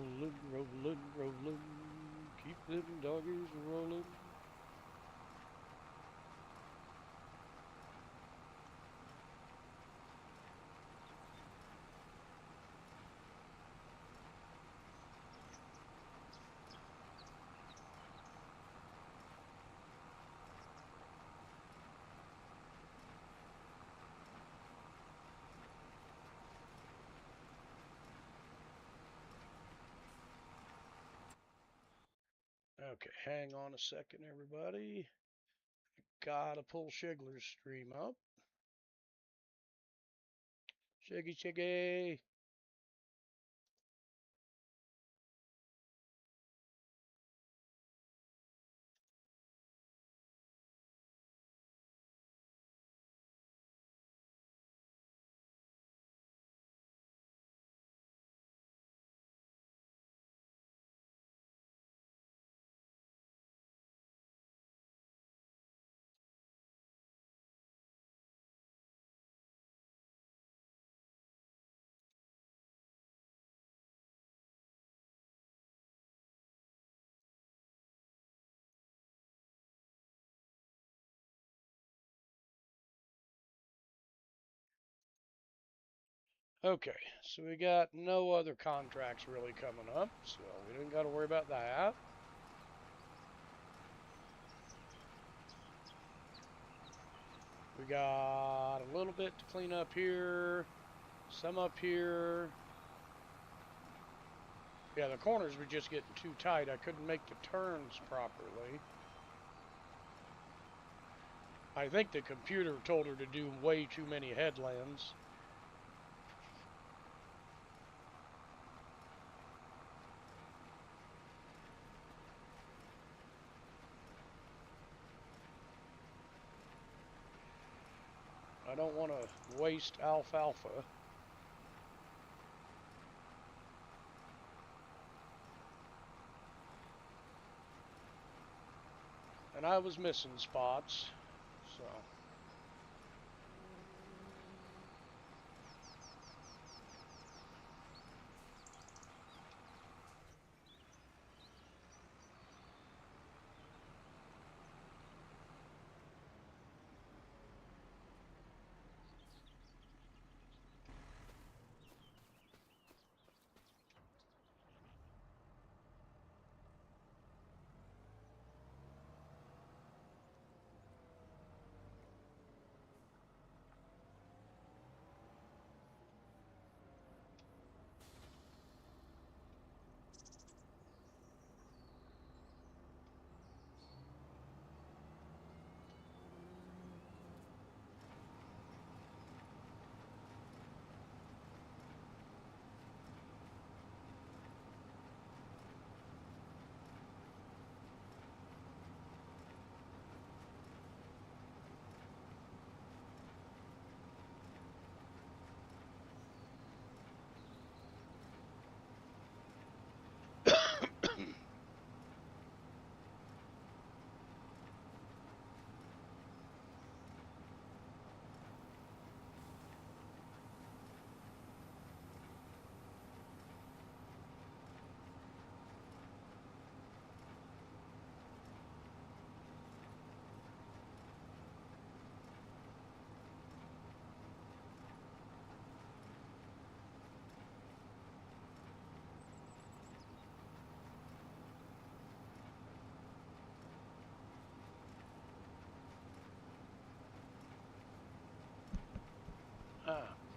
Rolling, rolling, rolling. Keep them doggies rolling. Okay, hang on a second, everybody. Gotta pull Shigler's stream up. Shiggy, Shiggy. Okay, so we got no other contracts really coming up, so we didn't got to worry about that. We got a little bit to clean up here, some up here. Yeah, the corners were just getting too tight. I couldn't make the turns properly. I think the computer told her to do way too many headlands. I don't want to waste alfalfa. And I was missing spots, so.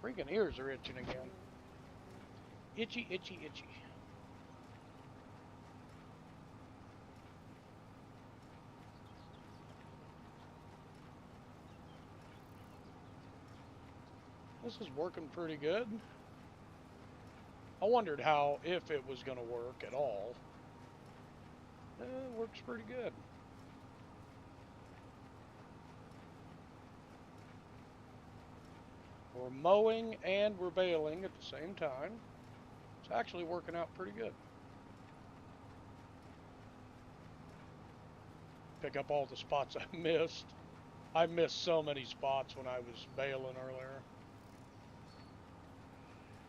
Freaking ears are itching again. Itchy, itchy, itchy. This is working pretty good. I wondered if it was going to work at all. It works pretty good. We're mowing and we're baling at the same time. It's actually working out pretty good. Pick up all the spots I missed. I missed so many spots when I was baling earlier.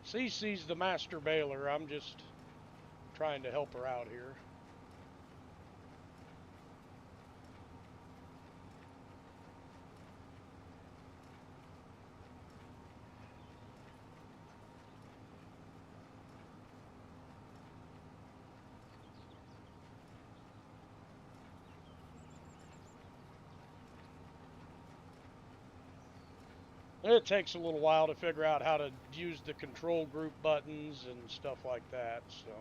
CC's the master baler. I'm just trying to help her out here. It takes a little while to figure out how to use the control group buttons and stuff like that, so.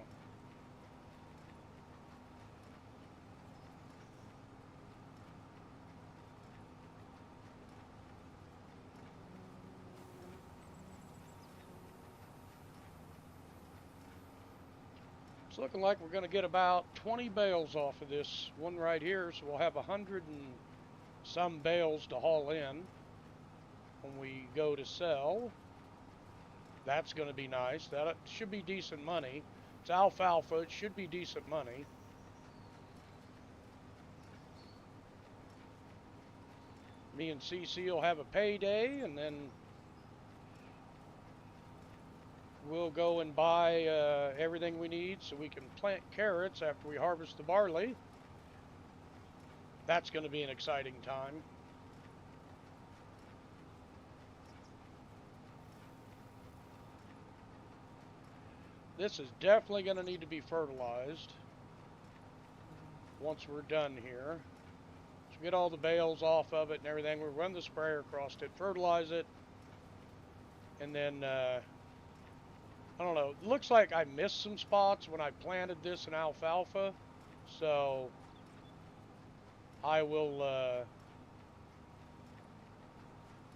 It's looking like we're going to get about 20 bales off of this one right here, so we'll have 100 and some bales to haul in when we go to sell. That's going to be nice. That should be decent money. It's alfalfa. It should be decent money. Me and CC will have a payday, and then we'll go and buy everything we need so we can plant carrots after we harvest the barley. That's going to be an exciting time. This is definitely going to need to be fertilized once we're done here. So get all the bales off of it and everything. We'll run the sprayer across it, fertilize it, and then, I don't know. It looks like I missed some spots when I planted this in alfalfa. So I will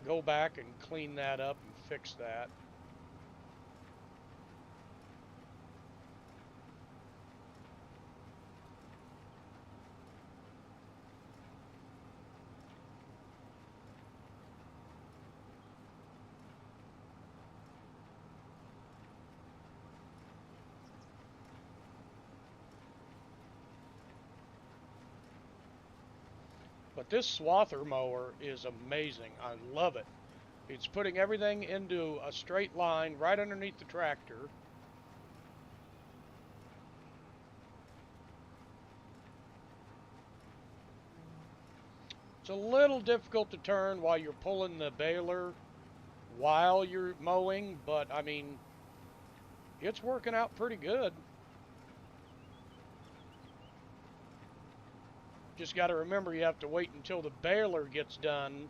go back and clean that up and fix that. But this swather mower is amazing. I love it. It's putting everything into a straight line right underneath the tractor. It's a little difficult to turn while you're pulling the baler while you're mowing, but I mean, it's working out pretty good. Just got to remember you have to wait until the baler gets done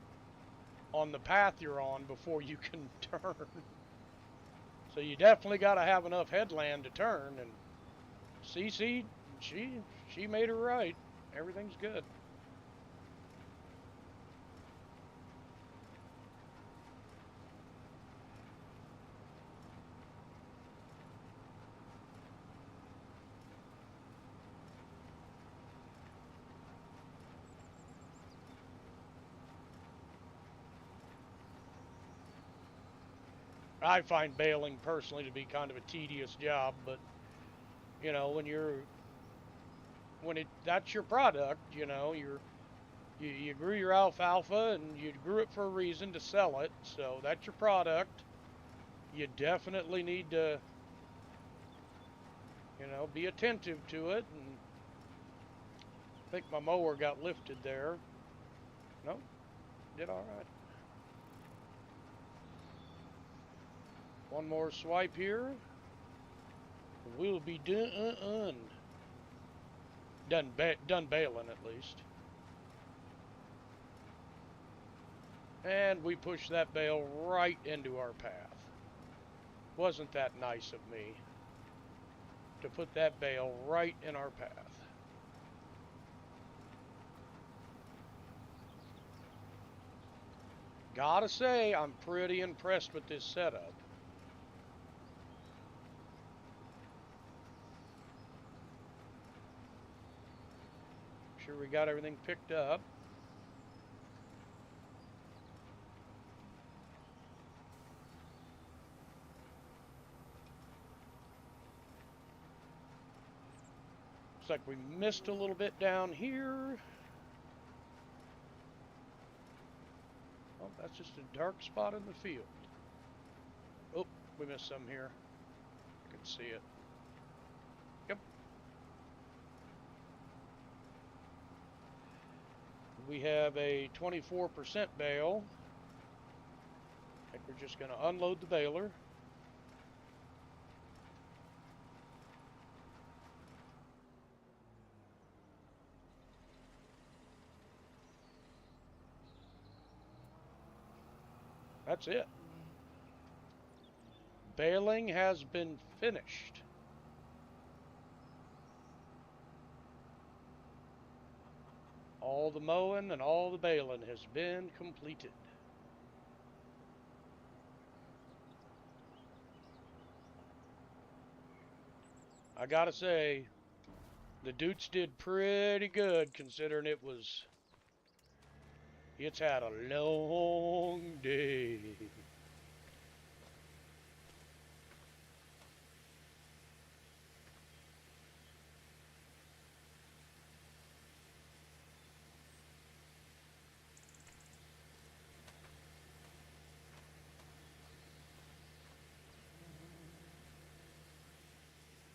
on the path you're on before you can turn. So you definitely got to have enough headland to turn, and CC, she made it right. Everything's good. I find baling personally to be kind of a tedious job, but you know, that's your product, you know, you grew your alfalfa and you grew it for a reason to sell it, so that's your product. You definitely need to, you know, be attentive to it. And I think my mower got lifted there. No, did all right. One more swipe here. We'll be done baling at least. And we push that bale right into our path. Wasn't that nice of me to put that bale right in our path? Gotta say, I'm pretty impressed with this setup. Sure we got everything picked up. Looks like we missed a little bit down here. Oh, that's just a dark spot in the field. Oh, we missed some here. I can see it. Yep, We have a 24% bale. I think we're just going to unload the baler. That's it. Baling has been finished. All the mowing and all the baling has been completed. I gotta say, the Dutes did pretty good considering it's had a long day.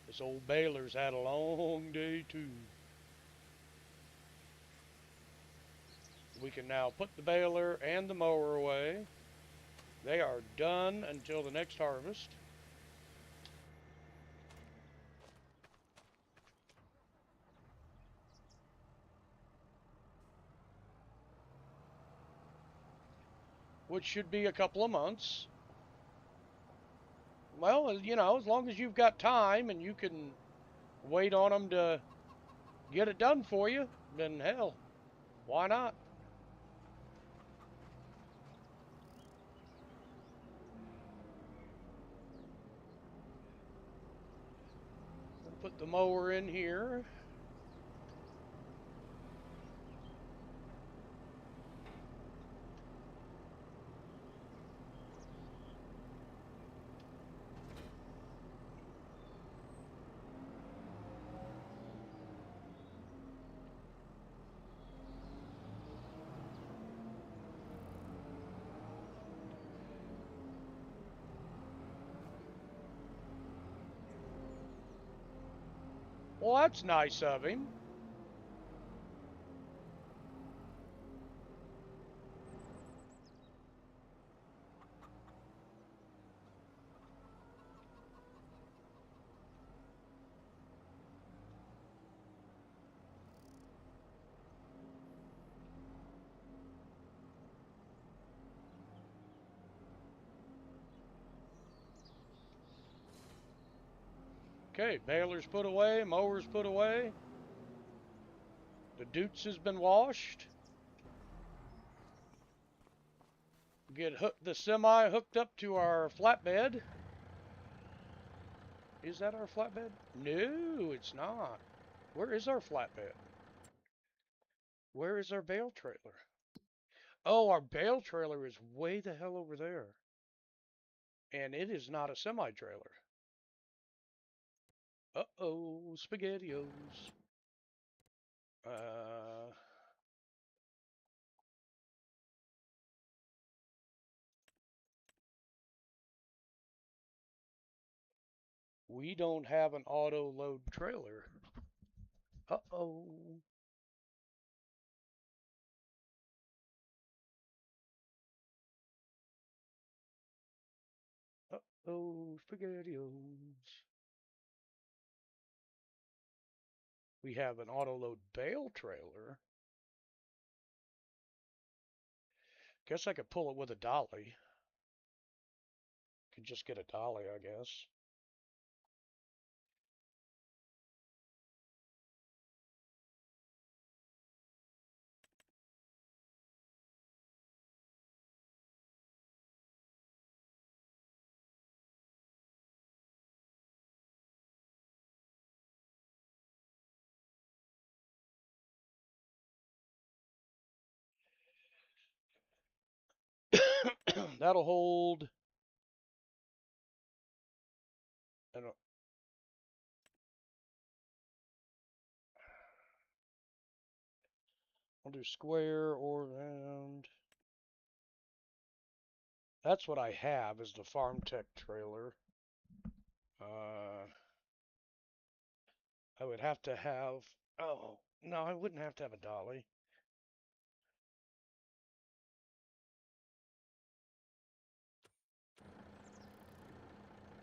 This old baler's had a long day too. We can now put the baler and the mower away. They are done until the next harvest. Which should be a couple of months. Well, as long as you've got time and you can wait on them to get it done for you, then hell, why not? We'll put the mower in here. Well, that's nice of him. Okay, baler's put away, mower's put away. The Dutes has been washed. Get the semi hooked up to our flatbed. Is that our flatbed? No, it's not. Where is our flatbed? Where is our bale trailer? Oh, our bale trailer is way the hell over there. And it is not a semi trailer. Uh-oh, SpaghettiOs. Uh, we don't have an auto load trailer. Uh-oh. Uh-oh, SpaghettiOs. We have an auto load bale trailer. Guess I could pull it with a dolly. Could just get a dolly, I guess. That'll hold. And I'll do square or round. That's what I have is the Farm Tech trailer. I would have to have. Oh no, I wouldn't have to have a dolly.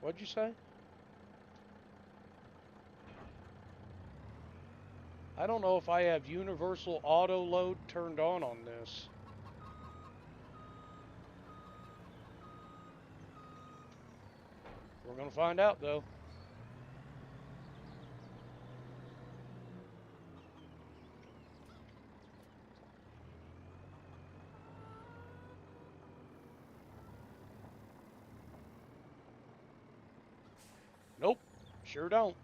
What'd you say? I don't know if I have universal auto load turned on this. We're going to find out, though. Nope, sure don't.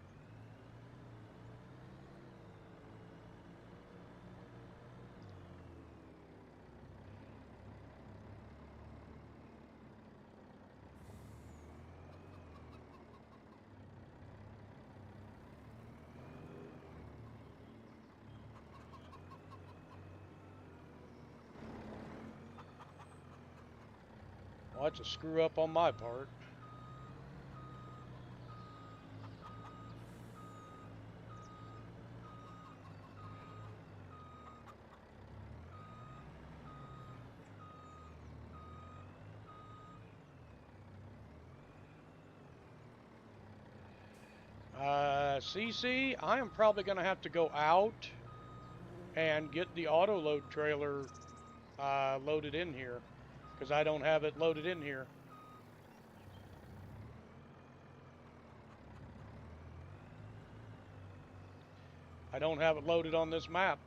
Well, that's a screw up on my part. CC, I am probably going to have to go out and get the auto load trailer loaded in here because I don't have it loaded in here. I don't have it loaded on this map.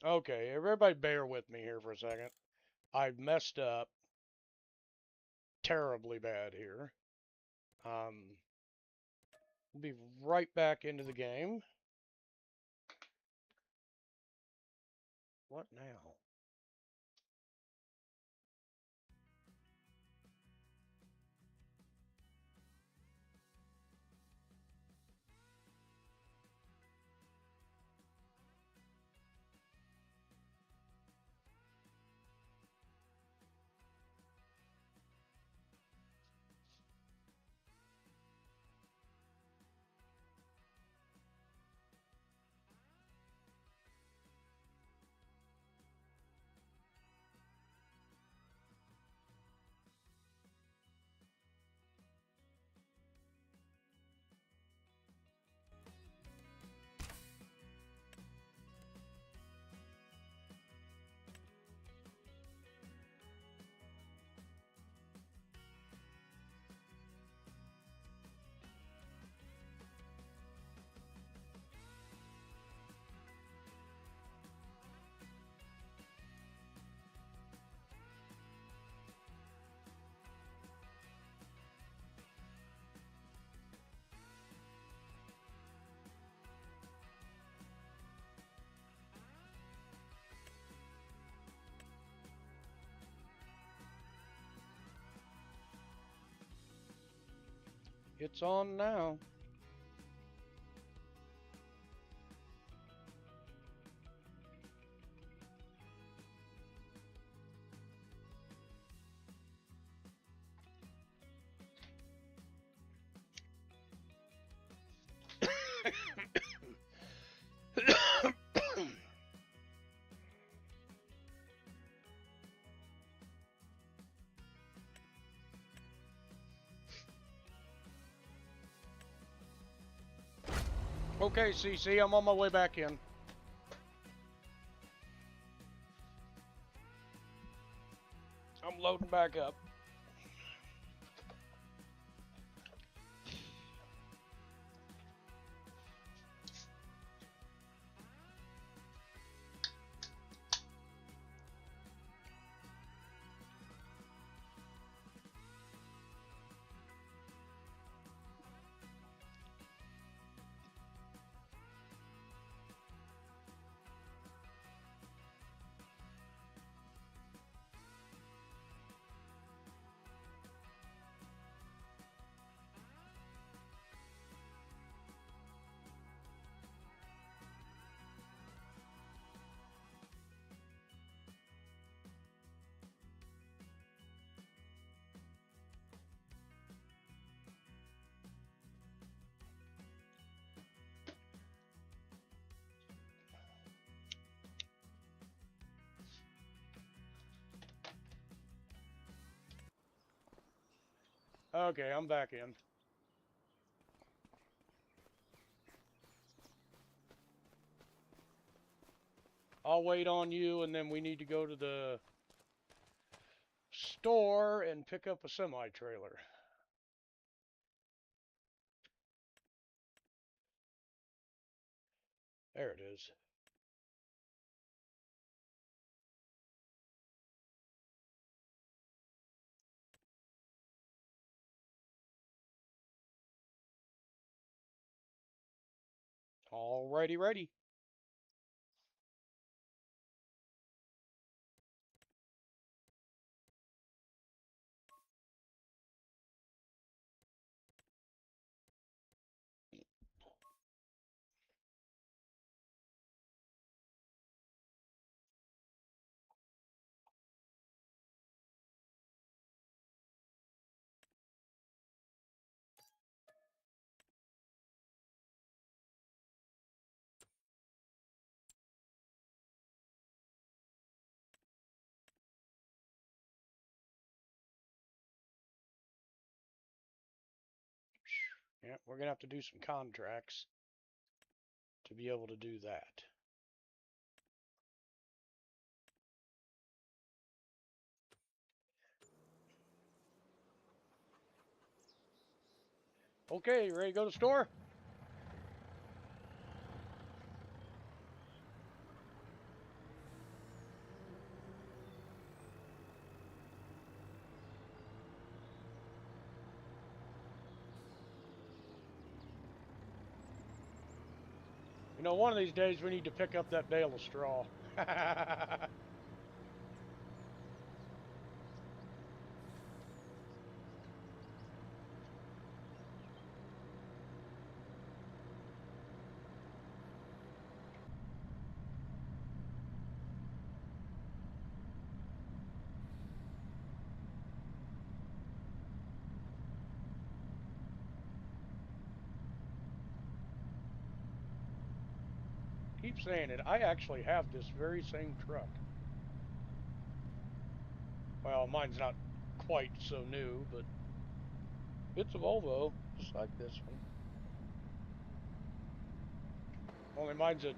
Okay, everybody bear with me here for a second. I've messed up terribly bad here. We'll be right back into the game. What now? It's on now. Okay, CC, I'm on my way back in. I'm loading back up. Okay, I'm back in. I'll wait on you, and then we need to go to the store and pick up a semi-trailer. There it is. Alrighty, ready. Yeah, we're gonna have to do some contracts to be able to do that. Okay, you ready to go to the store? You know, one of these days we need to pick up that bale of straw. Keep saying it. I actually have this very same truck. Well, mine's not quite so new, but it's a Volvo, just like this one. Only mine's a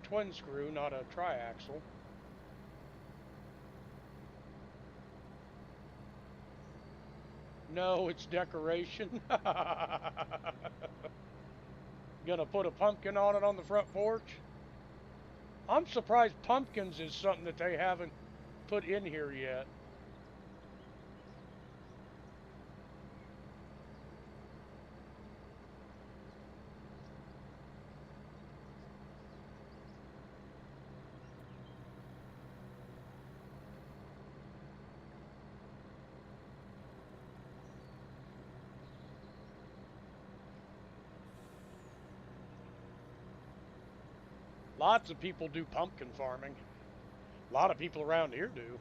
twin screw, not a triaxle. No, it's decoration. Gonna put a pumpkin on it on the front porch. I'm surprised pumpkins is something that they haven't put in here yet. Lots of people do pumpkin farming. A lot of people around here do.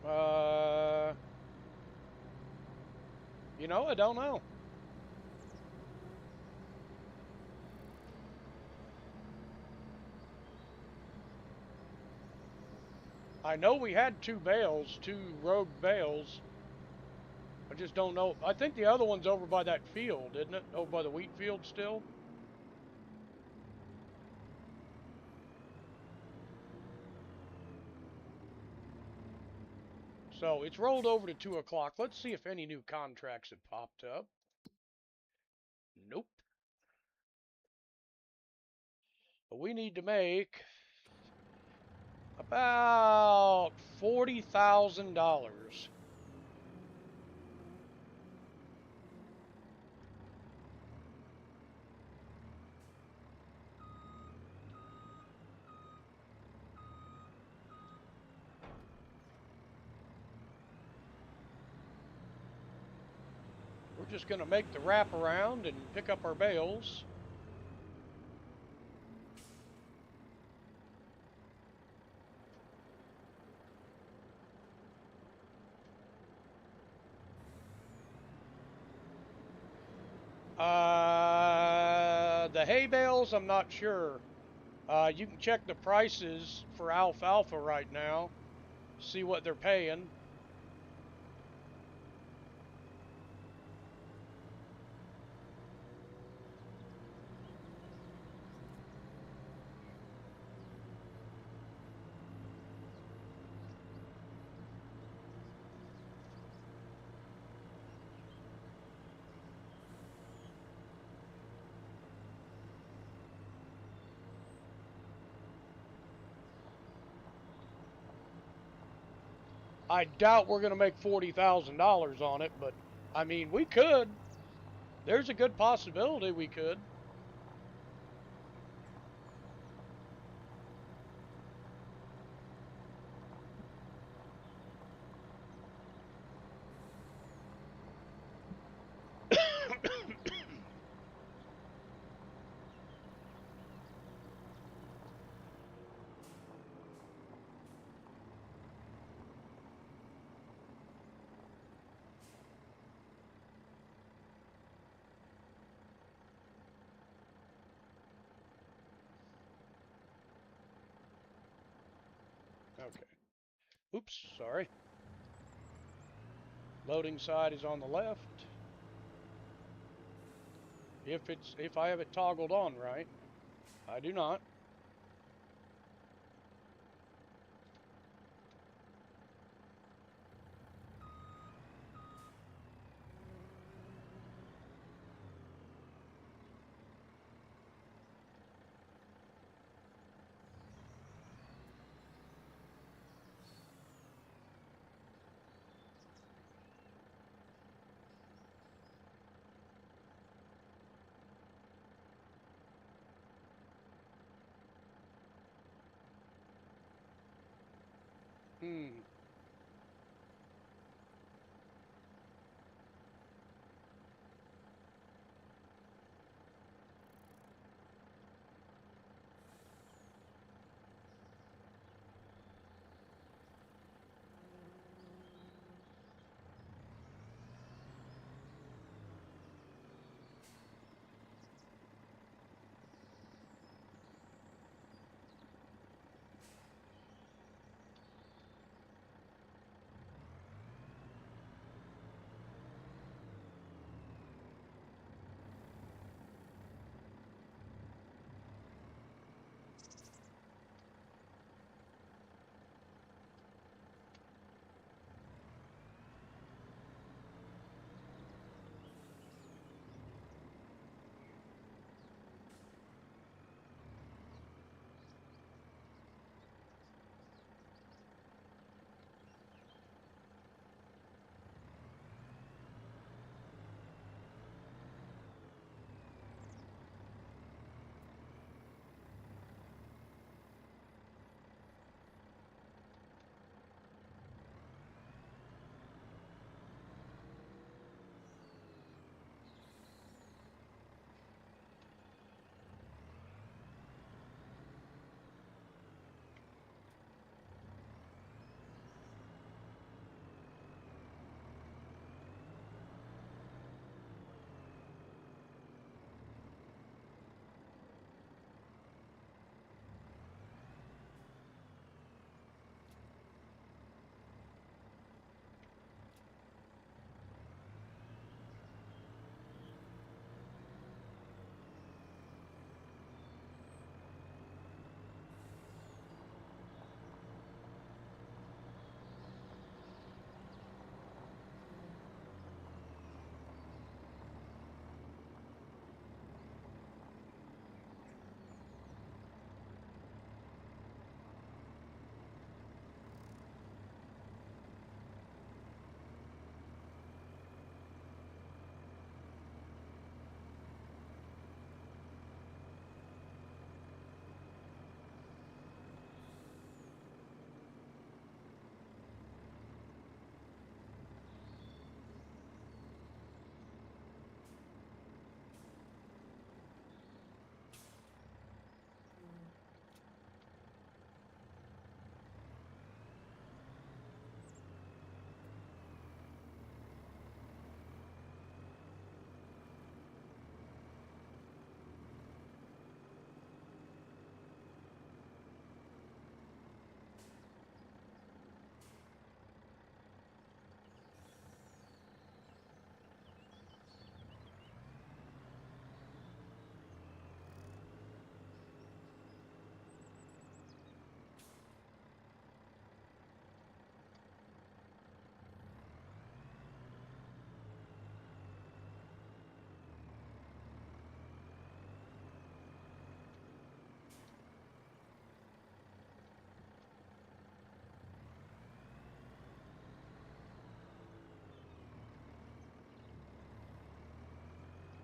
uh, I don't know. I know we had two bales, two rogue bales. I just don't know. I think the other one's over by that field, isn't it? Over by the wheat field still. So it's rolled over to 2 o'clock. Let's see if any new contracts have popped up. Nope. But we need to make about $40,000. We're just going to make the wrap around and pick up our bales. The hay bales, I'm not sure. You can check the prices for alfalfa right now, see what they're paying. I doubt we're going to make $40,000 on it, but I mean, we could. There's a good possibility we could. Okay. Oops, sorry. Loading side is on the left. If I have it toggled on right. I do not. Hmm.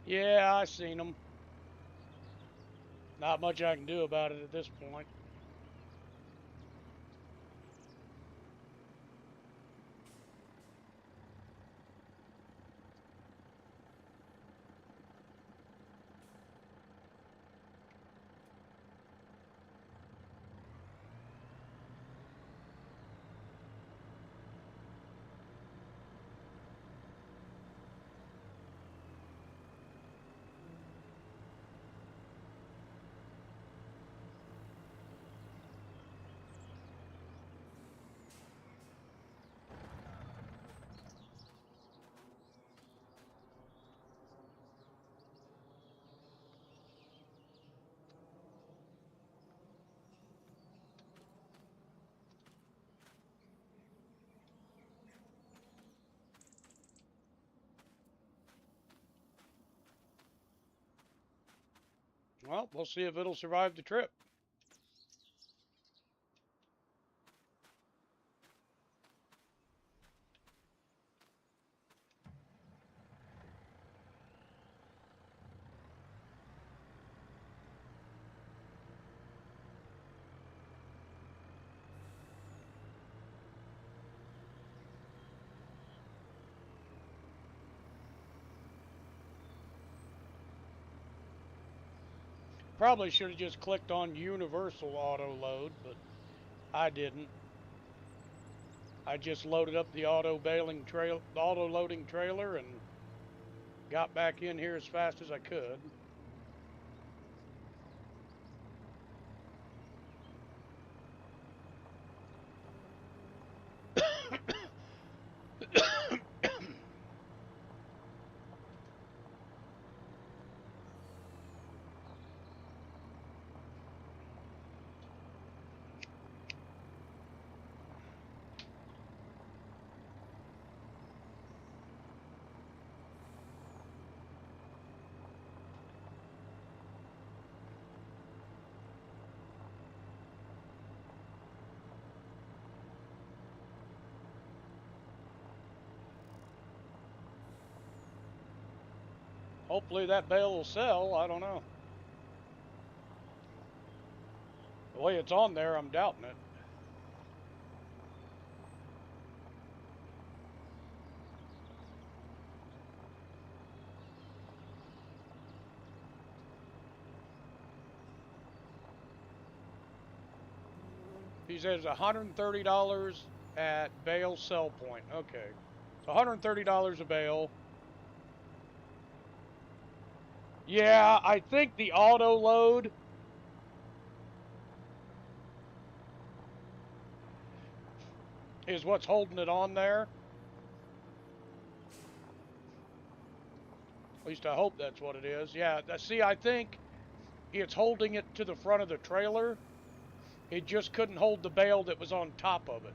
Yeah, I seen them. Not much I can do about it at this point. Well, we'll see if it'll survive the trip. Probably should have just clicked on universal auto load, but I didn't. I just loaded up the auto loading trailer and got back in here as fast as I could. Hopefully that bale will sell. I don't know. The way it's on there, I'm doubting it. He says $130 at bale sell point. Okay. So $130 a bale. Yeah, I think the auto load is what's holding it on there. At least I hope that's what it is. Yeah, see, I think it's holding it to the front of the trailer. It just couldn't hold the bale that was on top of it.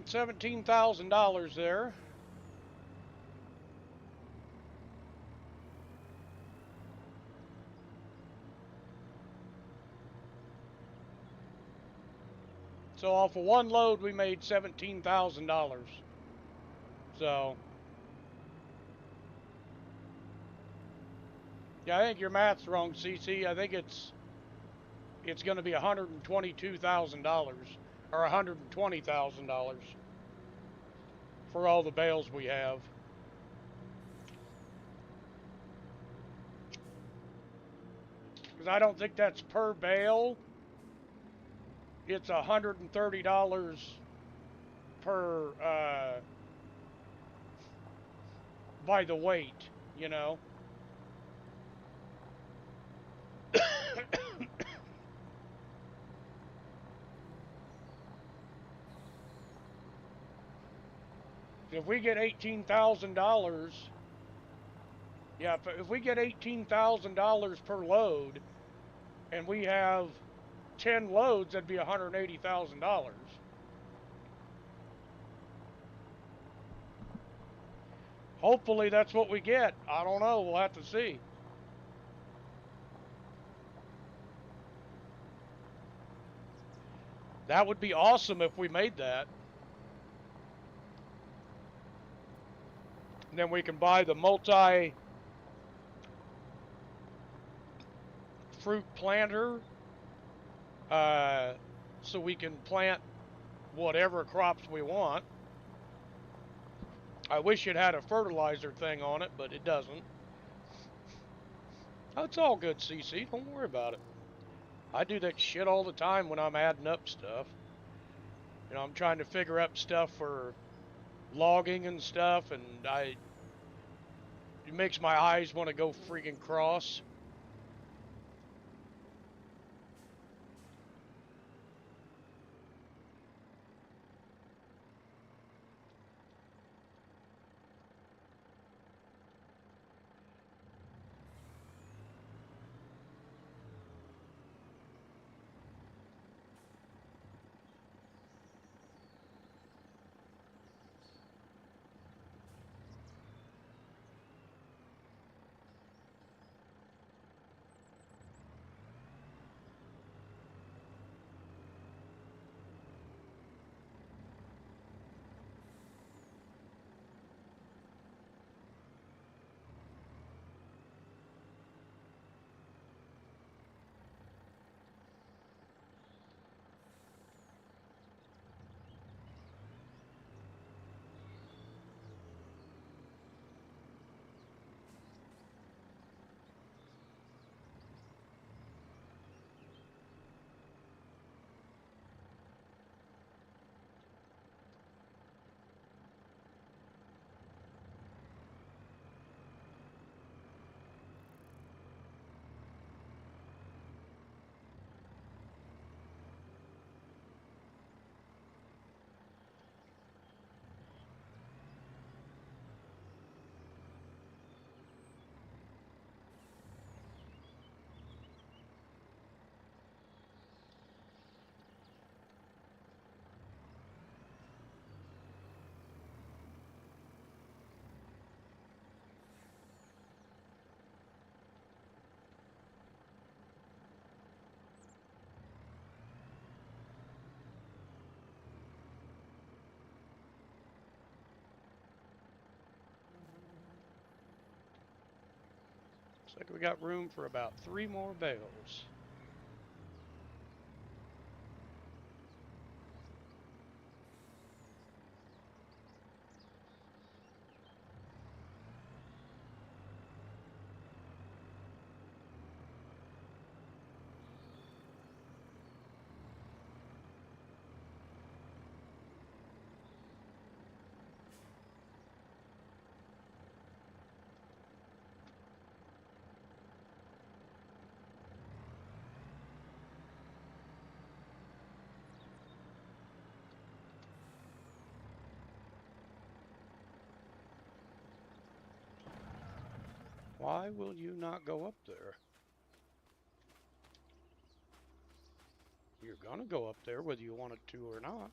$17,000 there. So off of one load, we made $17,000. So, yeah, I think your math's wrong, CC. I think it's going to be $122,000 or $120,000 for all the bales we have. because I don't think that's per bale. It's $130 per by the weight, you know. If we get $18,000, yeah, if we get $18,000 per load, and we have 10 loads, that'd be $180,000. Hopefully that's what we get. I don't know. We'll have to see. That would be awesome if we made that. And then we can buy the multi fruit planter so we can plant whatever crops we want. I wish it had a fertilizer thing on it, but it doesn't. Oh, it's all good, CC. Don't worry about it. I do that shit all the time when I'm adding up stuff. You know, I'm trying to figure out stuff for logging and stuff, and it makes my eyes want to go freaking cross. Looks like we got room for about 3 more bales. Why will you not go up there? You're gonna go up there whether you wanted to or not.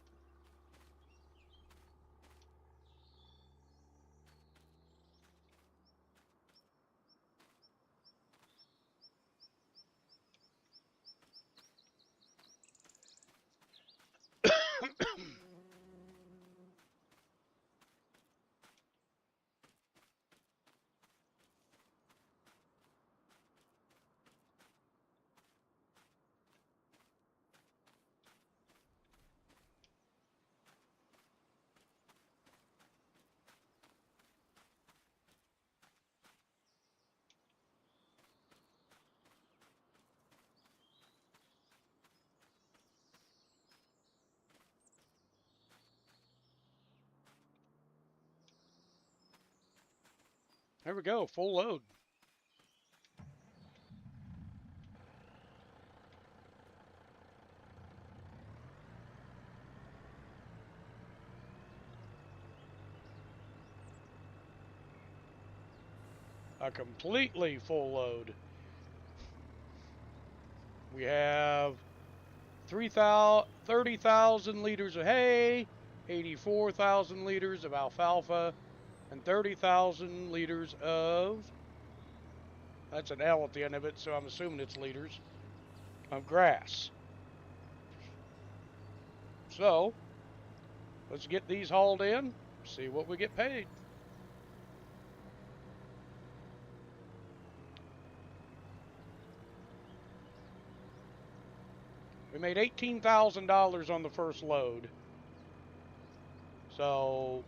There we go, full load. A completely full load. We have 30,000 liters of hay, 84,000 liters of alfalfa, and 30,000 liters of, that's an L at the end of it, so I'm assuming it's liters, of grass. So, let's get these hauled in, see what we get paid. We made $18,000 on the first load. So,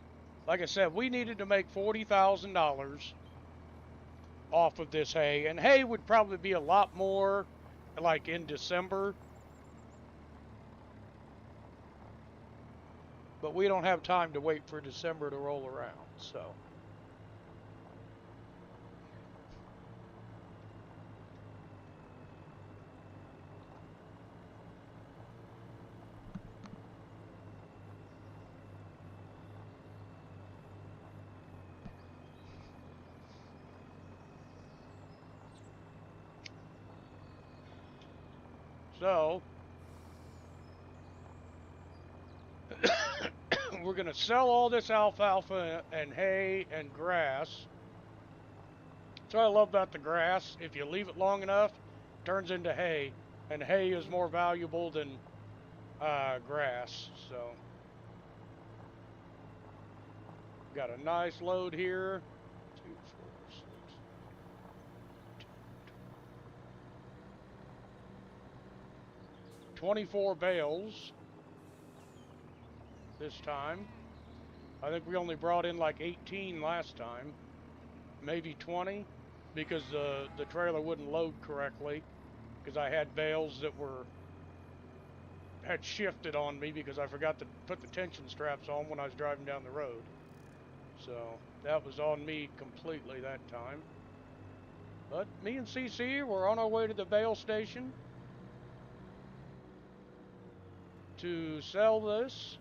like I said, we needed to make $40,000 off of this hay. And hay would probably be a lot more like in December. But we don't have time to wait for December to roll around. So we're going to sell all this alfalfa and hay and grass. So I love about the grass. If you leave it long enough, it turns into hay. And hay is more valuable than grass. So got a nice load here. 2, 4, 6, 24 bales this time. I think we only brought in like 18 last time, maybe 20, because the trailer wouldn't load correctly because I had bales that had shifted on me because I forgot to put the tension straps on when I was driving down the road. So that was on me completely that time. But me and CC were on our way to the bale station to sell this.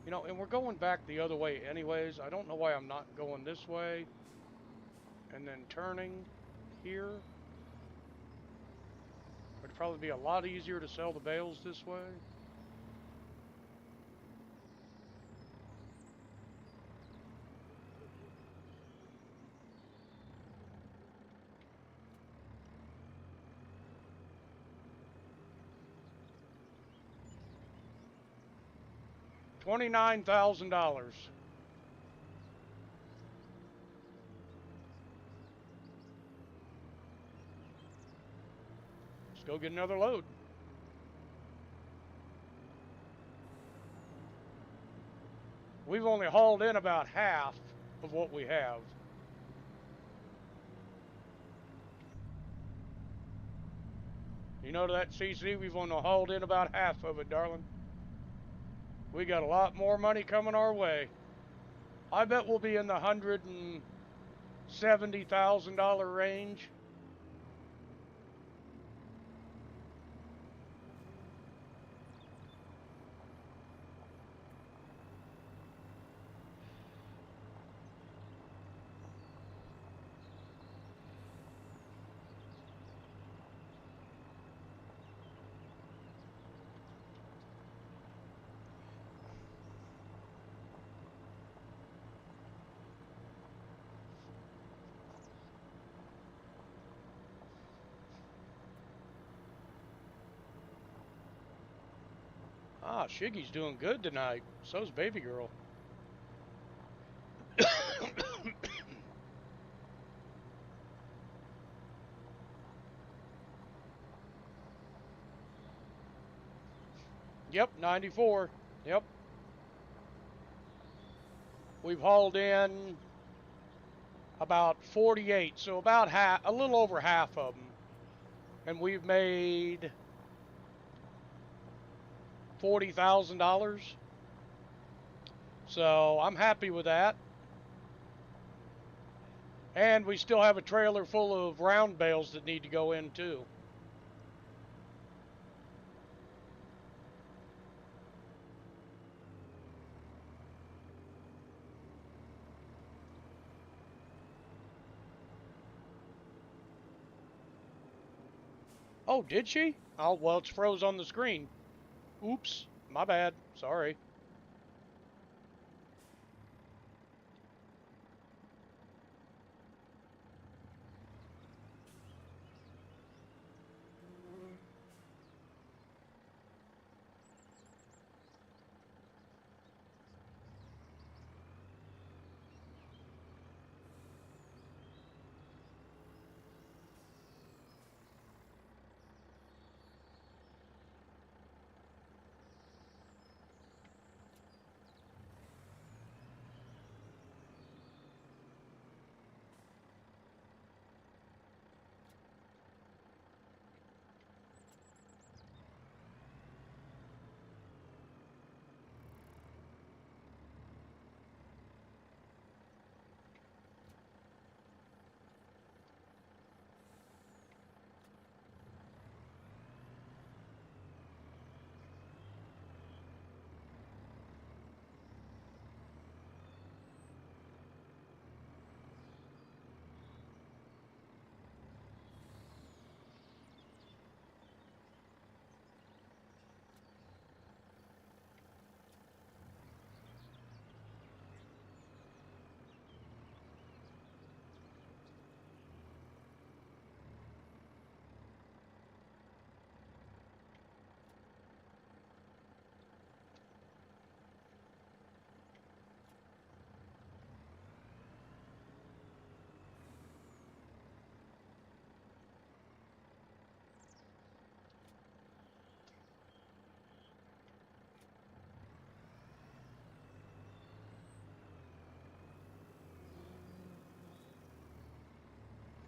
You know, and we're going back the other way anyways. I don't know why I'm not going this way and then turning here. It'd probably be a lot easier to sell the bales this way. $29,000. Let's go get another load. We've only hauled in about half of what we have. You know that, CC? We've only hauled in about half of it, darling. We got a lot more money coming our way. I bet we'll be in the $170,000 range. Ah, Shiggy's doing good tonight. So's Baby Girl. Yep, 94. Yep. We've hauled in about 48, so about half, a little over half of them. And we've made $40,000. So I'm happy with that. And we still have a trailer full of round bales that need to go in too. Oh, did she? Oh, well, it's froze on the screen. Oops, my bad. Sorry.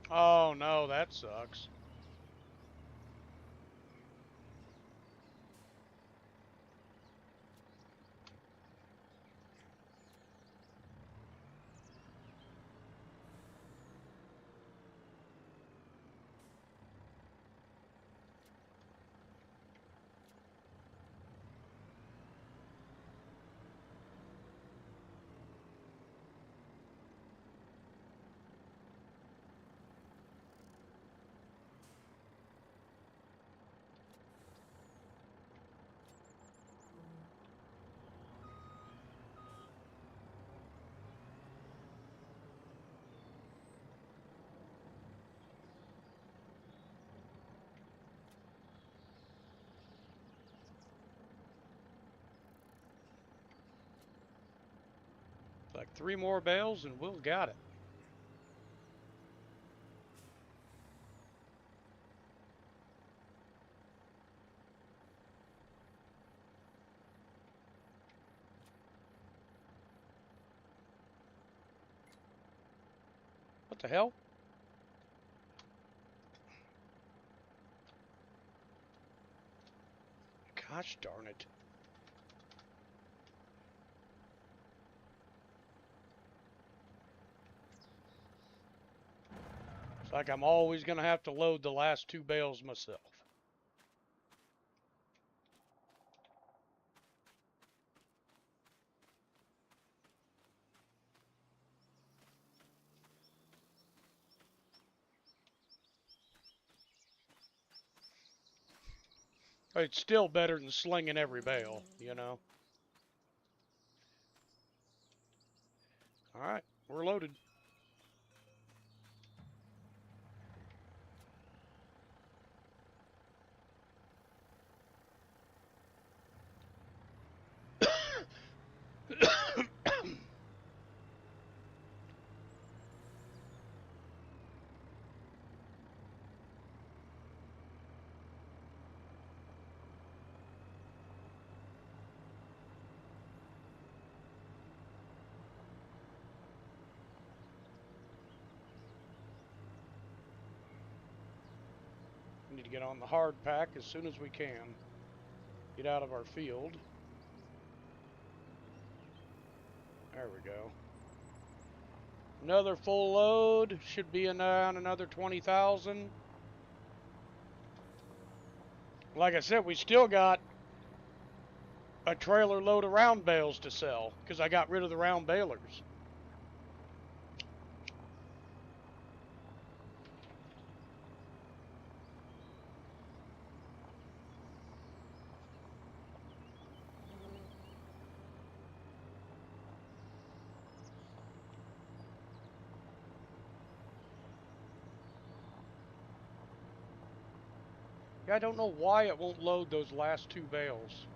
Oh no, that sucks. Like 3 more bales and we'll got it. What the hell? Gosh darn it. It's like I'm always going to have to load the last 2 bales myself. It's still better than slinging every bale, you know. All right, we're loaded. We need to get on the hard pack as soon as we can. Get out of our field. There we go. Another full load. Should be around another 20,000. Like I said, we still got a trailer load of round bales to sell because I got rid of the round balers. Yeah, I don't know why it won't load those last two bales.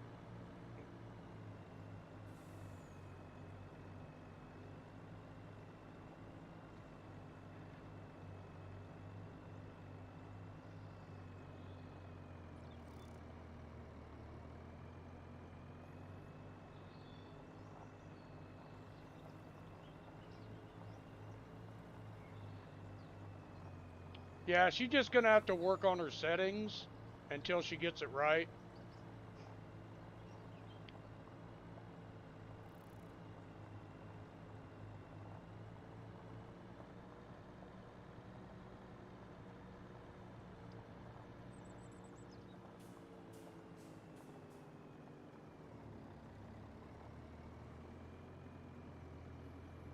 Yeah, she's just going to have to work on her settings until she gets it right.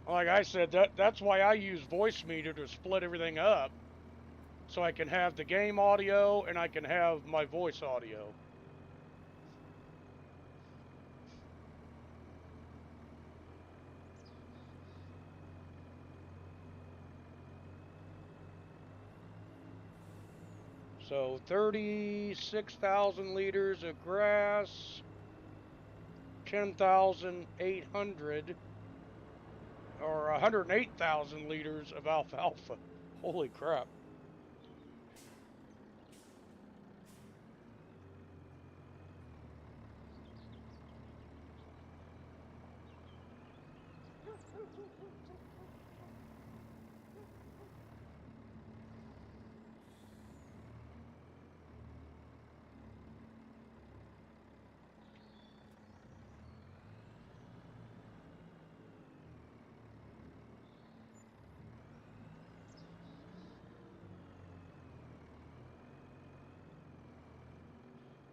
Like I said, that's why I use Voicemeeter to split everything up. So I can have the game audio and I can have my voice audio. So 36,000 liters of grass, 10,800 or 108,000 liters of alfalfa. Holy crap.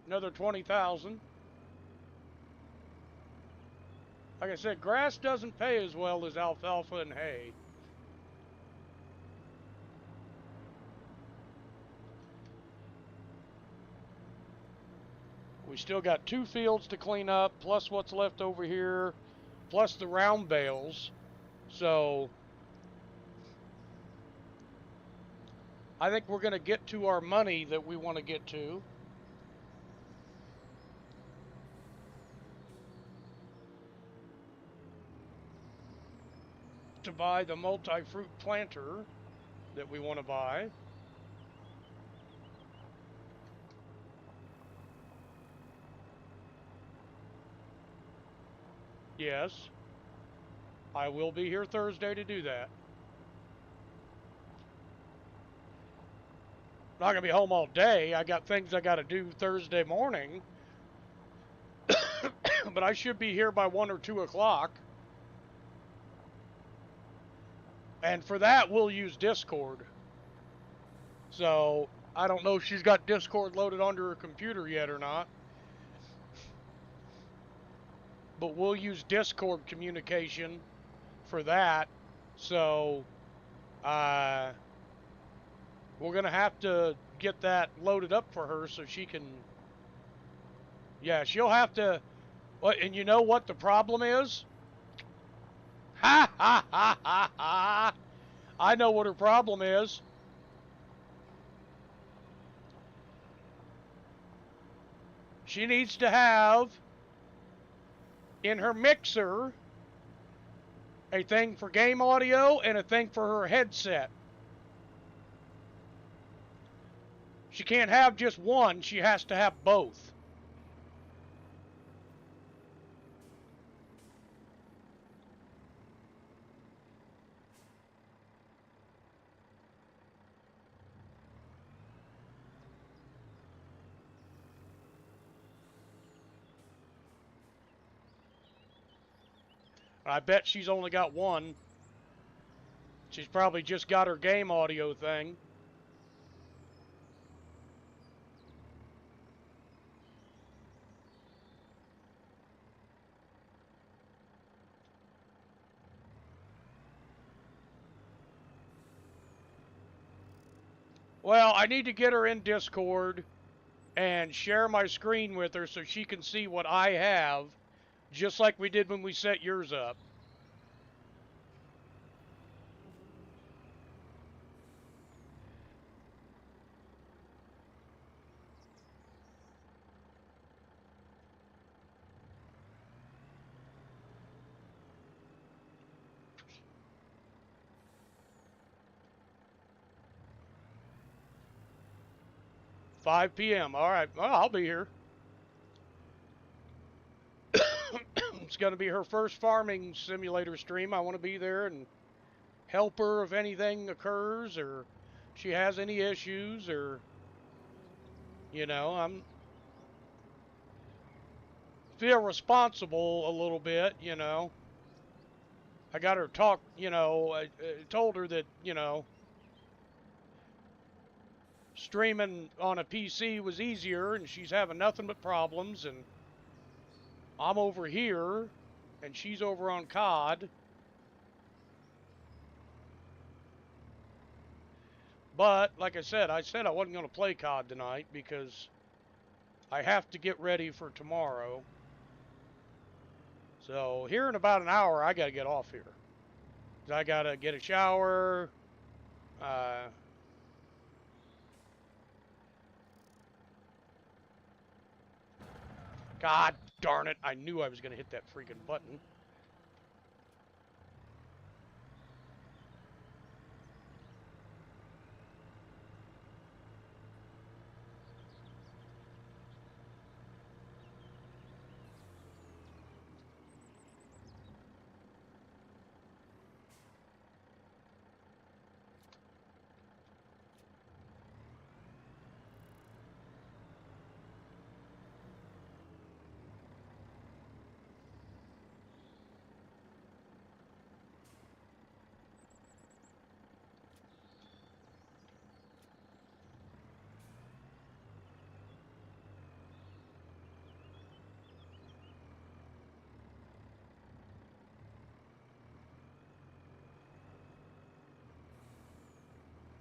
Another 20,000. Like I said, grass doesn't pay as well as alfalfa and hay. We still got 2 fields to clean up, plus what's left over here, plus the round bales. So I think we're going to get to our money that we want to get to buy the multi-fruit planter that we want to buy. Yes, I will be here Thursday to do that. Not going to be home all day. I got things I got to do Thursday morning. But I should be here by 1 or 2 o'clock. And for that, we'll use Discord. So I don't know if she's got Discord loaded onto her computer yet or not. But we'll use Discord communication for that. So we're going to have to get that loaded up for her so she can. Yeah, she'll have to. And you know what the problem is? Ha ha ha ha ha! I know what her problem is. She needs to have in her mixer a thing for game audio and a thing for her headset. She can't have just one, she has to have both. I bet she's only got one. She's probably just got her game audio thing. Well, I need to get her in Discord and share my screen with her so she can see what I have, just like we did when we set yours up. Five p.m. All right. Well, I'll be here. It's going to be her first farming simulator stream. I want to be there and help her if anything occurs or she has any issues or, I'm feel responsible a little bit. I got her talk, I told her that, streaming on a PC was easier and she's having nothing but problems and I'm over here and she's over on COD. But like I said I wasn't going to play COD tonight because I have to get ready for tomorrow. So here in about an hour I got to get off here. I got to get a shower. God darn it. I knew I was going to hit that freaking button.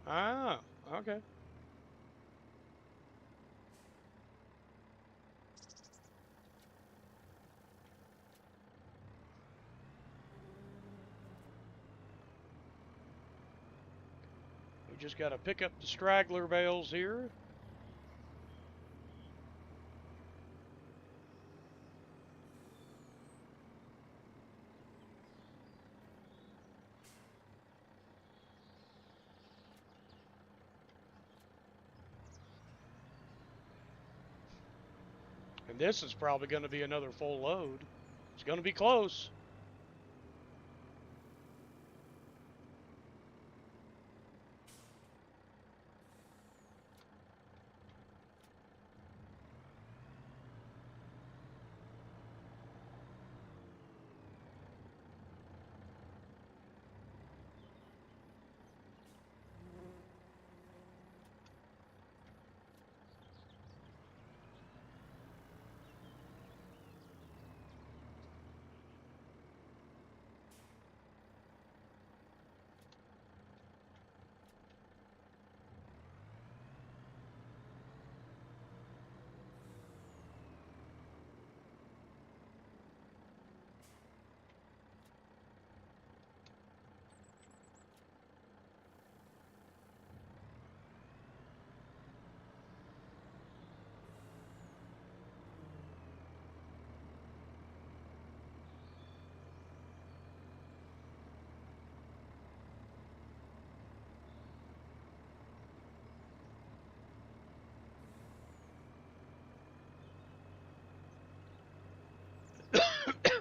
Ah, okay. We just got to pick up the straggler bales here. And this is probably going to be another full load. It's going to be close.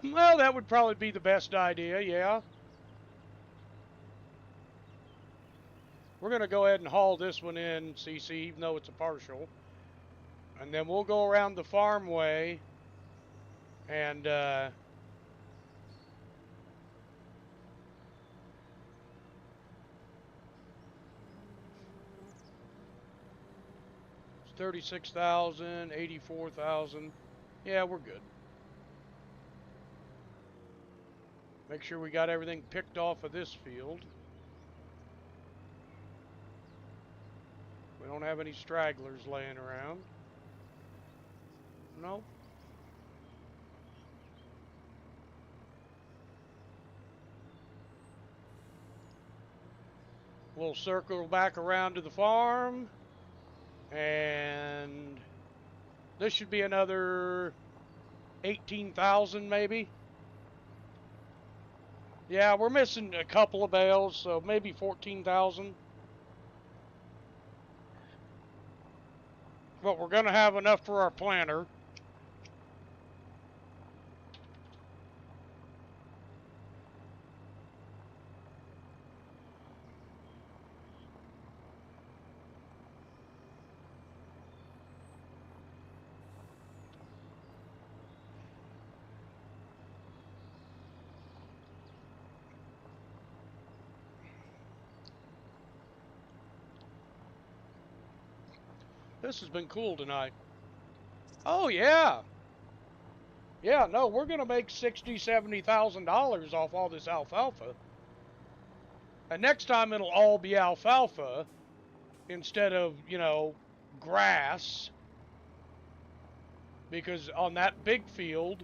Well, that would probably be the best idea, yeah. We're going to go ahead and haul this one in, CC, even though it's a partial. And then we'll go around the farm way and 36,000, 84,000. Yeah, we're good. Make sure we got everything picked off of this field. We don't have any stragglers laying around. No. We'll circle back around to the farm. And this should be another 18,000 maybe. Yeah, we're missing a couple of bales, so maybe 14,000. But we're going to have enough for our planter. This has been cool tonight. Oh yeah. Yeah, no, we're gonna make $60,000-$70,000 off all this alfalfa. And next time it'll all be alfalfa instead of, grass. Because on that big field,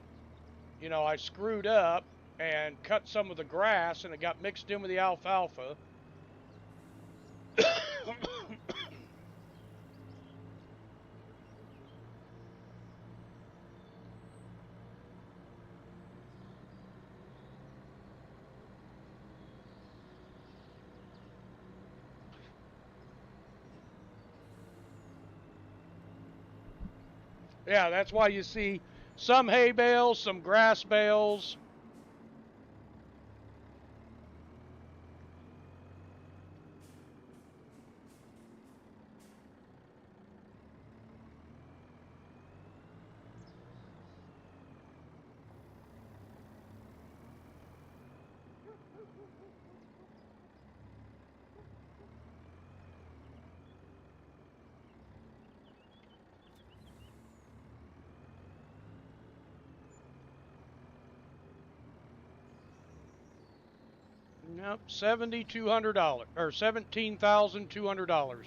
I screwed up and cut some of the grass and it got mixed in with the alfalfa. Yeah, that's why you see some hay bales, some grass bales. Nope, $7,200 or $17,200.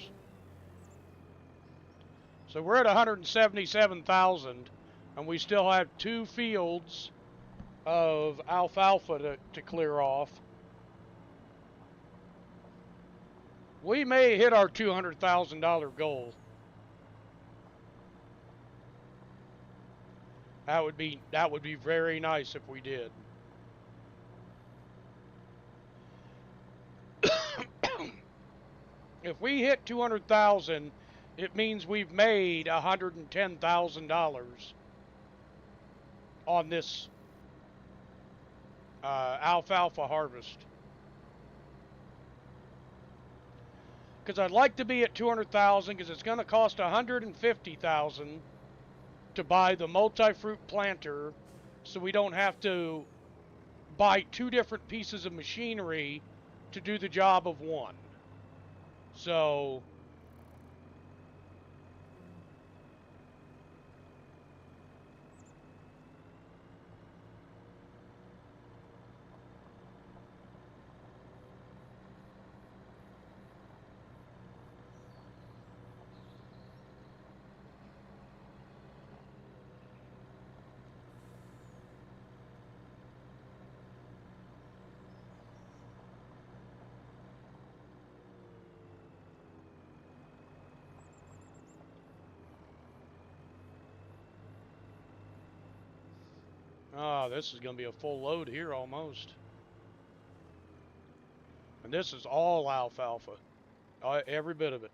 So we're at 177,000, and we still have 2 fields of alfalfa to clear off. We may hit our $200,000 goal. That would be very nice if we did. If we hit 200,000, it means we've made $110,000 on this alfalfa harvest. Because I'd like to be at 200,000 because it's going to cost 150,000 to buy the multi-fruit planter, so we don't have to buy 2 different pieces of machinery to do the job of one. So this is going to be a full load here almost. And this is all alfalfa, every bit of it.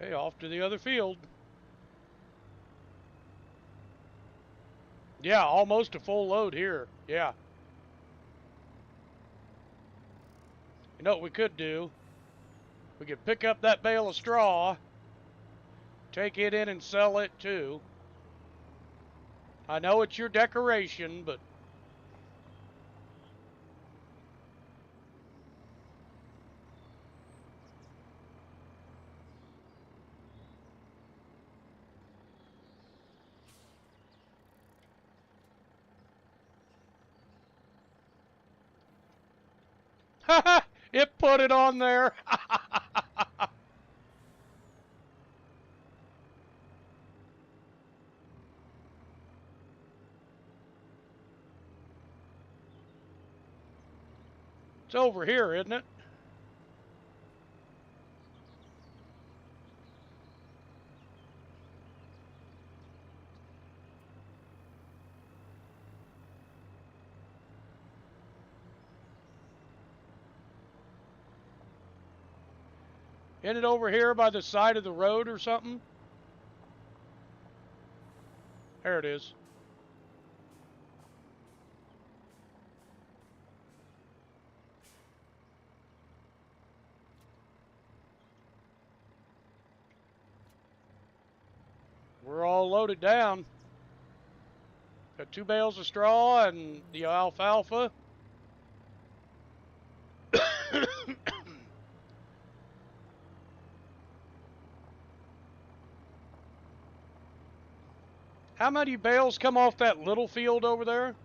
Okay, off to the other field. Yeah, almost a full load here. Yeah. You know what we could do? We could pick up that bale of straw, take it in and sell it too. I know it's your decoration, but it put it on there. It's over here, isn't it? Isn't it over here by the side of the road or something? There it is. We're all loaded down. Got 2 bales of straw and the alfalfa. How many bales come off that little field over there?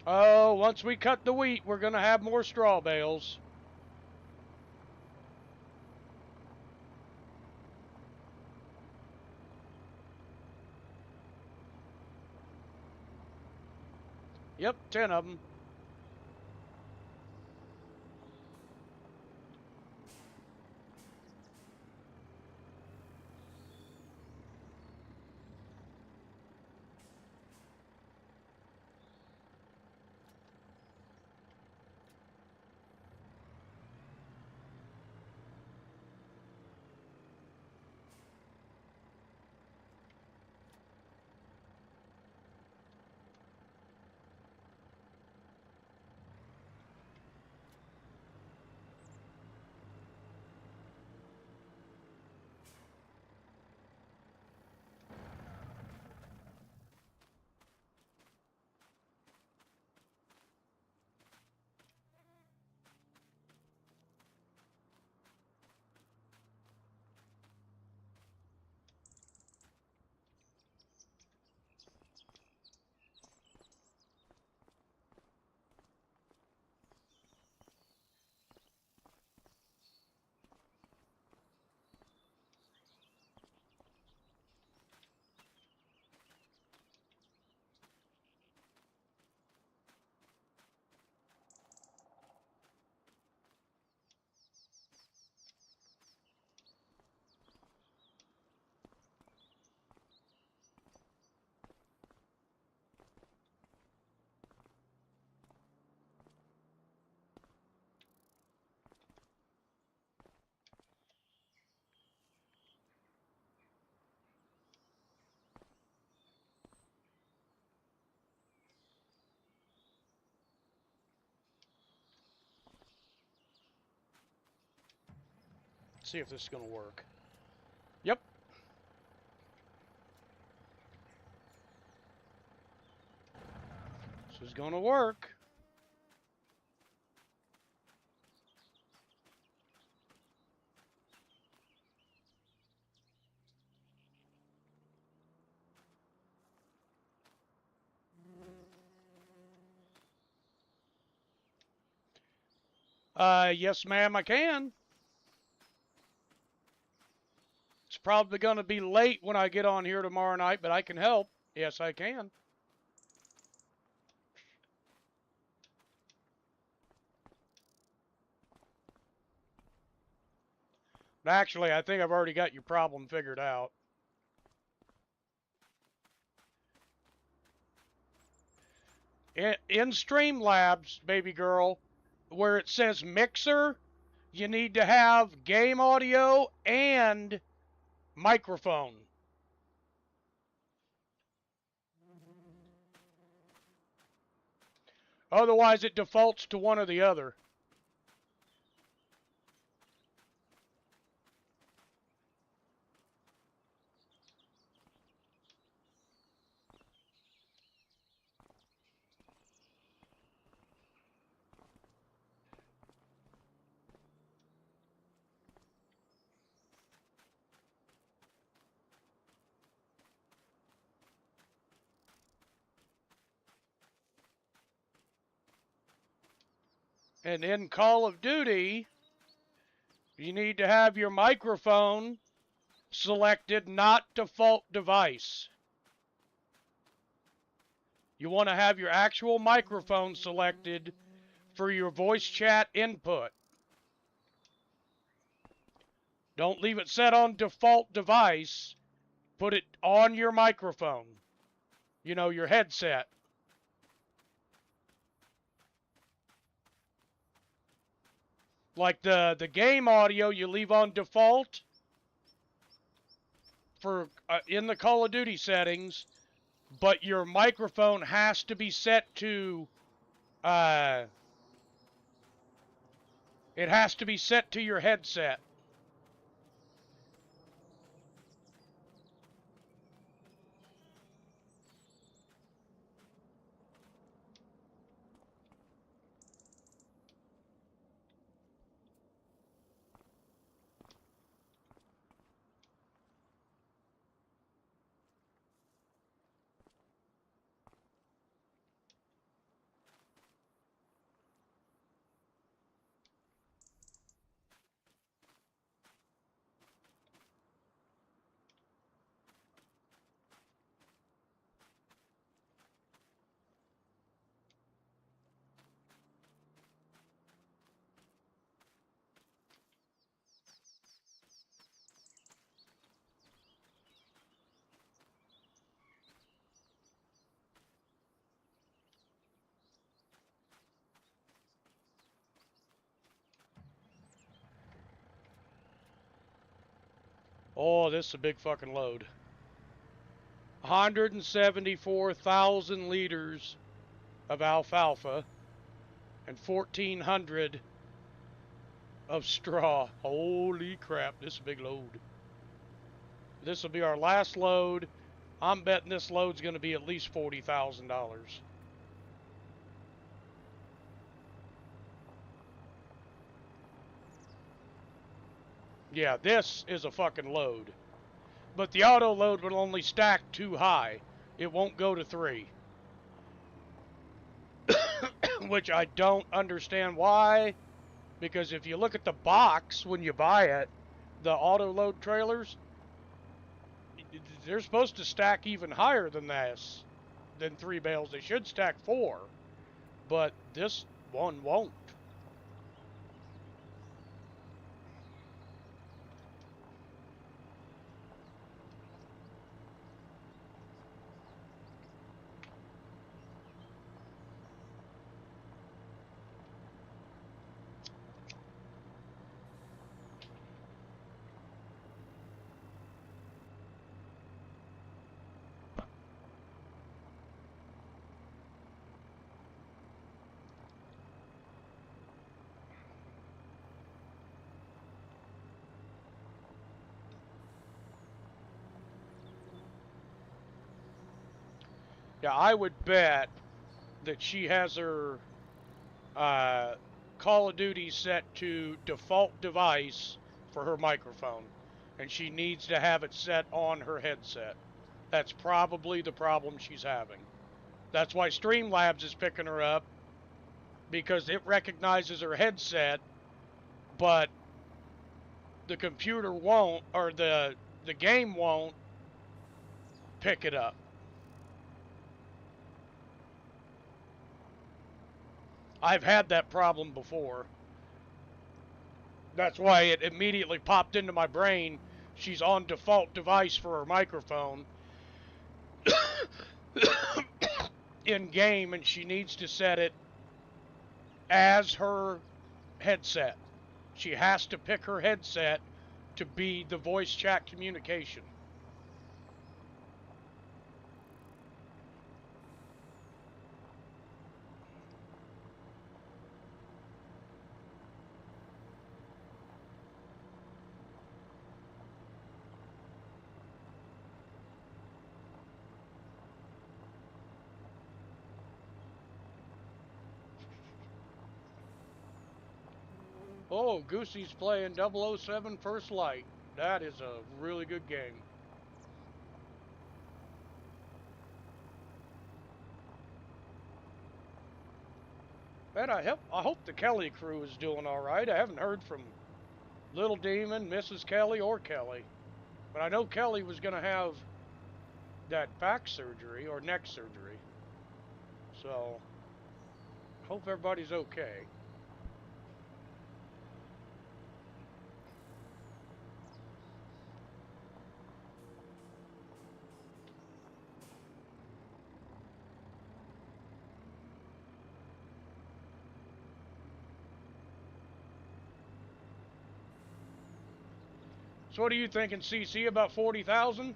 Oh, once we cut the wheat, we're going to have more straw bales. Yep, 10 of them. Let's see if this is going to work. Yep. This is going to work. Yes, ma'am, I can. It's probably going to be late when I get on here tomorrow night, but I can help. Yes, I can. Actually, I think I've already got your problem figured out. In Streamlabs, baby girl, where it says mixer, you need to have game audio and microphone. Otherwise, it defaults to one or the other. And in Call of Duty, you need to have your microphone selected, not default device. You want to have your actual microphone selected for your voice chat input. Don't leave it set on default device. Put it on your microphone. You know, your headset. Like the game audio you leave on default for in the Call of Duty settings, but your microphone has to be set to it has to be set to your headset. Oh, this is a big fucking load. 174,000 liters of alfalfa and 1,400 of straw. Holy crap, this is a big load. This will be our last load. I'm betting this load's going to be at least $40,000. Yeah, this is a fucking load. But the auto load will only stack 2 high. It won't go to 3. Which I don't understand why. Because if you look at the box when you buy it, the auto load trailers, they're supposed to stack even higher than this, than 3 bales. They should stack 4. But this one won't. Yeah, I would bet that she has her Call of Duty set to default device for her microphone, and she needs to have it set on her headset. That's probably the problem she's having. That's why Streamlabs is picking her up, because it recognizes her headset, but the computer won't, or the game won't pick it up. I've had that problem before. That's why it immediately popped into my brain. She's on default device for her microphone. in game, and she needs to set it as her headset. She has to pick her headset to be the voice chat communication. Oh, Goosey's playing 007 First Light. That is a really good game. And I hope the Kelly crew is doing all right. I haven't heard from Little Demon, Mrs. Kelly, or Kelly. But I know Kelly was going to have that back surgery or neck surgery. So, hope everybody's okay. So what are you thinking, CC, about 40,000?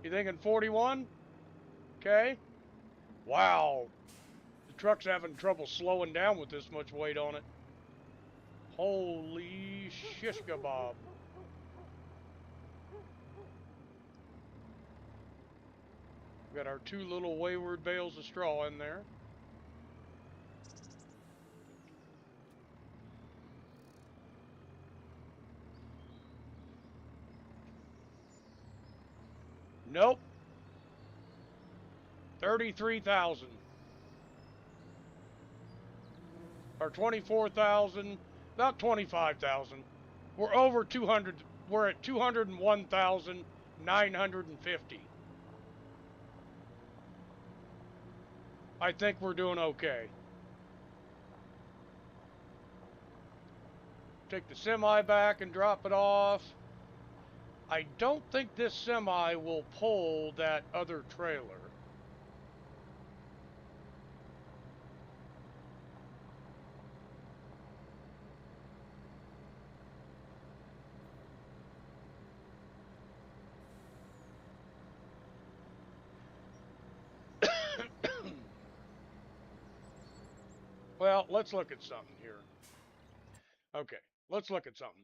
You thinking 41? Okay. Wow. The truck's having trouble slowing down with this much weight on it. Holy shish kebab. We got our two little wayward bales of straw in there. Nope. 33,000. Or 24,000. About 25,000. We're over 200. We're at 201,950. I think we're doing okay. Take the semi back and drop it off. I don't think this semi will pull that other trailer. Well, let's look at something here. Okay, let's look at something.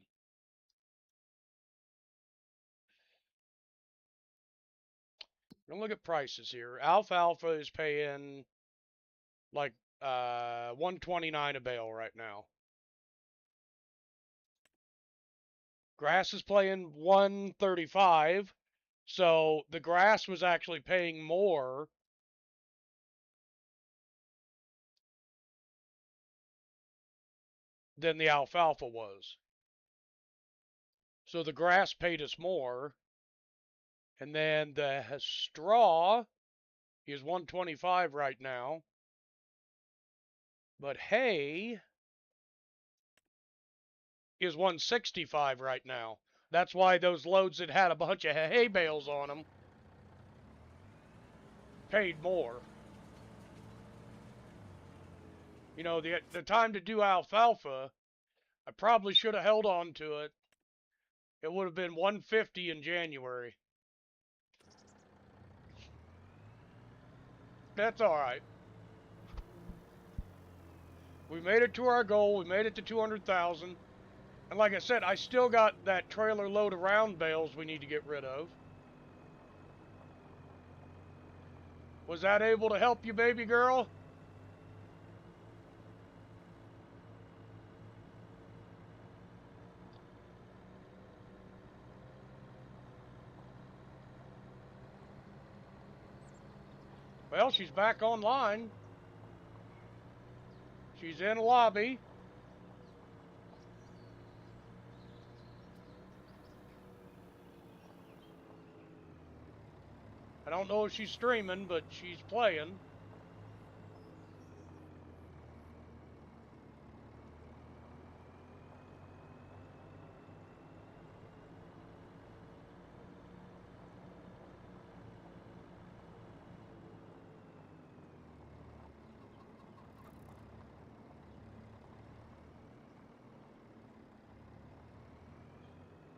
We're gonna look at prices here. Alfalfa is paying like 129 a bale right now. Grass is playing 135. So the grass was actually paying more than the alfalfa was. So the grass paid us more. And then the straw is 125 right now. But hay is 165 right now. That's why those loads that had a bunch of hay bales on them paid more. You know, the time to do alfalfa, I probably should have held on to it. It would have been 150 in January. That's all right. We made it to our goal. We made it to 200,000. And like I said, I still got that trailer load of round bales we need to get rid of. Was that able to help you, baby girl? Well, she's back online. She's in the lobby. I don't know if she's streaming, but she's playing.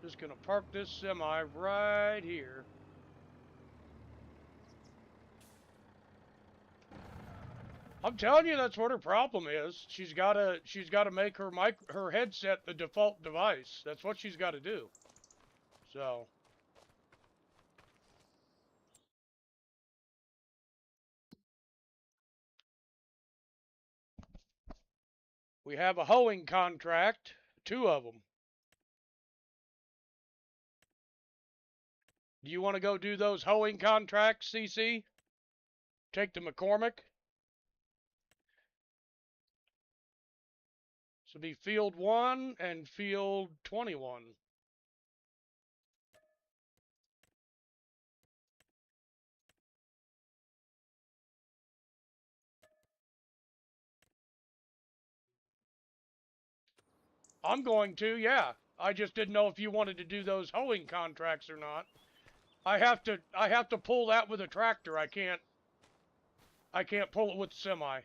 Just gonna park this semi right here. I'm telling you, that's what her problem is. She's gotta make her headset the default device. That's what she's got to do. So we have a hoeing contract, 2 of them. Do you want to go do those hoeing contracts, CC? Take the McCormick. So it'll be field 1 and field 21. I'm going to, yeah. I just didn't know if you wanted to do those hoeing contracts or not. I have to pull that with a tractor. I can't pull it with the semi.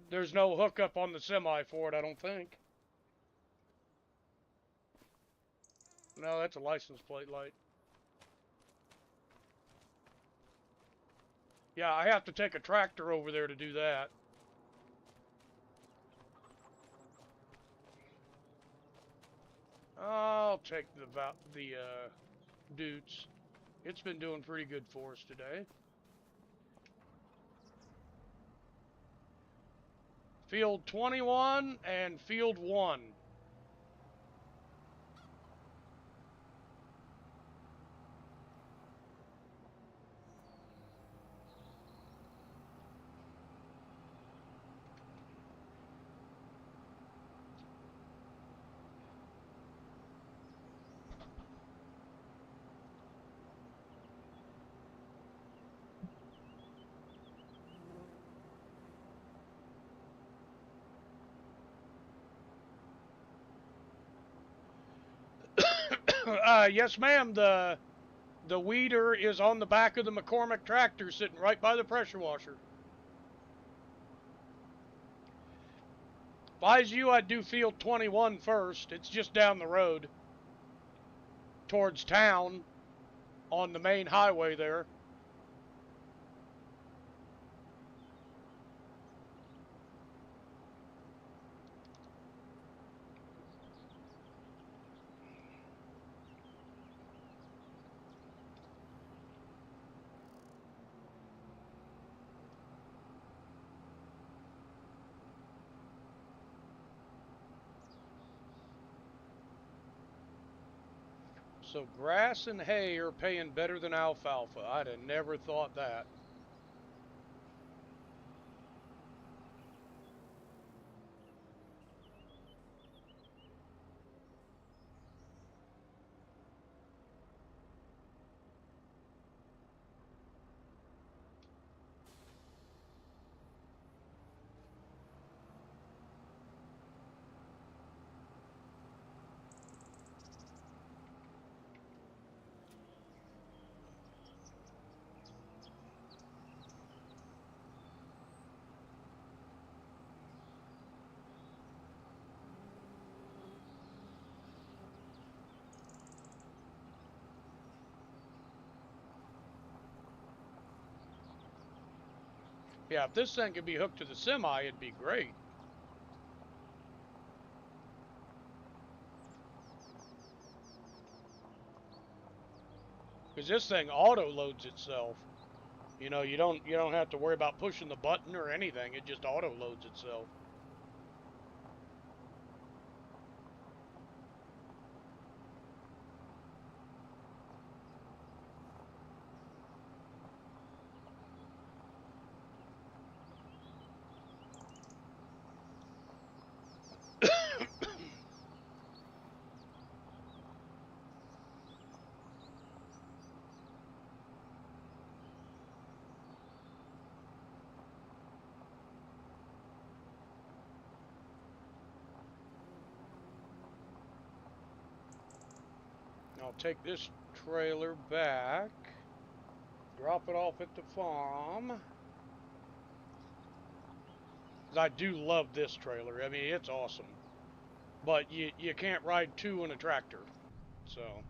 There's no hookup on the semi for it, I don't think. No, that's a license plate light. Yeah, I have to take a tractor over there to do that. I'll take the Dutes. It's been doing pretty good for us today. Field 21 and field 1. Yes, ma'am. The weeder is on the back of the McCormick tractor, sitting right by the pressure washer. If I was you, I'd do field 21 first. It's just down the road towards town on the main highway there. So grass and hay are paying better than alfalfa. I'd have never thought that. Yeah, if this thing could be hooked to the semi, it'd be great. Because this thing auto loads itself. You don't have to worry about pushing the button or anything. It just auto loads itself. I'll take this trailer back, drop it off at the farm. 'Cause I do love this trailer. I mean, it's awesome. But you can't ride two in a tractor. So,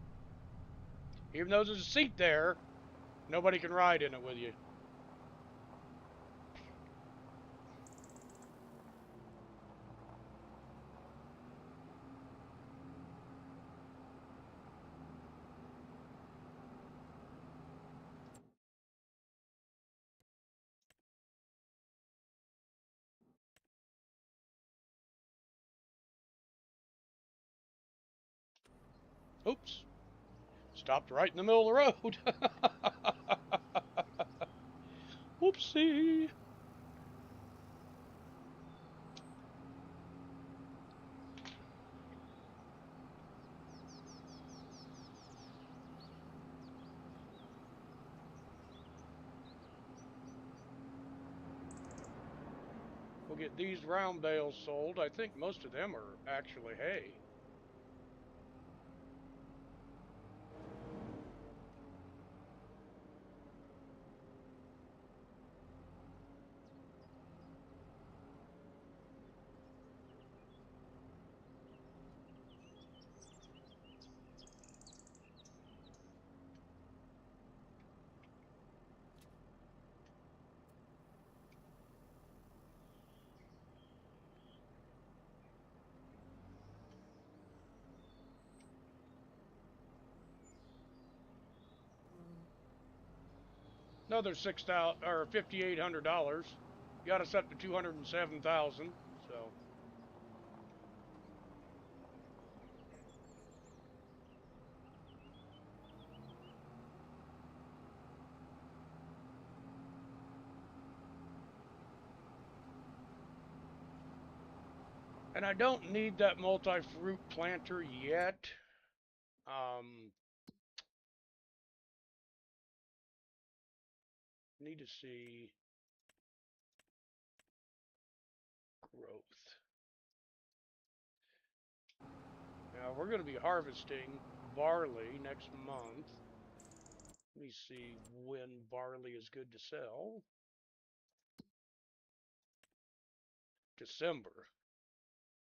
even though there's a seat there, nobody can ride in it with you. Oops. Stopped right in the middle of the road. Whoopsie. We'll get these round bales sold. I think most of them are actually hay. Another 6,000 or $5,800. Got us up to 207,000. So, and I don't need that multi-fruit planter yet. Um, need to see growth. Now we're going to be harvesting barley next month. Let me see when barley is good to sell. December.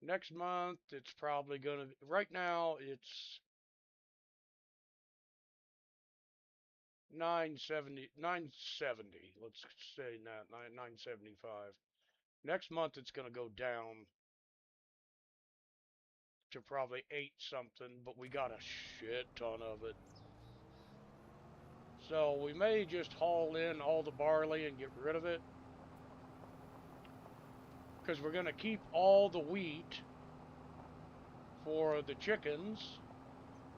Next month it's probably going to be, right now it's 970. Let's say that 975. Next month it's going to go down to probably 8 something, but we got a shit ton of it. So we may just haul in all the barley and get rid of it, because we're going to keep all the wheat for the chickens,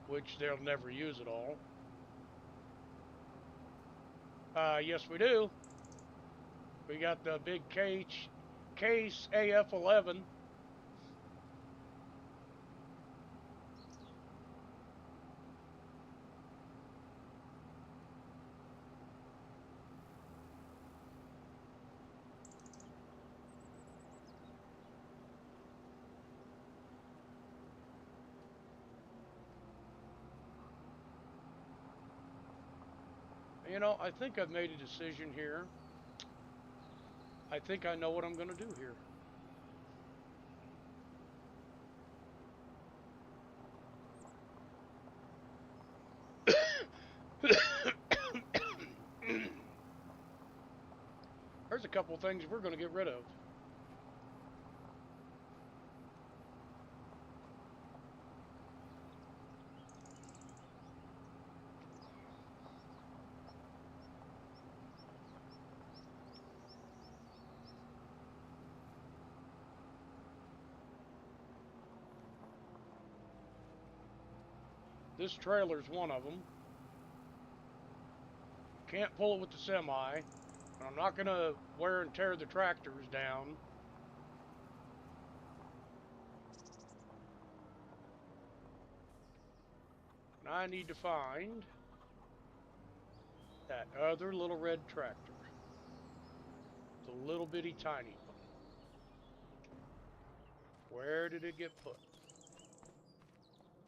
which they'll never use at all. Yes, we do. We got the big case AF11. You know, I think I've made a decision here. I think I know what I'm going to do here. There's a couple things we're going to get rid of. This trailer's one of them. Can't pull it with the semi. And I'm not going to wear and tear the tractors down. And I need to find that other little red tractor. The little bitty tiny one. Where did it get put?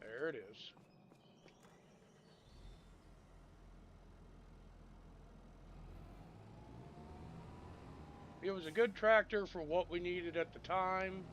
There it is. It was a good tractor for what we needed at the time.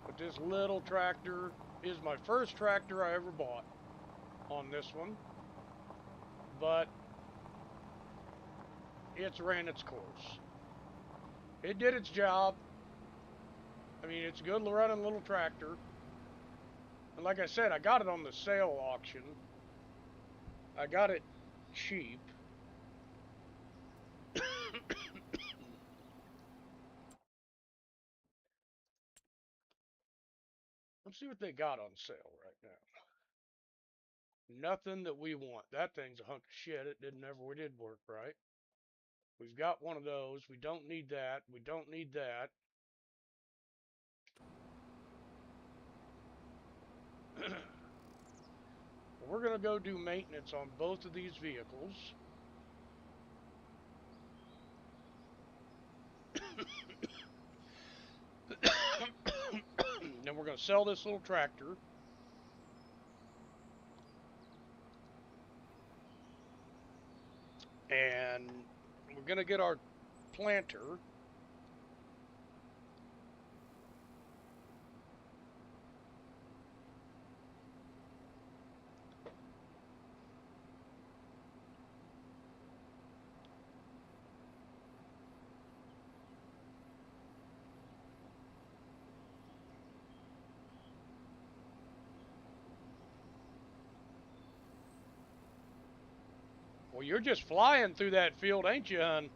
But this little tractor is my first tractor I ever bought on this one. But it's ran its course. It did its job. I mean, it's a good running little tractor. And like I said, I got it on the sale auction. I got it cheap. Let's see what they got on sale right now. Nothing that we want. That thing's a hunk of shit. It did work right. We've got one of those. We don't need that. We don't need that. We're going to go do maintenance on both of these vehicles. Then we're going to sell this little tractor. And we're going to get our planter. Well, you're just flying through that field, ain't you, hon?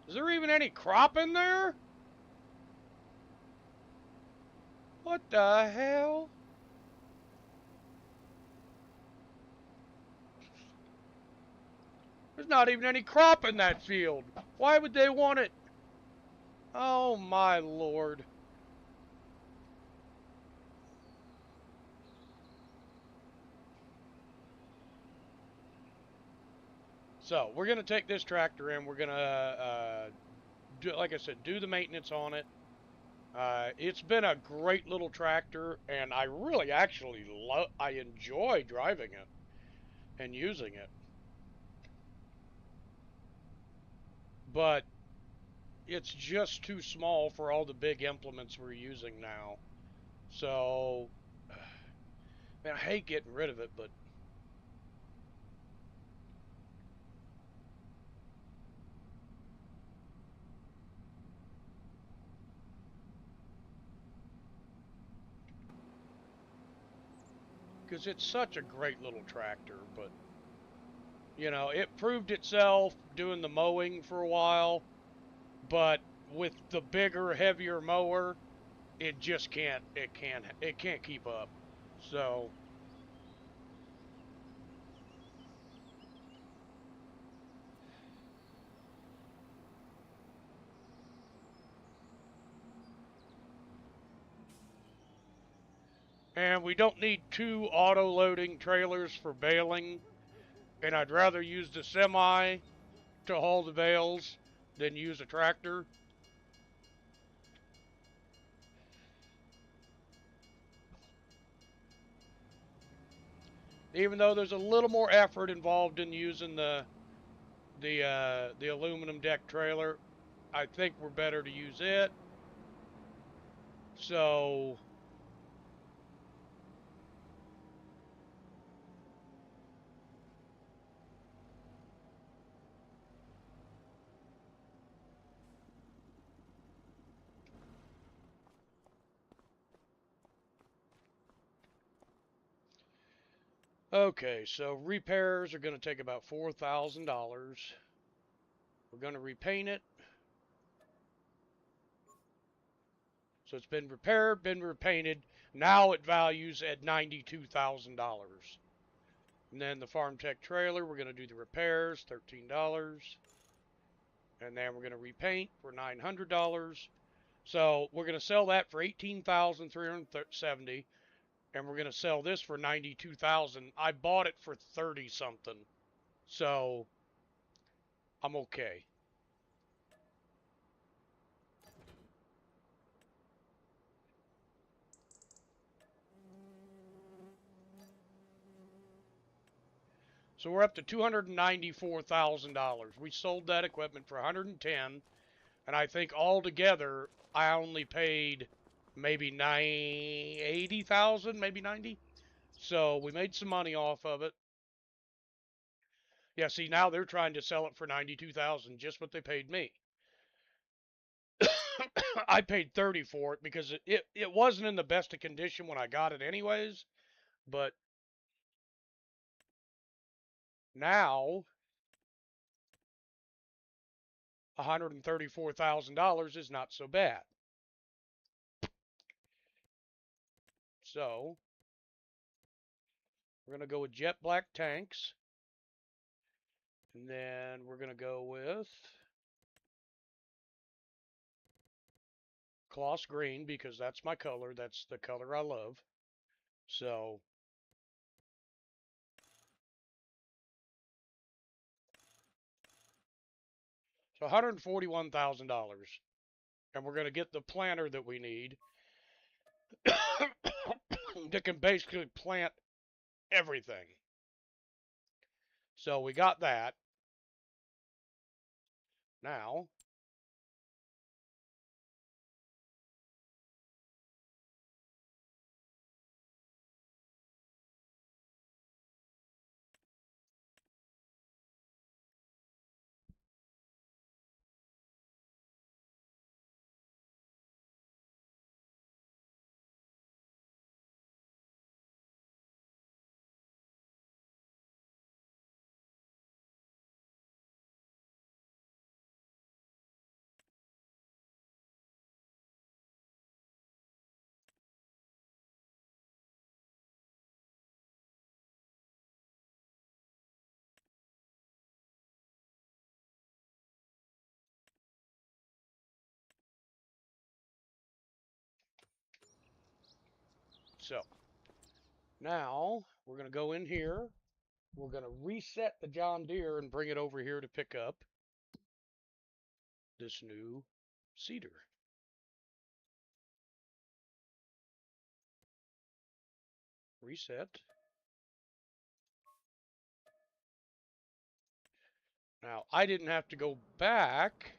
Is there even any crop in there? What the hell? There's not even any crop in that field. Why would they want it? Oh my lord. So, we're going to take this tractor in. We're going to, like I said, do the maintenance on it. It's been a great little tractor, and I really actually I enjoy driving it and using it. But it's just too small for all the big implements we're using now. So, man, I hate getting rid of it, but because it's such a great little tractor. But you know, it proved itself doing the mowing for a while, but with the bigger, heavier mower, it just can't. It can't keep up. So, and we don't need two auto-loading trailers for baling. And I'd rather use the semi to haul the bales than use a tractor. Even though there's a little more effort involved in using the aluminum deck trailer, I think we're better to use it. So, okay, so repairs are going to take about $4,000. We're going to repaint it. So it's been repaired, been repainted. Now it values at $92,000. And then the Farm Tech trailer, we're going to do the repairs, $13. And then we're going to repaint for $900. So we're going to sell that for $18,370, and we're going to sell this for $92,000. I bought it for 30 something, so I'm okay. So we're up to $294,000. We sold that equipment for 110, and I think altogether I only paid maybe 80,000, maybe 90. So we made some money off of it. Yeah, see, now they're trying to sell it for 92,000, just what they paid me. I paid 30 for it because it wasn't in the best of condition when I got it anyways, but now $134,000 is not so bad. So we're going to go with jet black tanks, and then we're going to go with Kloss green because that's my color. That's the color I love. So $141,000, and we're going to get the planter that we need that can basically plant everything. So we got that. Now, so now we're going to go in here. We're going to reset the John Deere and bring it over here to pick up this new seeder. Reset. Now, I didn't have to go back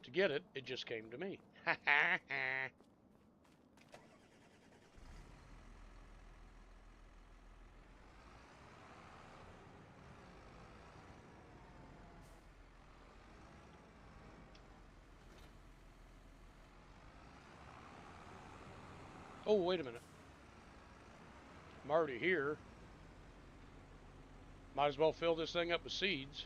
to get it. It just came to me. Oh, wait a minute. I'm already here. Might as well fill this thing up with seeds.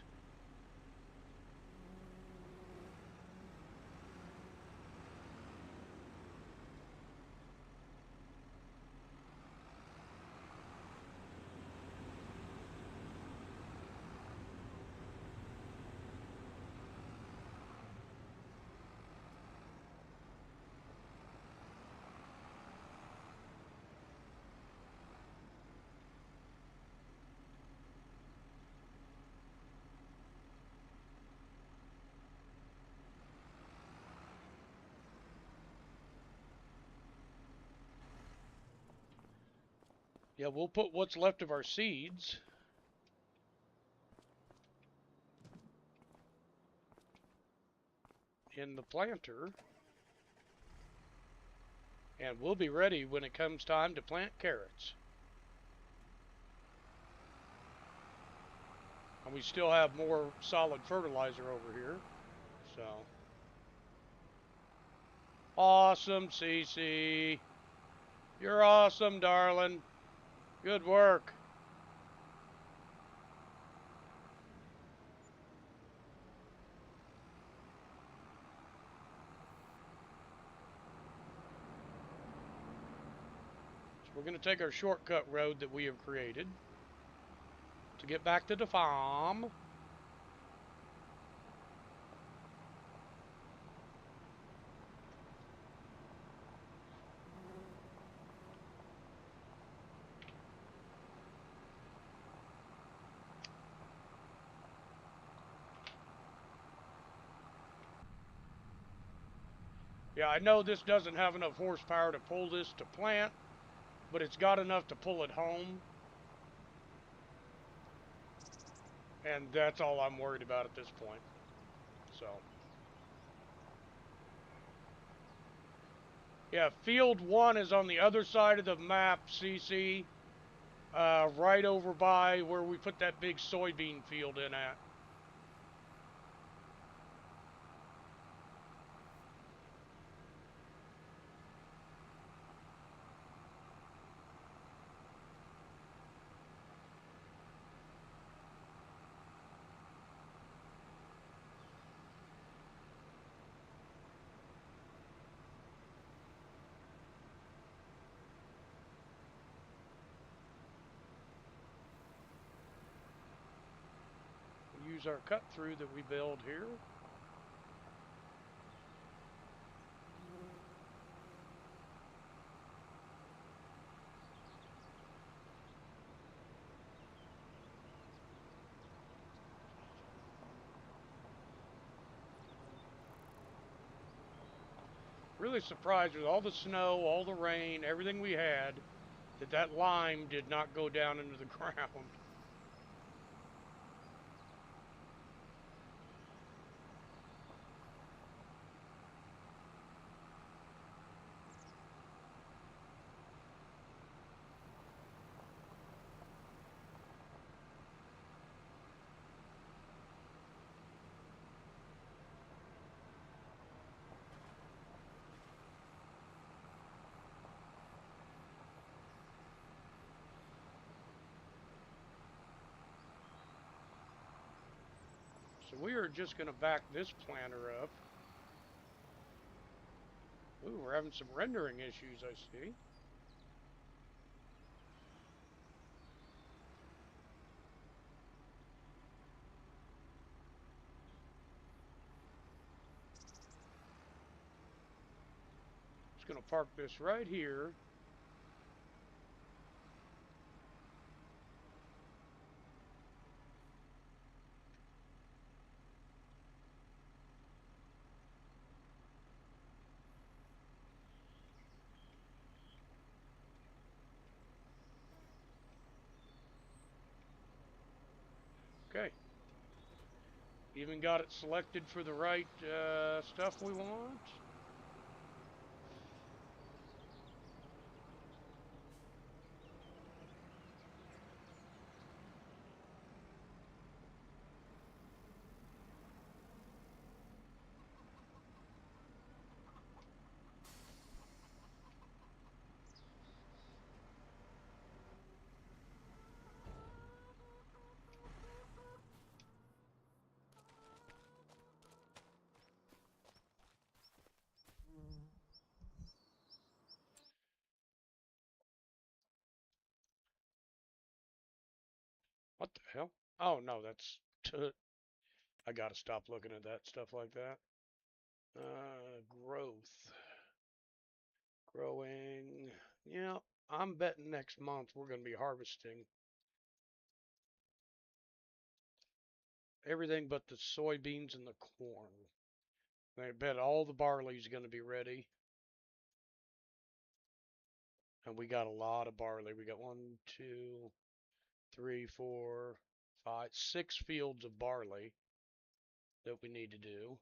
Yeah, we'll put what's left of our seeds in the planter, and we'll be ready when it comes time to plant carrots. And we still have more solid fertilizer over here. So awesome, Cece. You're awesome, darling. Good work. So we're going to take our shortcut road that we have created. to get back to the farm. Yeah, I know this doesn't have enough horsepower to pull this to plant, but it's got enough to pull it home. And that's all I'm worried about at this point. So, yeah, field 1 is on the other side of the map, CC. Right over by where we put that big soybean field in at. We'll use our cut through that we build here. Really surprised with all the snow, all the rain, everything we had, that lime did not go down into the ground. So we are just going to back this planter up. Ooh, we're having some rendering issues, I see. Just going to park this right here. Okay. Even got it selected for the right stuff we want. What the hell? Oh, no, that's... I gotta stop looking at that stuff like that. Growth. Growing. Yeah, I'm betting next month we're going to be harvesting everything but the soybeans and the corn. I bet all the barley's going to be ready. And we got a lot of barley. We got 1, 2, 3, 4, 5, 6 fields of barley that we need to do.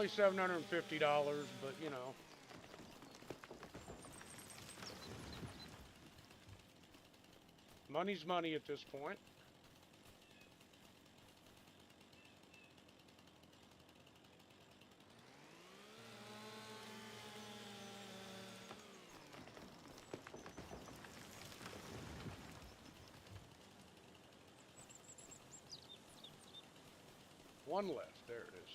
only $750, but you know. Money's money at this point. One left. There it is.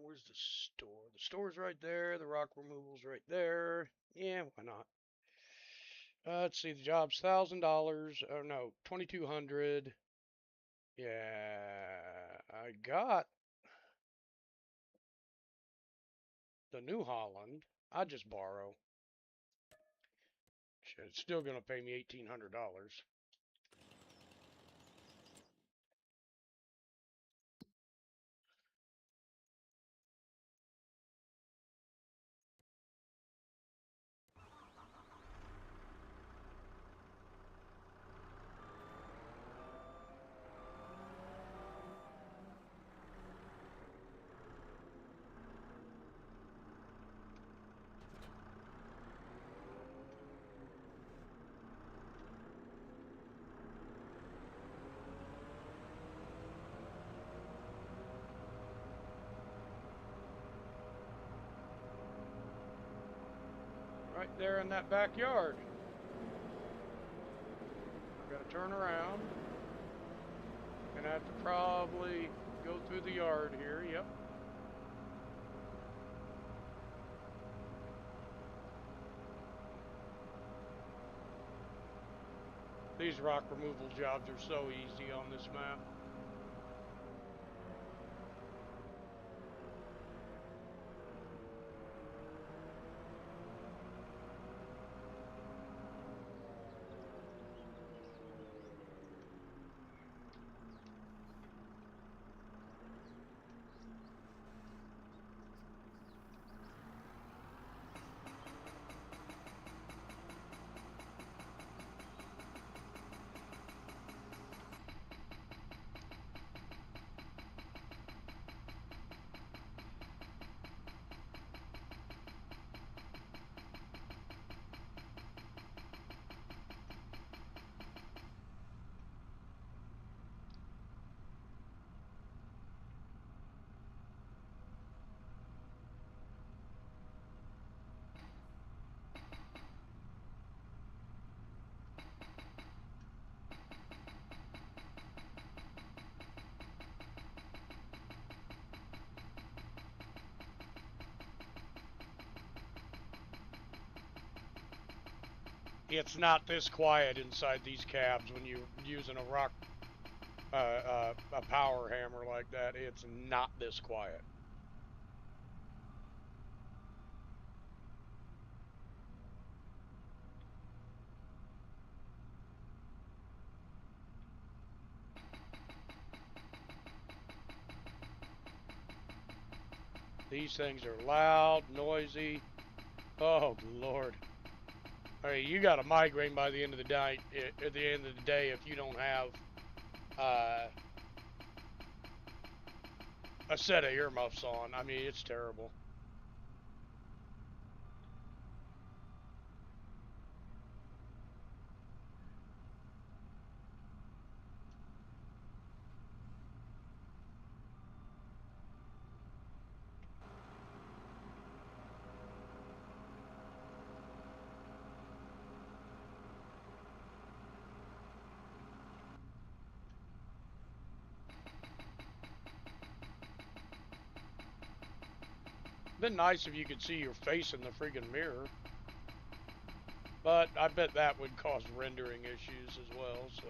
Where's the store? The store's right there. The rock removal's right there. Yeah, why not? Let's see. The job's $1,000. Oh no, 2,200. Yeah, I got the New Holland. I just borrow. Shit, it's still gonna pay me $1,800. Right there in that backyard. I've got to turn around. Gonna have to probably go through the yard here. Yep. These rock removal jobs are so easy on this map. It's not this quiet inside these cabs when you're using a a power hammer like that. It's not this quiet. These things are loud, noisy. Oh, Lord. I mean, you got a migraine by the end of the night. At the end of the day, if you don't have a set of earmuffs on, I mean, it's terrible. Been nice if you could see your face in the friggin' mirror. But I bet that would cause rendering issues as well, so.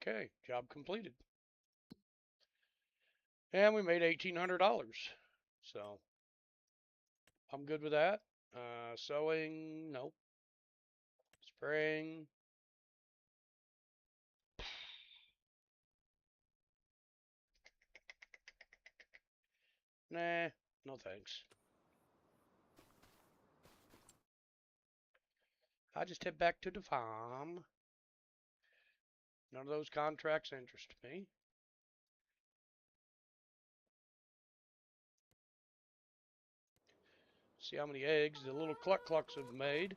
Okay, job completed. And we made $1,800. So I'm good with that. Sewing, nope. Spraying. Nah, no thanks. I just head back to the farm. None of those contracts interest me. See how many eggs the little cluck clucks have made.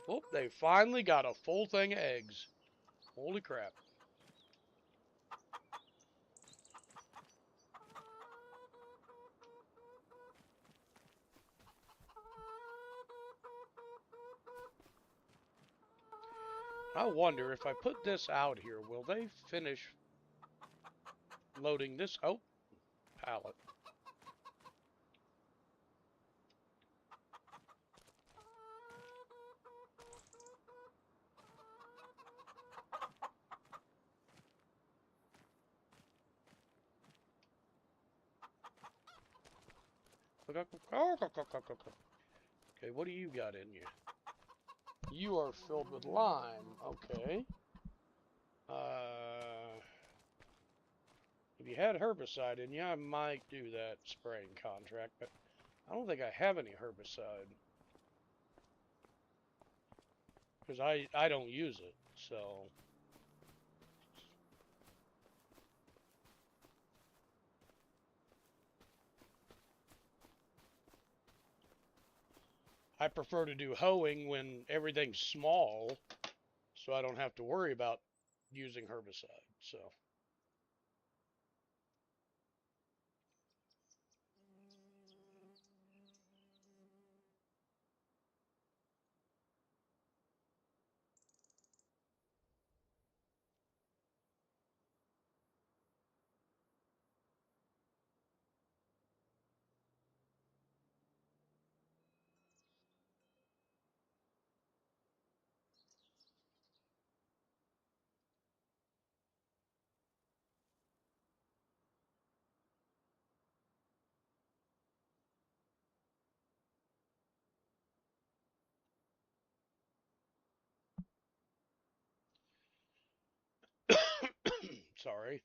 Oh, they finally got a full thing of eggs. Holy crap. I wonder if I put this out here, will they finish loading this? Oh, pallet. Okay, what do you got in you? You are filled with lime. Okay. If you had herbicide in you, I might do that spraying contract, but I don't think I have any herbicide. Because I don't use it, so... I prefer to do hoeing when everything's small, so I don't have to worry about using herbicide, so... Sorry.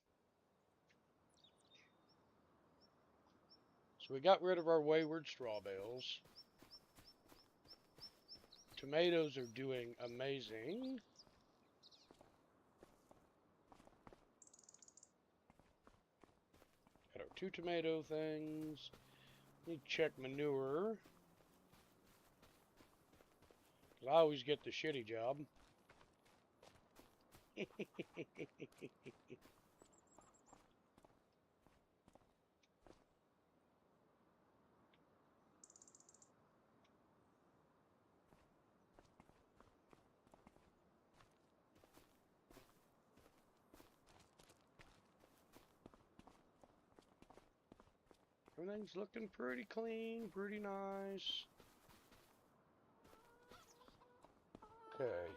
So we got rid of our wayward straw bales. Tomatoes are doing amazing. Got our 2 tomato things. Need to check manure. I always get the shitty job. Everything's looking pretty clean, pretty nice. Okay.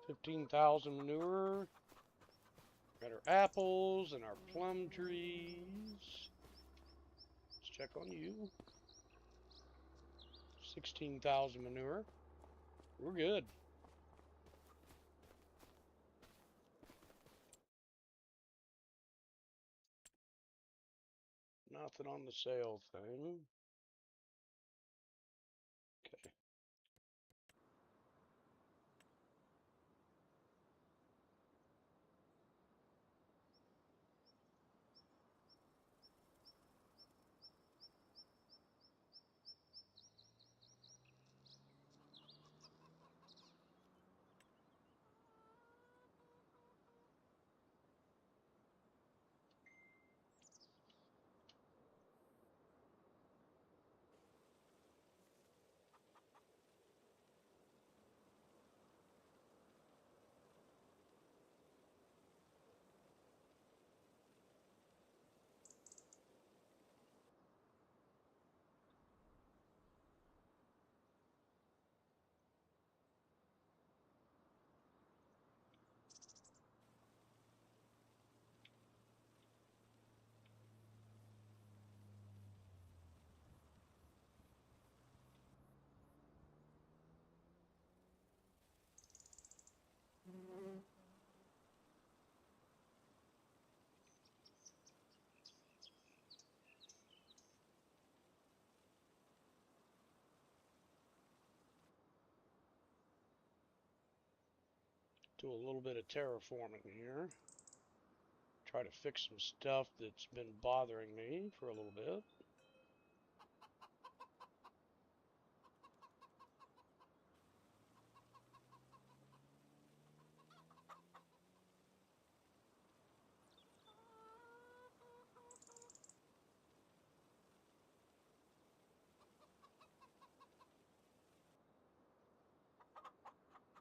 15,000 manure. Got our apples and our plum trees. Let's check on you. 16,000 manure. We're good. Nothing on the sale thing. Okay. Do a little bit of terraforming here. Try to fix some stuff that's been bothering me for a little bit.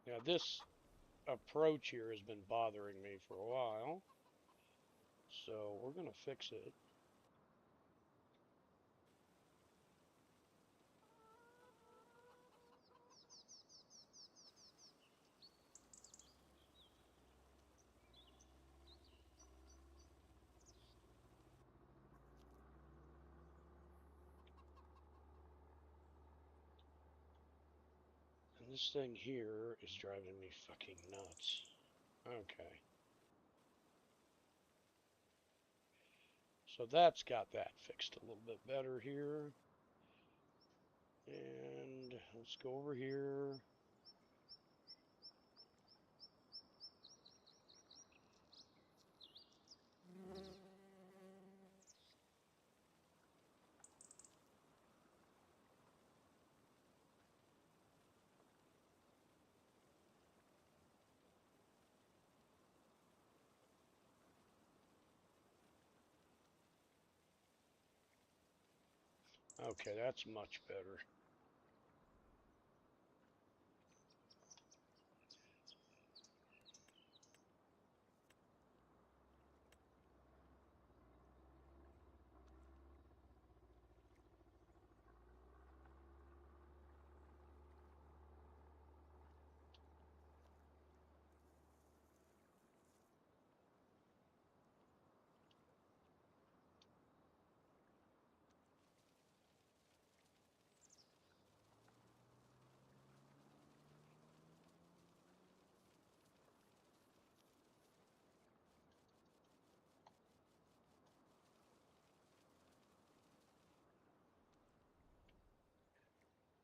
Now this approach here has been bothering me for a while, so we're going to fix it. And this thing here is driving me fucking nuts. Okay. So that's got that fixed a little bit better here. And let's go over here. Okay, that's much better.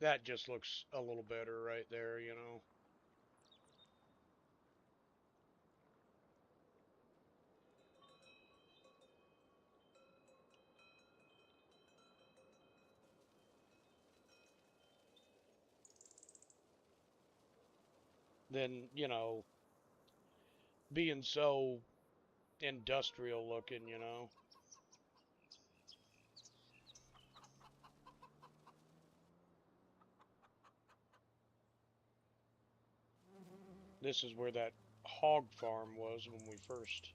That just looks a little better right there, you know. Than, you know, being so industrial looking, you know. This is where that hog farm was when we first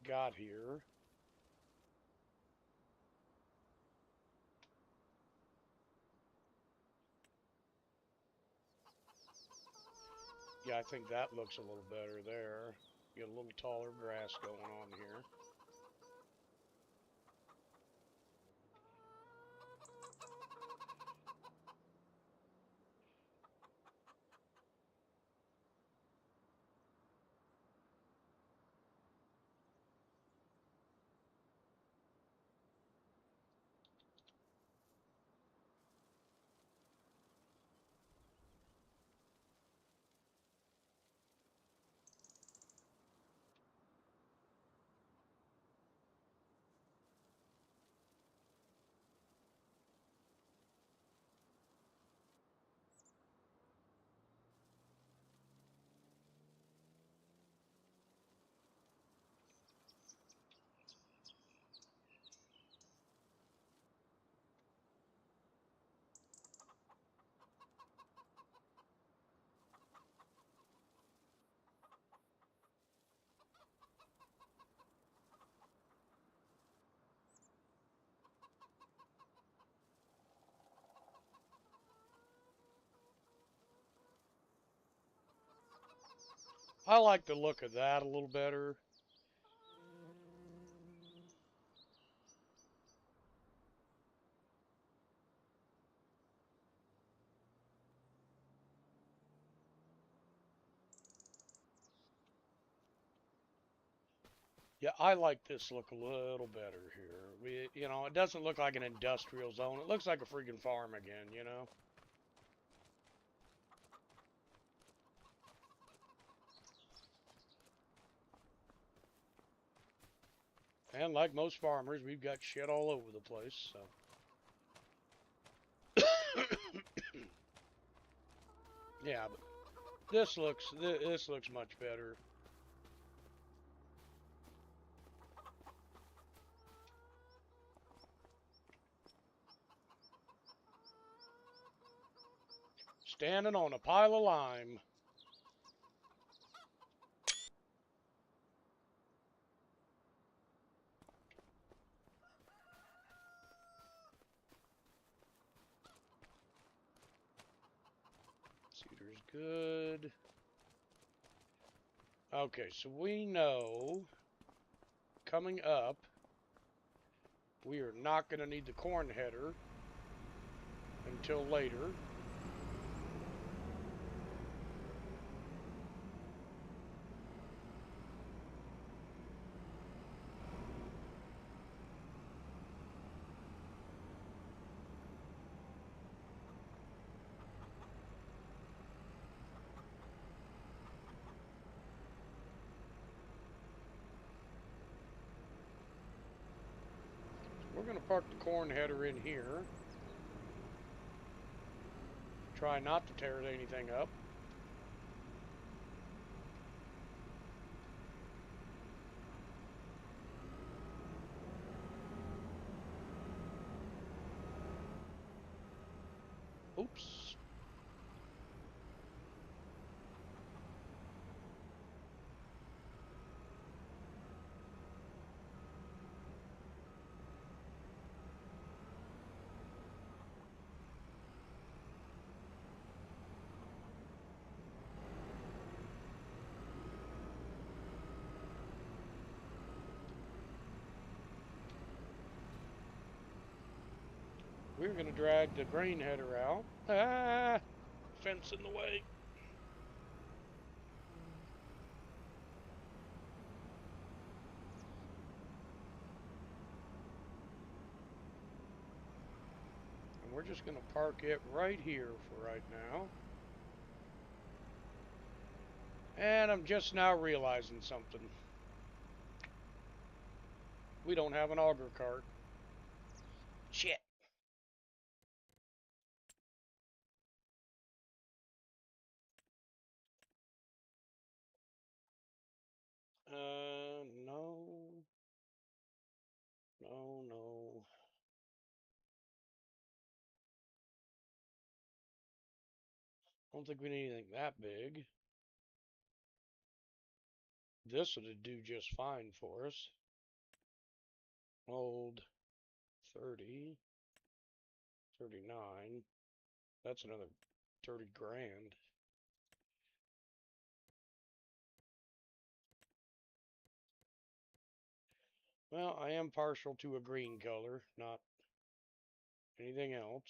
got here. Yeah, I think that looks a little better there. Get a little taller grass going on here. I like the look of that a little better. Yeah, I like this look a little better here. You know, it doesn't look like an industrial zone. It looks like a freaking farm again, you know? And like most farmers, we've got shit all over the place, so. Yeah, but this looks much better. Standing on a pile of lime. Cedar's good. Okay, so we know coming up, we are not going to need the corn header until later. We're going to park the corn header in here. Try not to tear anything up. Oops. We're going to drag the grain header out. Ah! Fence in the way. And we're just going to park it right here for right now. And I'm just now realizing something. We don't have an auger cart. Shit. No. No, no. I don't think we need anything that big. This would do just fine for us. Old 30, 39. That's another 30 grand. Well, I am partial to a green color, not anything else.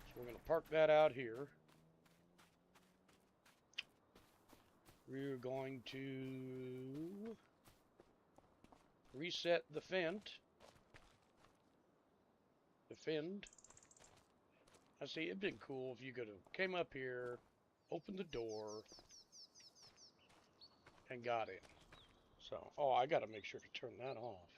So we're going to park that out here. We're going to reset the fend. I see, it'd been cool if you could have came up here, opened the door, and got in. So, oh, I got to make sure to turn that off.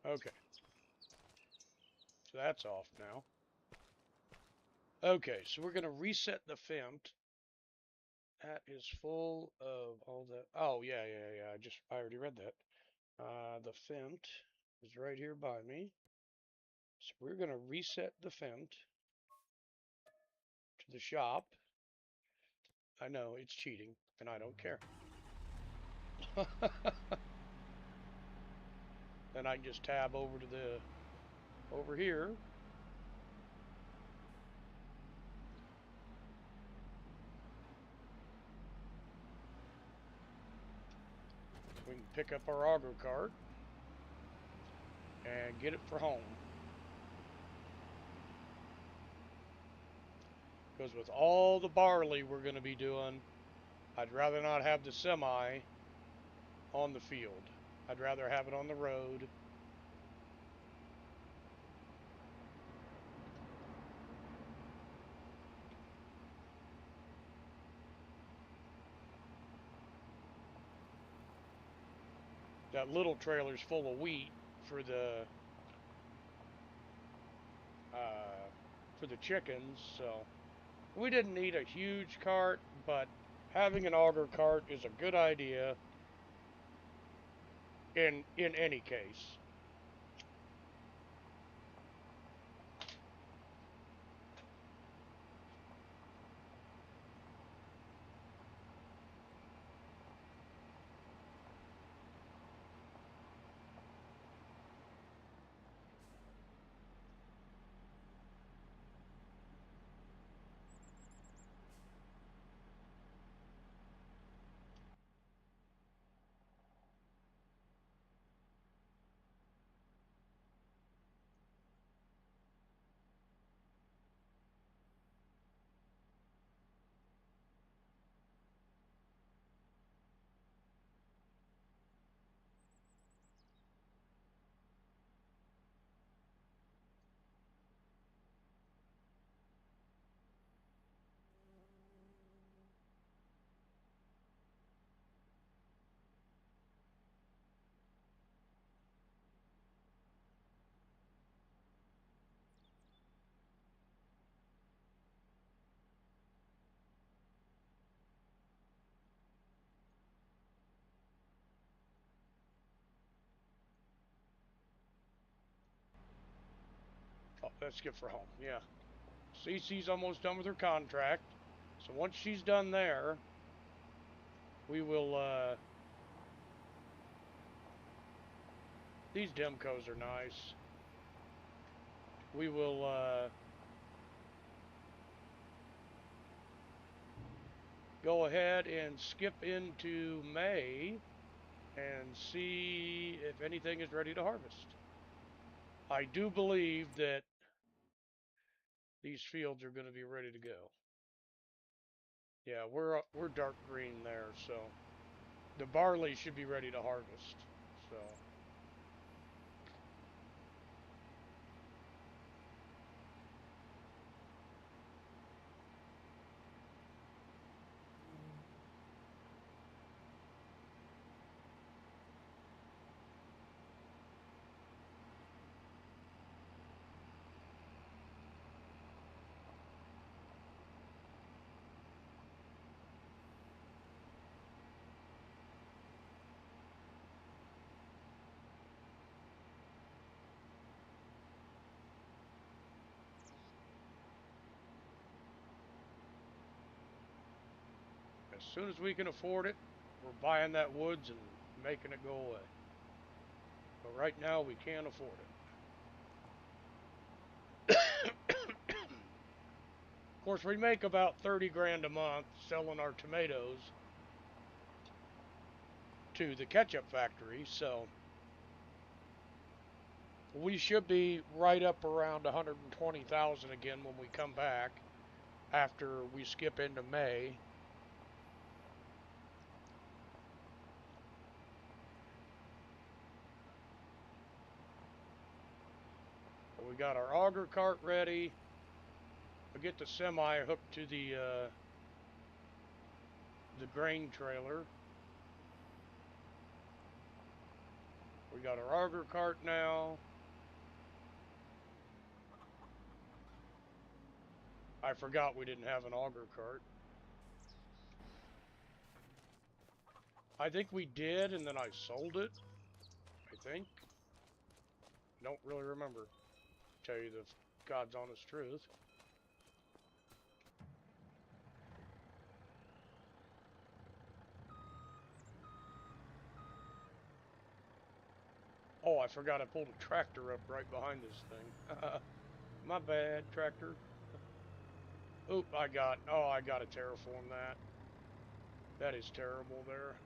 Okay. So that's off now. Okay, so we're going to reset the fent. That is full of all the... Oh, yeah. I already read that. The fent is right here by me. So we're going to reset the fent to the shop. I know, it's cheating, and I don't care. Then I can just tab over to over here. We can pick up our auger cart. and get it for home. Because with all the barley we're going to be doing, I'd rather not have the semi on the field. I'd rather have it on the road. That little trailer's full of wheat for the uh, for the chickens, so we didn't need a huge cart, but having an auger cart is a good idea in any case. Oh, let's get for home. Yeah. Cece's almost done with her contract. So once she's done there, we will these Demcos are nice. We will go ahead and skip into May and see if anything is ready to harvest. I do believe that these fields are going to be ready to go. Yeah, we're dark green there, so the barley should be ready to harvest. So as soon as we can afford it, we're buying that woods and making it go away. But right now we can't afford it. Of course, we make about 30 grand a month selling our tomatoes to the ketchup factory, so we should be right up around 120,000 again when we come back after we skip into May. We got our auger cart ready. We'll get the semi hooked to the grain trailer. We got our auger cart now. I forgot we didn't have an auger cart. I think we did, and then I sold it. I think. Don't really remember. Tell you the God's honest truth. Oh, I forgot I pulled a tractor up right behind this thing. My bad, tractor. Oop, I got to terraform that. That is terrible there.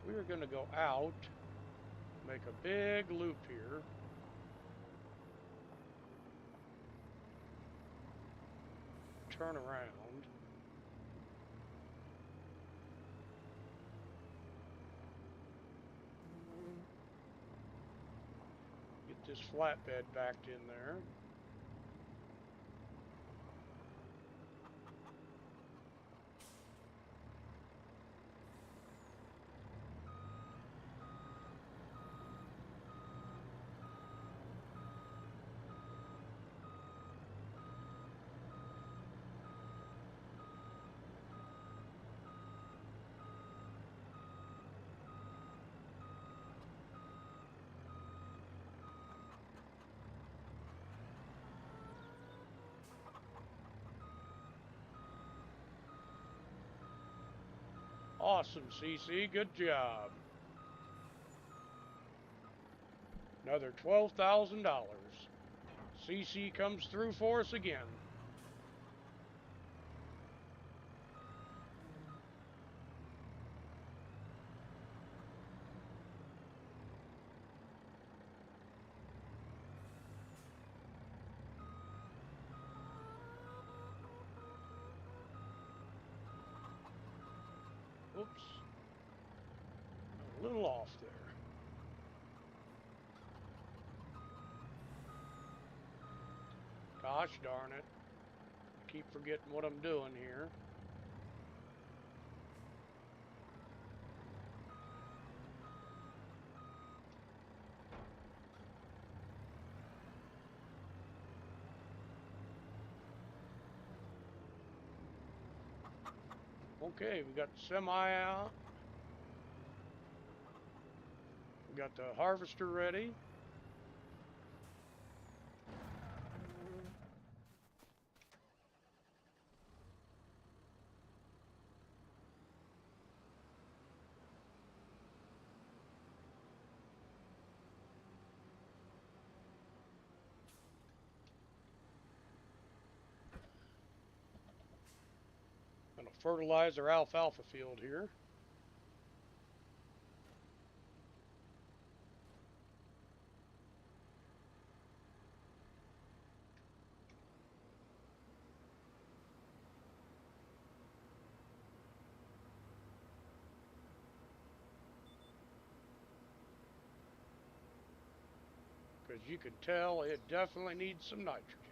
we're going to go out, make a big loop here. Turn around. Get this flatbed backed in there. Awesome, CC. Good job. Another $12,000. CC comes through for us again. Oops. A little off there. Gosh darn it. I keep forgetting what I'm doing here. Okay, we got the semi out. We got the harvester ready. Gonna fertilize our alfalfa field here. Because you can tell it definitely needs some nitrogen.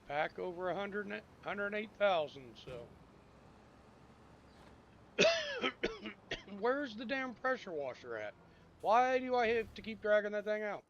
Pack over 108,000, so. Where's the damn pressure washer at? Why do I have to keep dragging that thing out?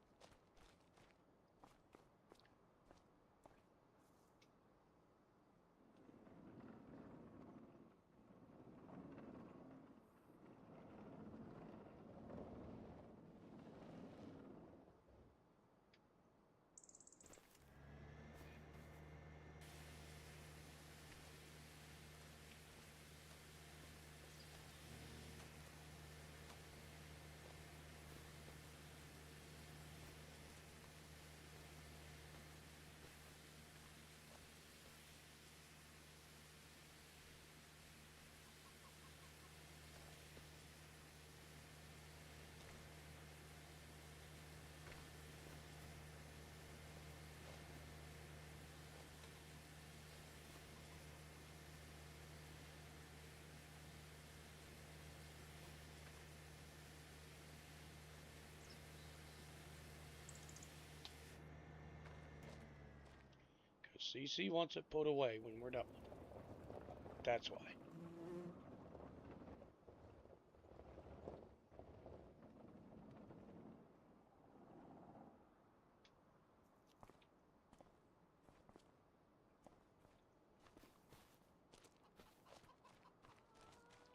Because CC wants it put away when we're done with it. That's why.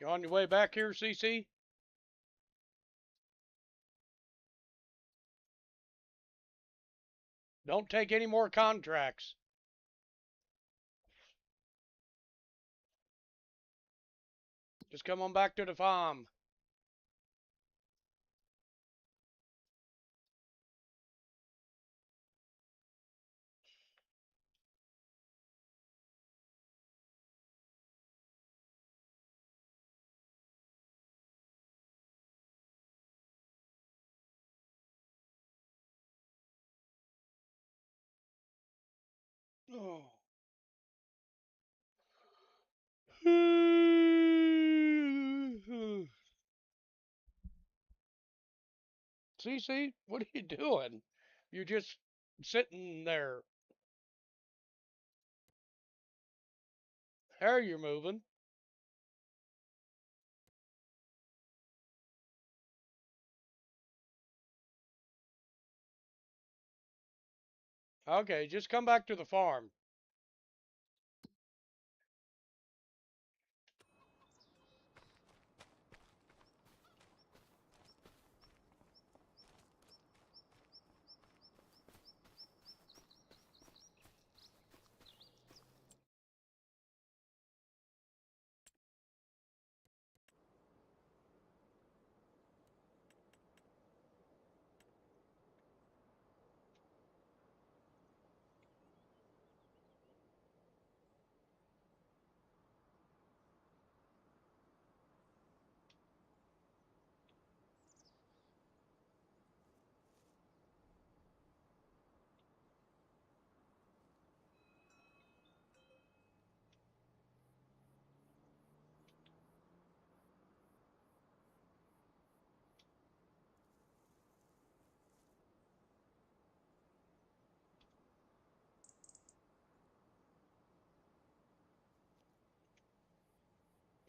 You on your way back here, CC? Don't take any more contracts. Just come on back to the farm. Oh. CC, what are you doing? You're just sitting there. There you're moving. Okay, just come back to the farm.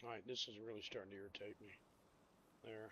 All right, this is really starting to irritate me. There.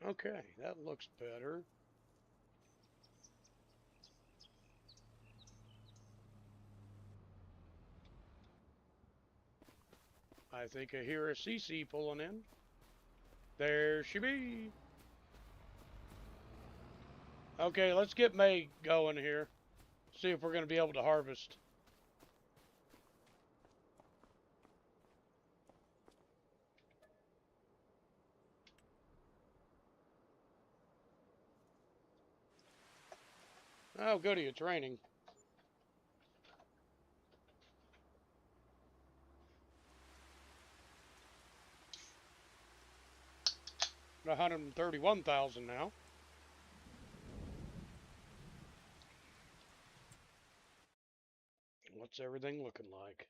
Okay, that looks better. I think I hear a CC pulling in. There she be. Okay, let's get May going here. See if we're going to be able to harvest. Oh, goody, it's raining. At 131,000 now. What's everything looking like?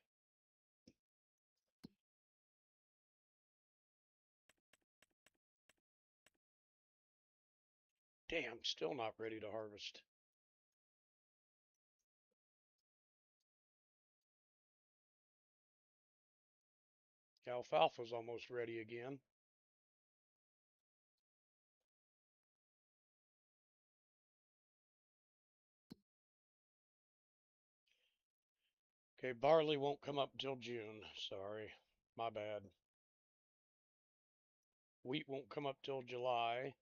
Damn, still not ready to harvest. Alfalfa's almost ready again. Okay, barley won't come up until June. Sorry, my bad. Wheat won't come up till July.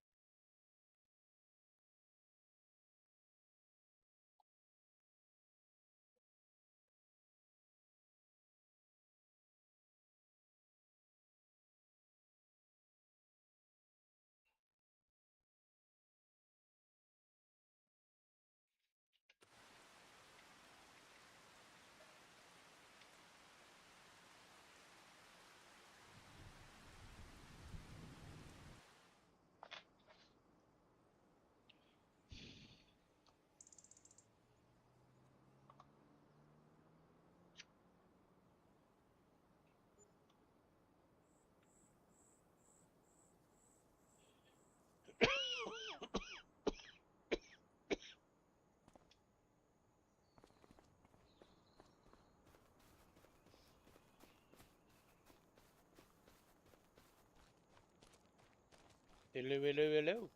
Hello, hello, hello.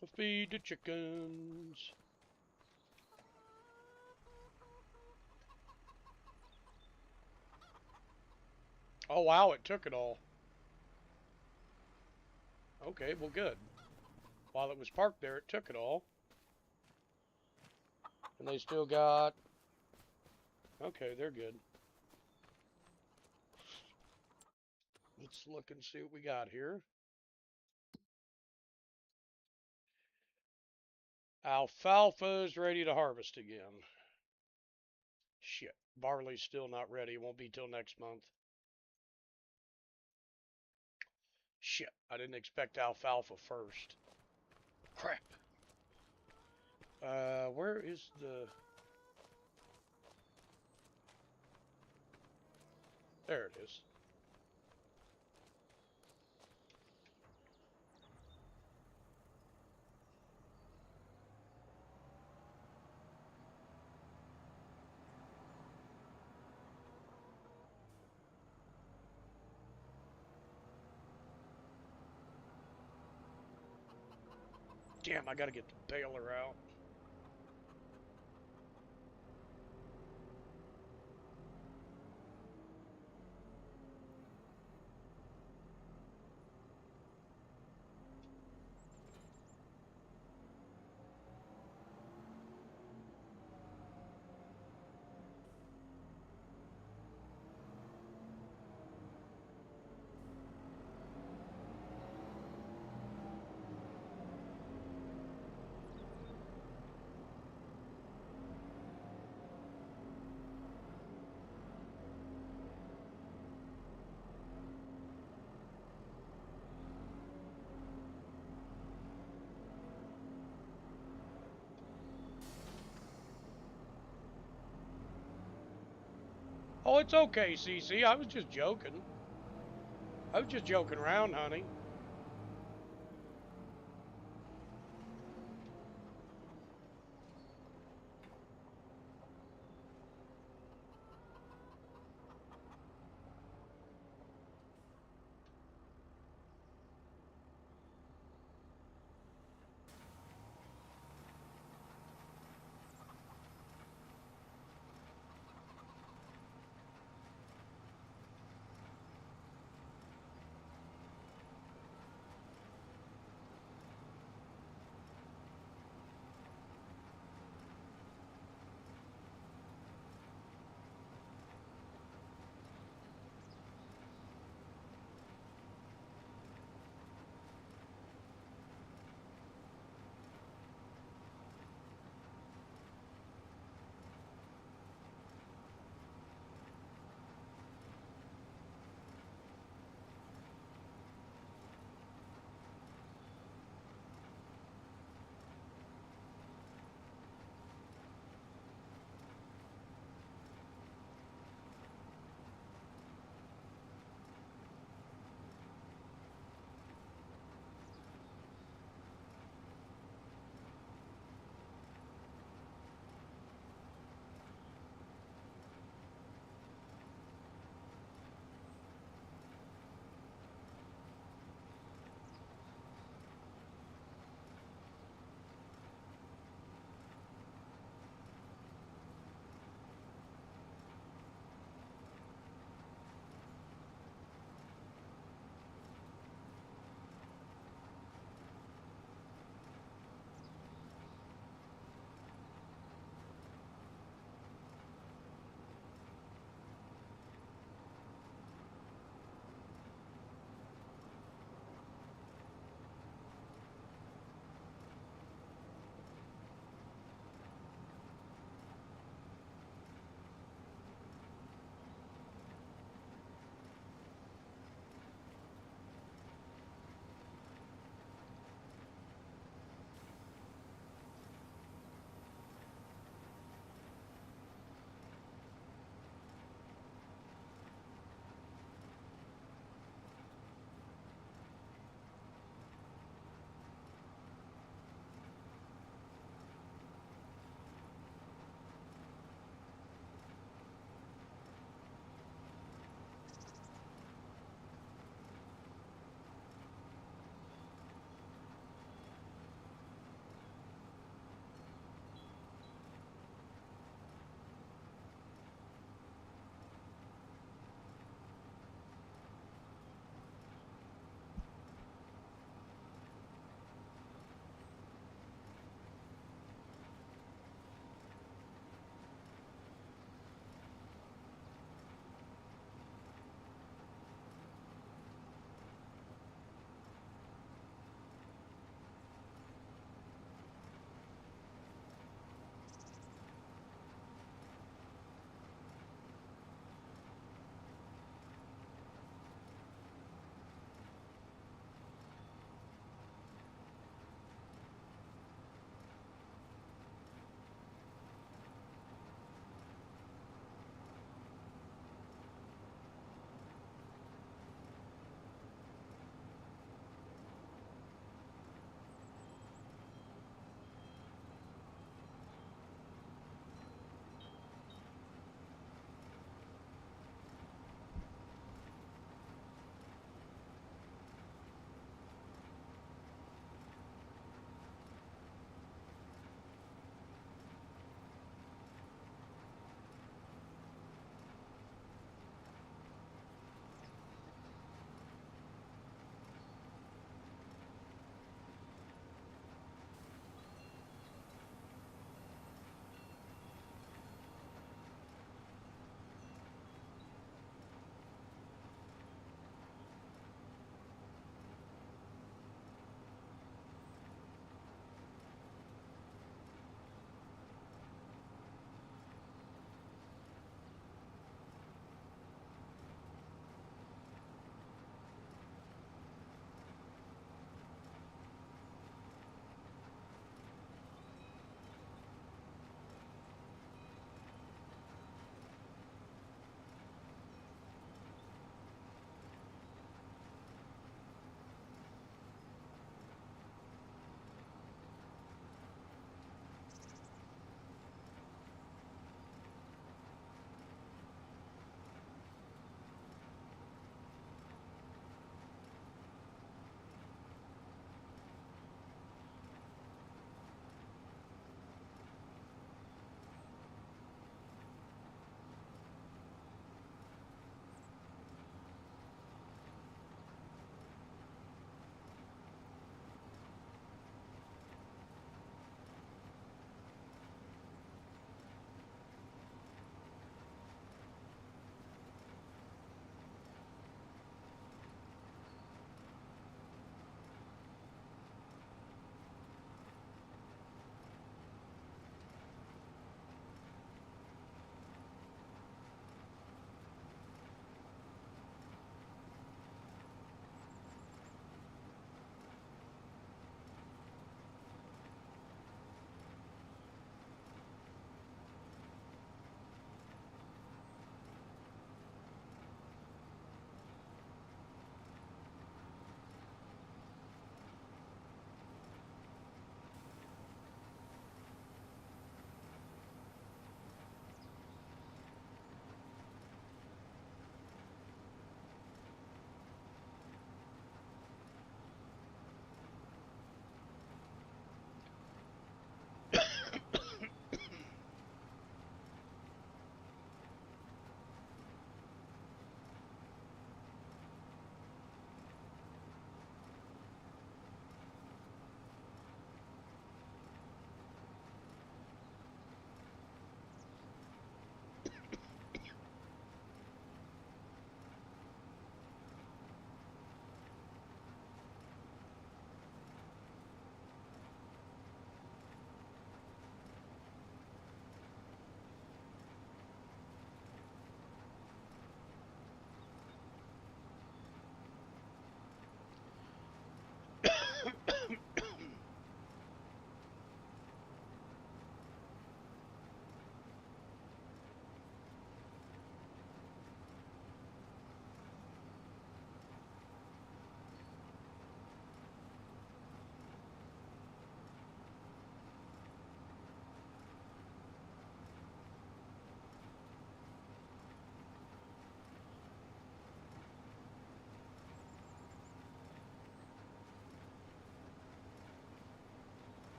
To feed the chickens. Oh, wow, it took it all. Okay, well, good. While it was parked there, it took it all. And they still got... Okay, they're good. Let's look and see what we got here. Alfalfa's ready to harvest again. Shit, barley's still not ready. Won't be till next month. Shit, I didn't expect alfalfa first. Crap. Where is the... There it is. Damn, I gotta get the baler out. Oh, it's okay, CC. I was just joking. I was just joking around, honey.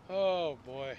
Oh boy.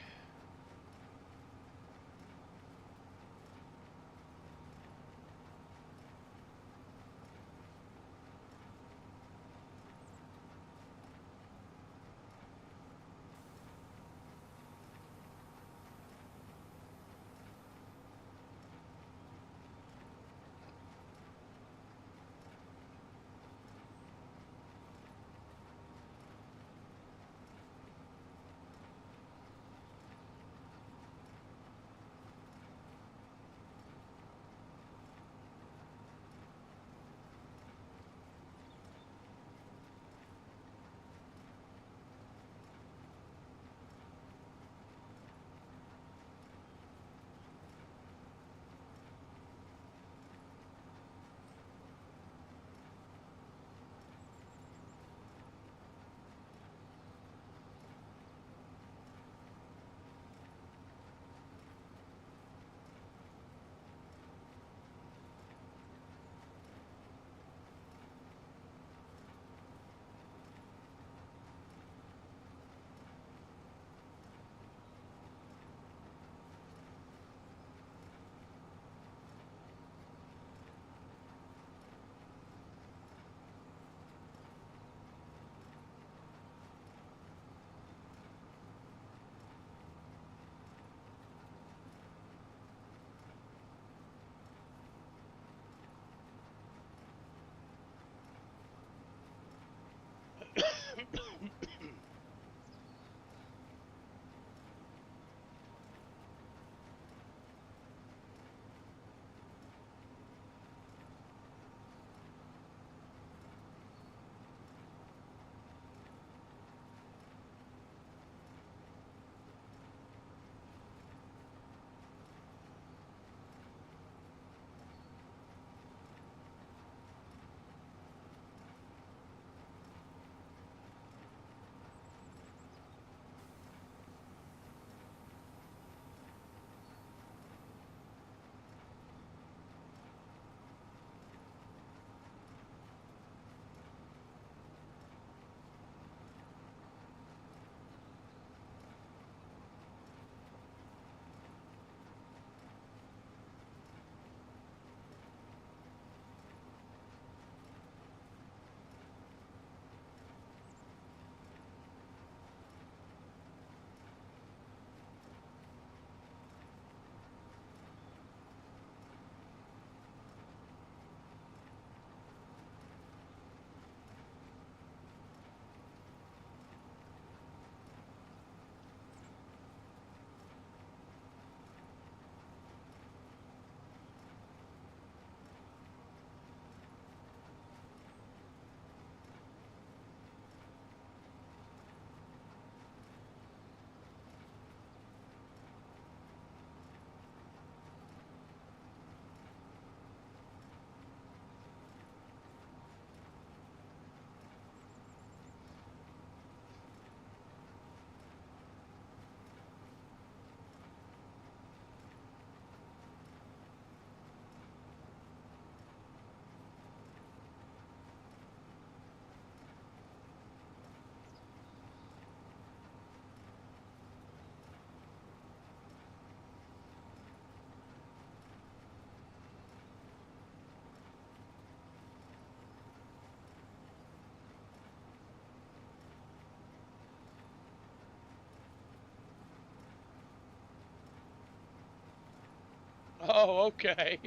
Oh, okay.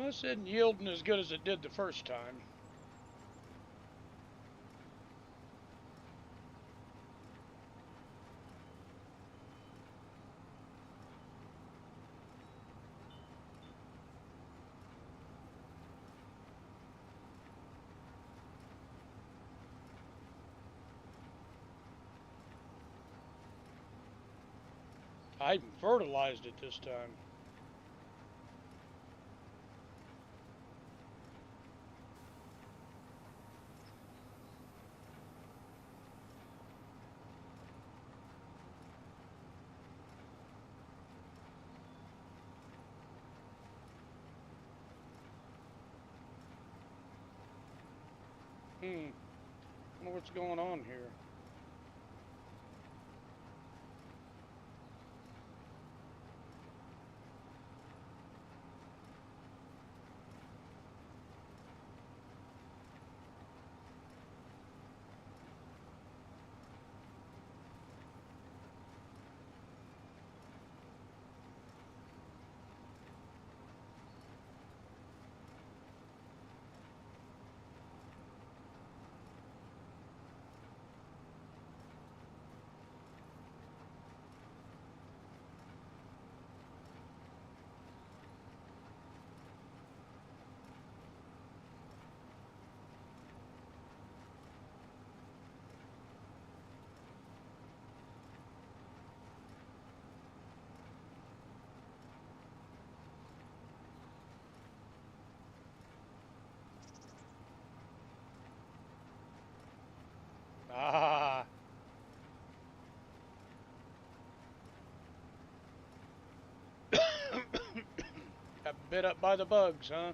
Well, this isn't yielding as good as it did the first time. I even fertilized it this time. Hmm. Wonder what's going on here. Ah. Got bit up by the bugs, huh?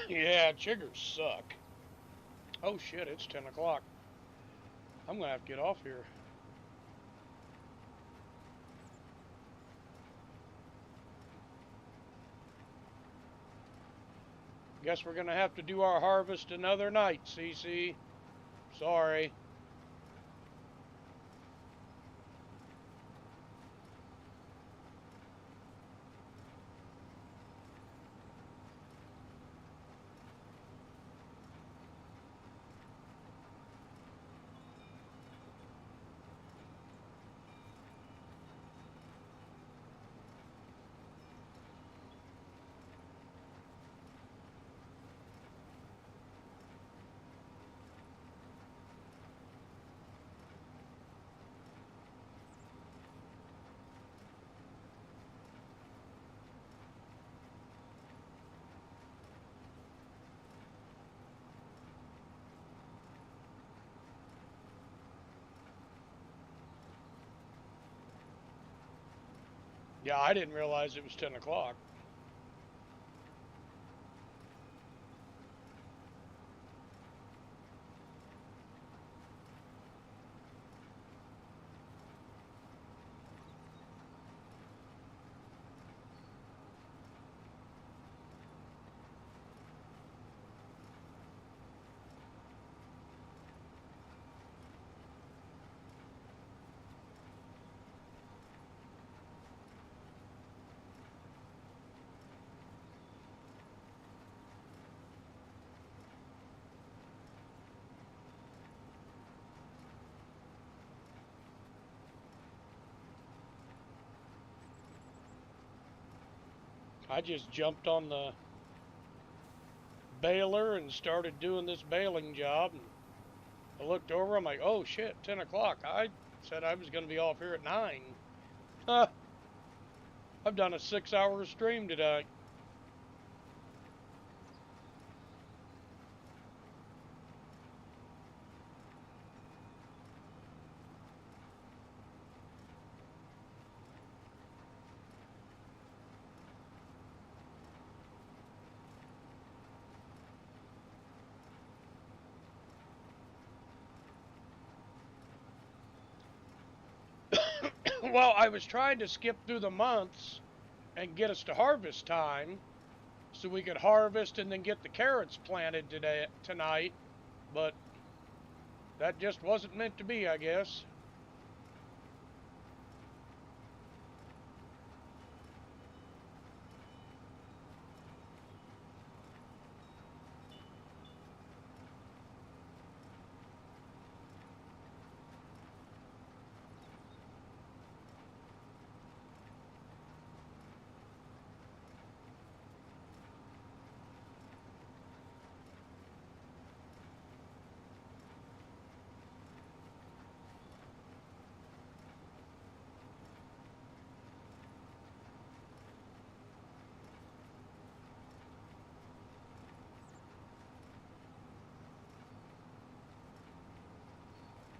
Yeah, chiggers suck. Oh shit, it's 10 o'clock. I'm gonna have to get off here. Guess we're gonna have to do our harvest another night, Cece. Sorry. Yeah, I didn't realize it was 10 o'clock. I just jumped on the baler and started doing this baling job. And I looked over, I'm like, oh shit, 10 o'clock. I said I was gonna be off here at 9. Huh, I've done a 6 hour stream today. Well, I was trying to skip through the months and get us to harvest time so we could harvest and then get the carrots planted tonight, but that just wasn't meant to be, I guess.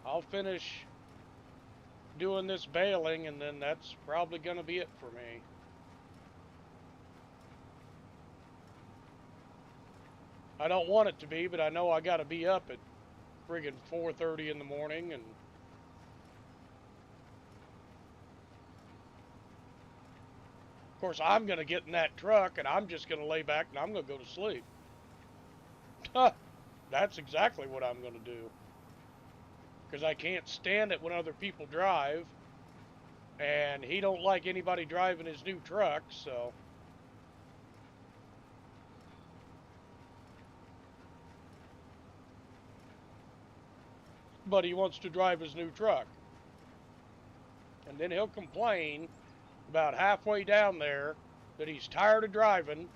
I'll finish doing this baling and then that's probably going to be it for me. I don't want it to be, but I know I got to be up at friggin' 4:30 in the morning, and of course I'm going to get in that truck and I'm just going to lay back and I'm going to go to sleep. That's exactly what I'm going to do because I can't stand it when other people drive, and he don't like anybody driving his new truck, so but he wants to drive his new truck. And then he'll complain about halfway down there that he's tired of driving.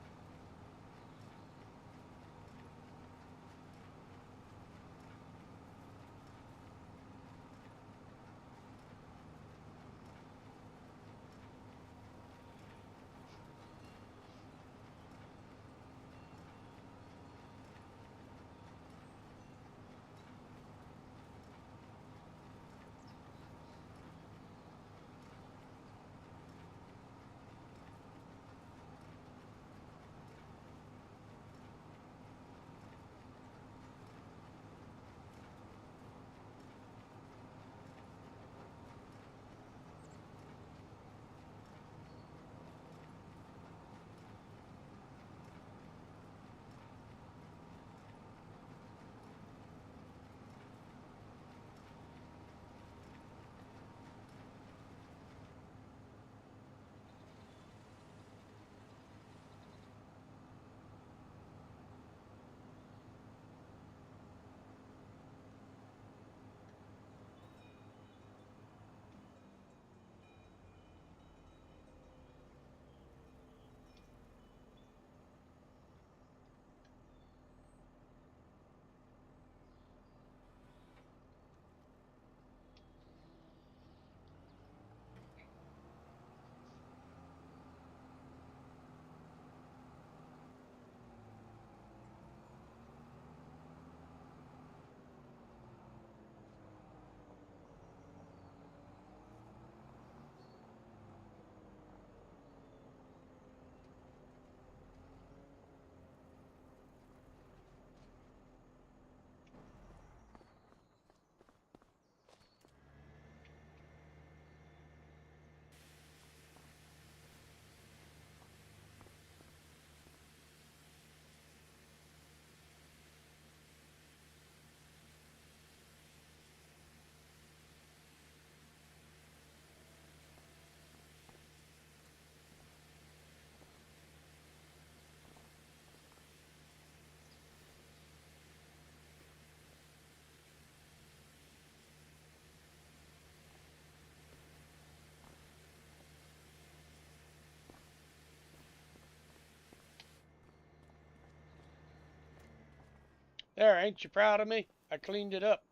There, ain't you proud of me? I cleaned it up.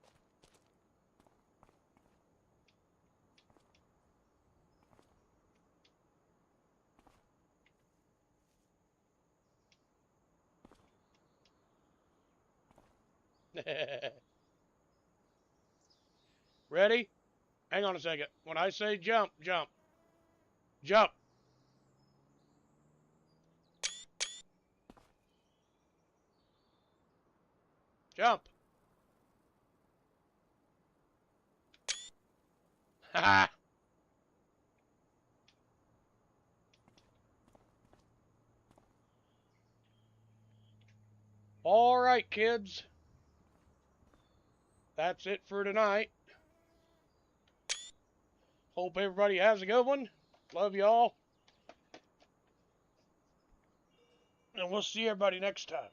Ready? Hang on a second. When I say jump, jump. Jump. Jump. Ha! All right, kids. That's it for tonight. Hope everybody has a good one. Love y'all. And we'll see everybody next time.